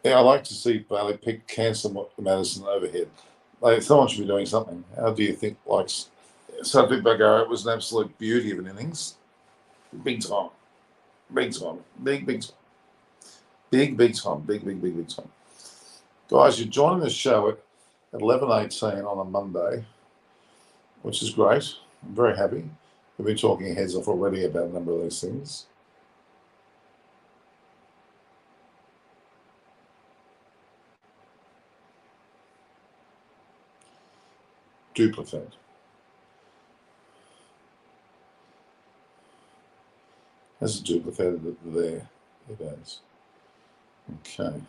Yeah, I like to see Bailey pick cancel Madison overhead. Like, someone should be doing something. How do you think? Like, Sadhvik Bagara was an absolute beauty of an innings. Big time. Big time. Big time. Big time. Guys, you're joining the show at 11:18 on a Monday, which is great. I'm very happy. We've been talking heads off already about a number of these things. Duplicate. Has it duplicated it there? It has. Okay.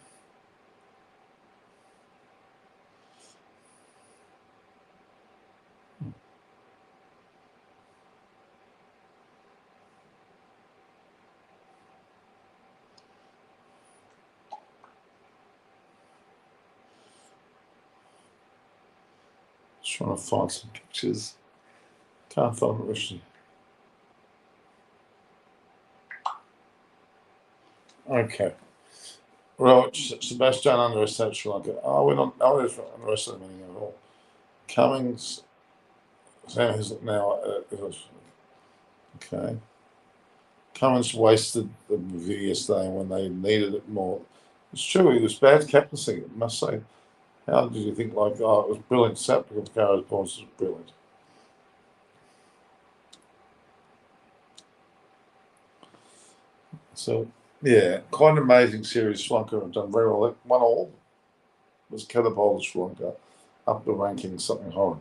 Just trying to find some pictures. Can't find it. Okay. Right, Sebastian underestimated Sri Lanka. Oh, we're not underestimating at all. Cummings, Sam is now. Okay. Cummins wasted the review yesterday when they needed it more. It's true, he was bad captaincy, I must say. How did you think, like, oh, it was brilliant. Sap because Cara's balls was brilliant. So, yeah, quite an amazing series. Sri Lanka have done very well. 1-1 was catapulted Sri Lanka up the ranking, something horrid.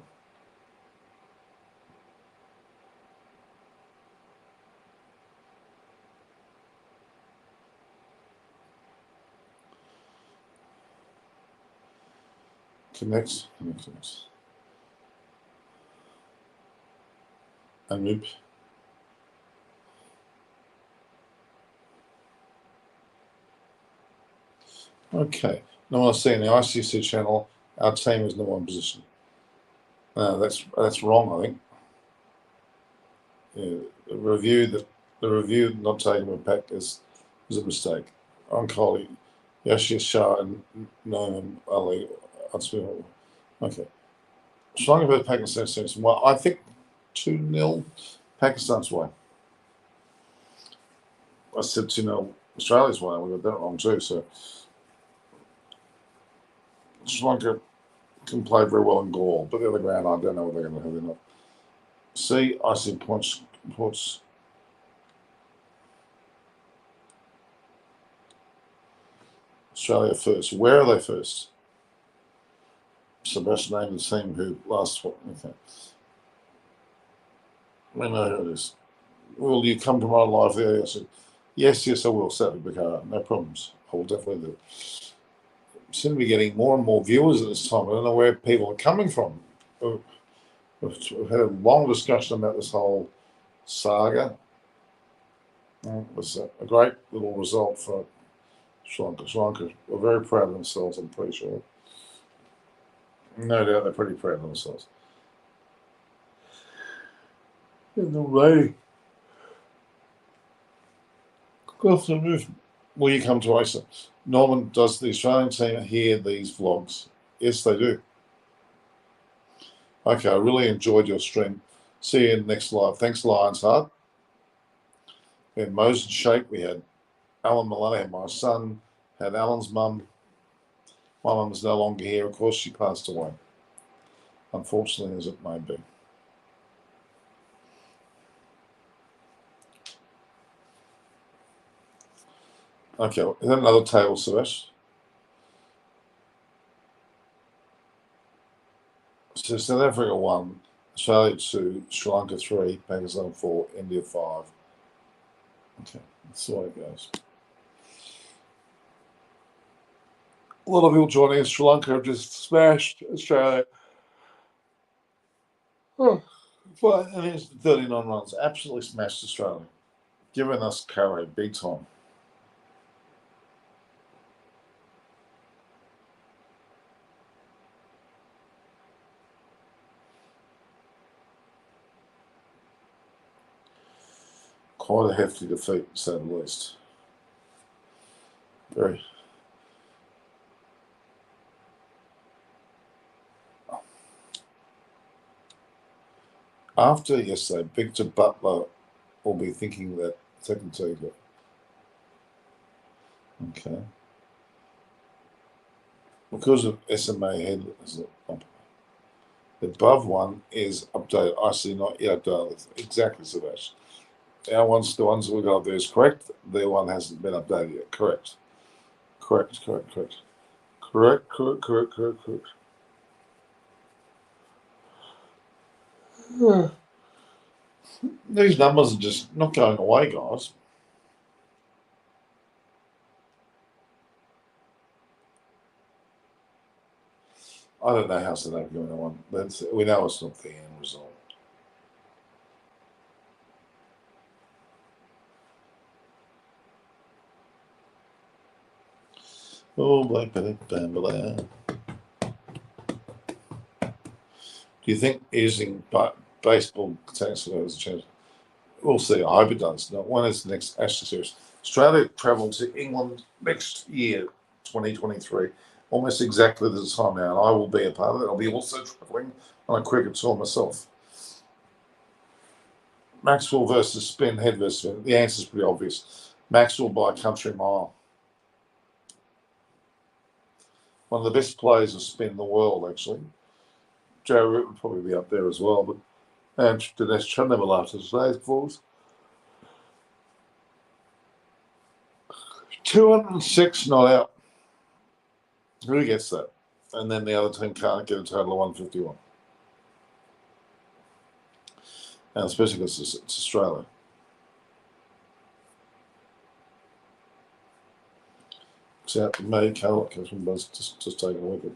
Connects. Anoop. Okay. Now I see in the ICC channel, our team is number one position. That's wrong, I think. Yeah, the review not taking impact is a mistake. Oncoli, Yashir Shah and Noam Ali. Okay. Sri Lanka Pakistan series. Well, I think 2-0 Pakistan's way. I said 2-0 Australia's way. We got that wrong too. So Sri Lanka can play very well in Galle, but the other ground, I don't know what they're going to have enough. See, I see points. Australia first. Where are they first? Sebastian named the team who last. Okay. We know who it is. Will you come tomorrow live there? I said, yes, I will. Saturday, Bakara. No problems. I will definitely do it. Seem to be getting more and more viewers at this time. I don't know where people are coming from. We've had a long discussion about this whole saga. It was a great little result for Sri Lanka. Sri Lanka were very proud of themselves, I'm pretty sure. No doubt they're pretty proud of themselves. In the way. Will you come to ASA? Norman, does the Australian team hear these vlogs? Yes, they do. Okay, I really enjoyed your stream. See you in the next live. Thanks, Lions Heart. We had Moses Sheikh. We had Alan Maloney, had my son, had Alan's mum. My mum is no longer here. Of course, she passed away. Unfortunately, as it may be. Okay, is that another table, Suresh? So South Africa 1, Australia 2, Sri Lanka 3, Pakistan 4, India 5. Okay, that's the way it goes. A lot of people joining us. Sri Lanka have just smashed Australia. And it's 39 runs. Absolutely smashed Australia. Giving us carry big time. Quite a hefty defeat, to say the least. Very. After yesterday, Victor Butler will be thinking that second taker. Okay. Because of SMA head, the above one is updated. I see not yet updated. Exactly, Sebastian. Our ones, the ones we got there is correct. Their one hasn't been updated yet. Correct. Correct. These numbers are just not going away, guys. I don't know how South Africa won. We know it's not the end result. Oh, Black Bambala. Do you think using baseball tanks has a chance? We'll see. I hope it does. When is the next Ashes series? Australia travel to England next year, 2023, almost exactly this time now, and I will be a part of it. I'll be also travelling on a cricket tour myself. Maxwell versus spin, head versus spin. The answer's pretty obvious. Maxwell by a country mile. One of the best players of spin in the world, actually. Joe Root would probably be up there as well, but and Dinesh never laughed at today's balls. 206 not out. Who gets that? And then the other team can't get a total of 151. And especially because it's Australia. It's out to me, Carl, just taking a look at.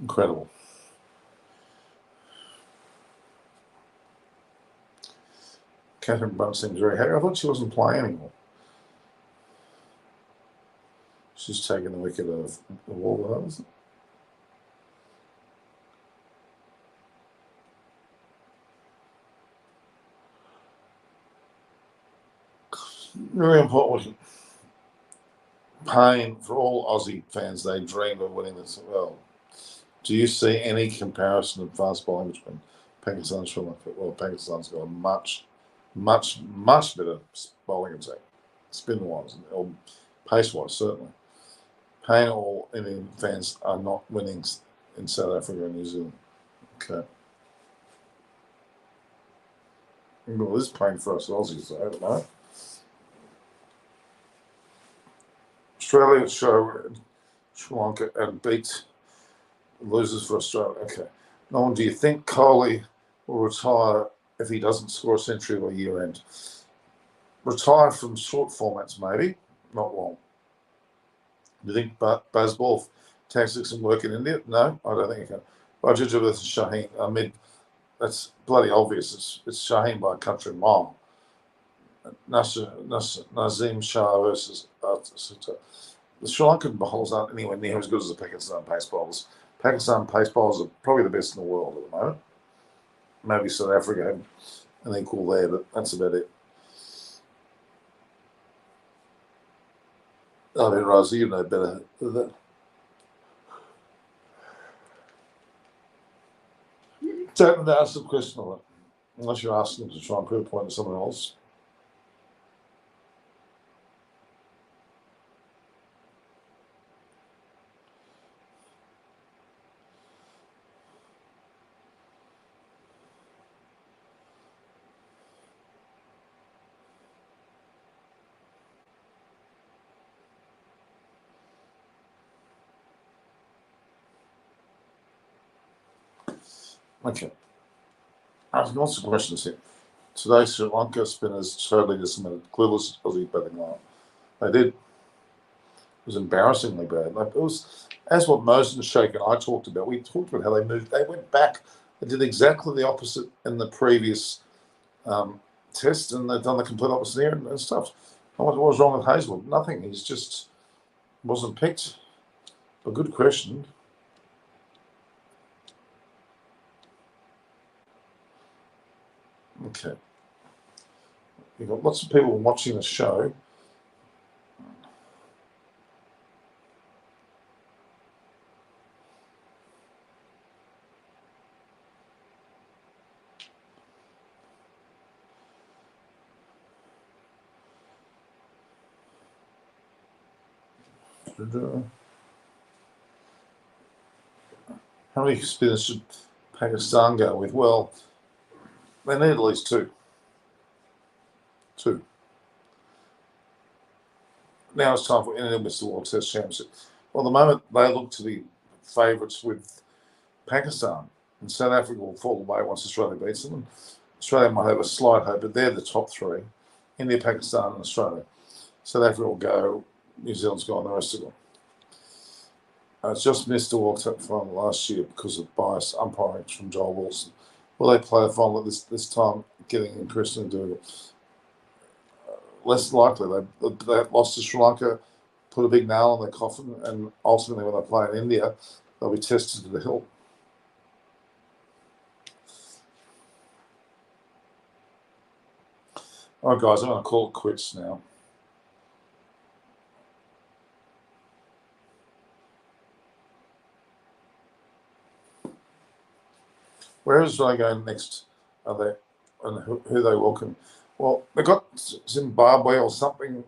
Incredible. Catherine Brunt seems very happy. I thought she wasn't playing anymore. She's taking the wicket of Waldo. Very important. Pain for all Aussie fans. They dream of winning this. Well, do you see any comparison of fast bowling between Pakistan and Sri Lanka? Well, Pakistan's got a much better bowling attack, spin-wise, or pace-wise, certainly. Pain all Indian fans are not winning in South Africa and New Zealand. Okay. Well, this is pain for us Aussies, I don't know. Australia show Sri Lanka and beat losers for Australia. Okay. Nolan, do you think Kohli will retire if he doesn't score a century by year end? Retire from short formats, maybe, not long. Do you think Bazball tactics can work in India? No, I don't think it can. Rajendra versus Shaheen. That's bloody obvious. It's Shaheen by a country mile. Nazim Shah versus the Sri Lankan bowlers aren't anywhere near as good as the Pakistan pace bowlers. Pakistan pace bowlers are probably the best in the world at the moment. Maybe South Africa have an equal there, but that's about it. I mean, Rosie, you know better than that. Don't ask the question on it, unless you're asking them to try and prove a point to someone else. Okay. I've lots of questions here. Today, Sri Lanka spinners totally disseminated. Clueless Aussie batting line. They did. It was embarrassingly bad. Like, it was, as what Moses and Sheikh and I talked about. We talked about how they moved. They went back. They did exactly the opposite in the previous test, and they've done the complete opposite here and stuff. What was wrong with Hazelwood? Nothing. He's just wasn't picked. A good question. Okay. You've got lots of people watching the show. How many spinners should Pakistan go with? Well, they need at least two. Now it's time for India to miss the World Test Championship. Well, at the moment, they look to be favourites with Pakistan. And South Africa will fall away once Australia beats them. Australia might have a slight hope, but they're the top three. India, Pakistan, and Australia. South Africa will go. New Zealand's gone, the rest of them. It's just missed the World Cup final last year because of biased umpiring from Joel Wilson. Will they play a final at this time, getting in Christian Dougal? Less likely. They lost to Sri Lanka put a big nail in their coffin, and ultimately when they play in India, they'll be tested to the hilt. All right, guys, I'm going to call it quits now. Where is they going next? Are they, and who they welcome? Well, they got Zimbabwe or something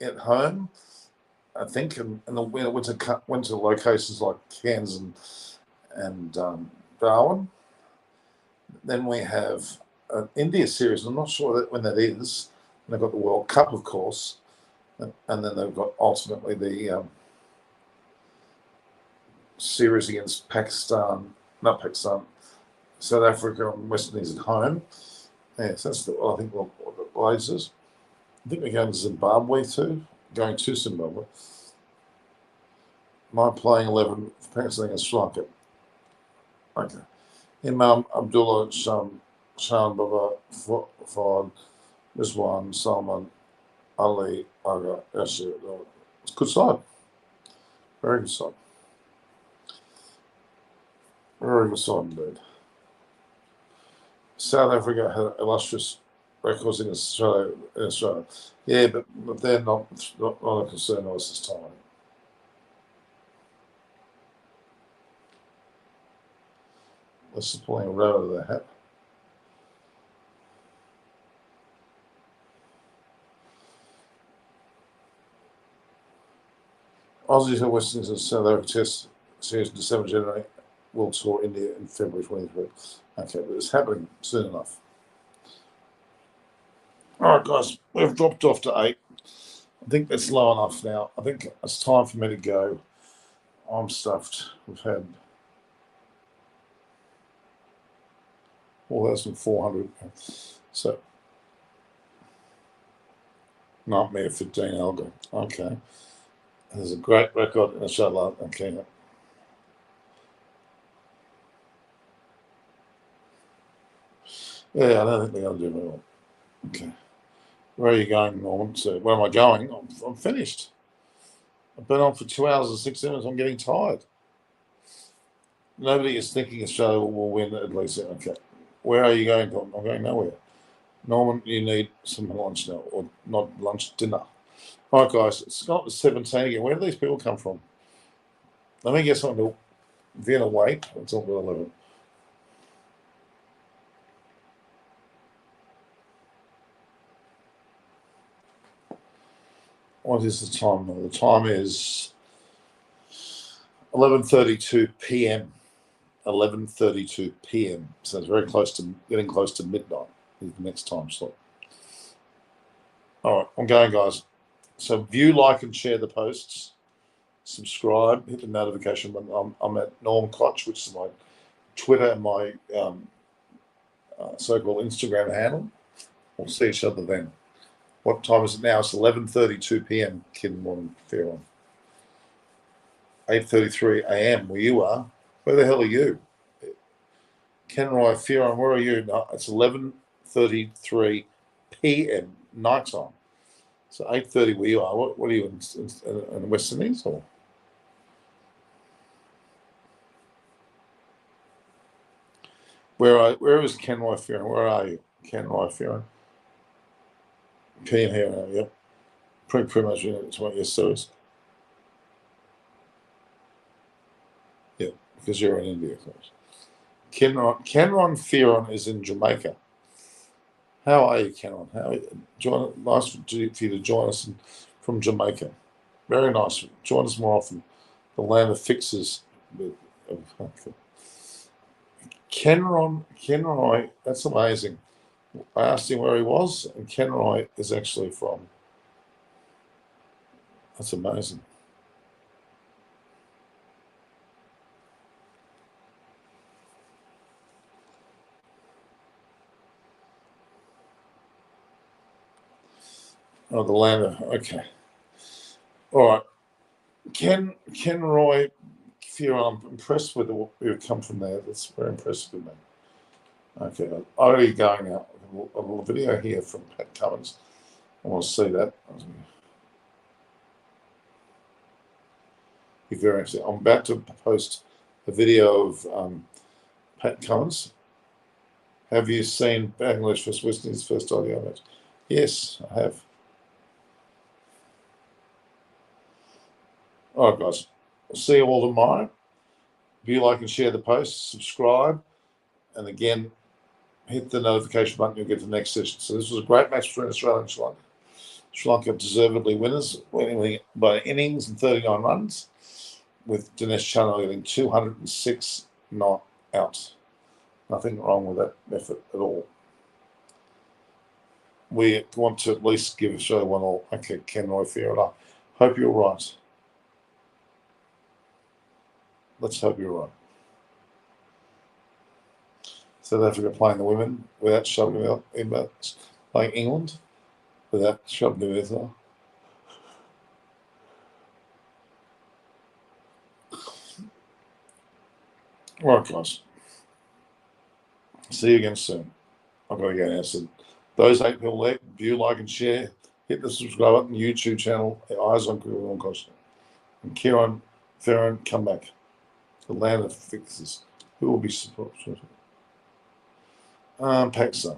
at home, I think, and the winter locations like Cairns and Darwin. Then we have an India series. I'm not sure when that is. And they've got the World Cup, of course, and then they've got ultimately the series against not Pakistan, South Africa and West Indies at home. Yes, that's I think what the Blazers. I think we're going to Zimbabwe too. Going to Zimbabwe. Am I playing 11 for Pakistan against Sri Lanka? Okay. Imam Abdullah Shan Baba Fard Rizwan Salman Ali Aga Yasir. It's a good side. Very good side. Very good side indeed. South Africa had illustrious records in Australia. Yeah, but they're not a concern of us this time. This is pulling a rabbit out of their hat. Aussies and West Indies and South Africa Test Series in December, January. World Tour India in February 23. Okay, but it's happening soon enough. All right, guys, we've dropped off to 8. I think that's low enough now. I think it's time for me to go. I'm stuffed. We've had 4,400. So, Nightmare 15 Alga. Okay. There's a great record in Australia. Okay. Yeah, I don't think they're going to do very well. Okay. Where are you going, Norman? So, where am I going? I'm finished. I've been on for 2 hours and 6 minutes. I'm getting tired. Nobody is thinking Australia will win at least. Okay. Where are you going, Norman? I'm going nowhere. Norman, you need some lunch now, or not lunch, dinner. All right, guys, it's got to 17 again. Where do these people come from? Let me get something to Vienna weight. It's all 11. What is the time now? The time is 11:32 p.m. 11:32 p.m. So it's very close to getting close to midnight. Is the next time slot. All right, I'm going, guys. So view, like, and share the posts. Subscribe. Hit the notification button. I'm at Norm Koch, which is my Twitter and my so-called Instagram handle. We'll see each other then. What time is it now? It's 11:32 p.m. Kid morning, fair on. 8:33 a.m. where you are. Where the hell are you? Kenroy, Fearon, where are you? No, it's 11:33 p.m. night time. So 8:30 where you are. What are you in the West Indies or? Where is Kenroy, Fearon? Where are you? Kenroy, Fearon. PM here now, yep. Pretty much it's what your service. Yeah, because you're in India, of course. Kenron Fearon is in Jamaica. How are you, Kenron? Nice for you to join us from Jamaica. Very nice. Join us more often. The land of fixers. Kenroy, that's amazing. I asked him where he was, and Kenroy is actually from. That's amazing. Oh, the land of, okay. All right. Kenroy, I'm impressed with who come from there. That's very impressive with me. Okay, I'm already going out. A little video here from Pat Cummins. I want to see that. be very interesting. I'm about to post a video of Pat Cummins. Have you seen Bangladesh vs West Indies first audio match? Yes, I have. All right, guys. I'll see you all tomorrow. If you like and share the post, subscribe, and again, hit the notification button. You'll get to the next session. So this was a great match between Australia and Sri Lanka. Sri Lanka deservedly winners, winning by innings and 39 runs, with Dinesh Chandra getting 206 not out. Nothing wrong with that effort at all. We want to at least give Australia 1-all. Okay, Ken Roy, fair enough. Hope you're right. Let's hope you're right. South Africa playing the women without shoving them out, playing England without shoving them out. All right, guys. See you again soon. I've got to go now. So those 8 people there, view, like, and share. Hit the subscribe button, YouTube channel, Eyes on Cricket and Costa. And Kieran Ferron, come back. The land of fixes. Who will be supported? Pakistan.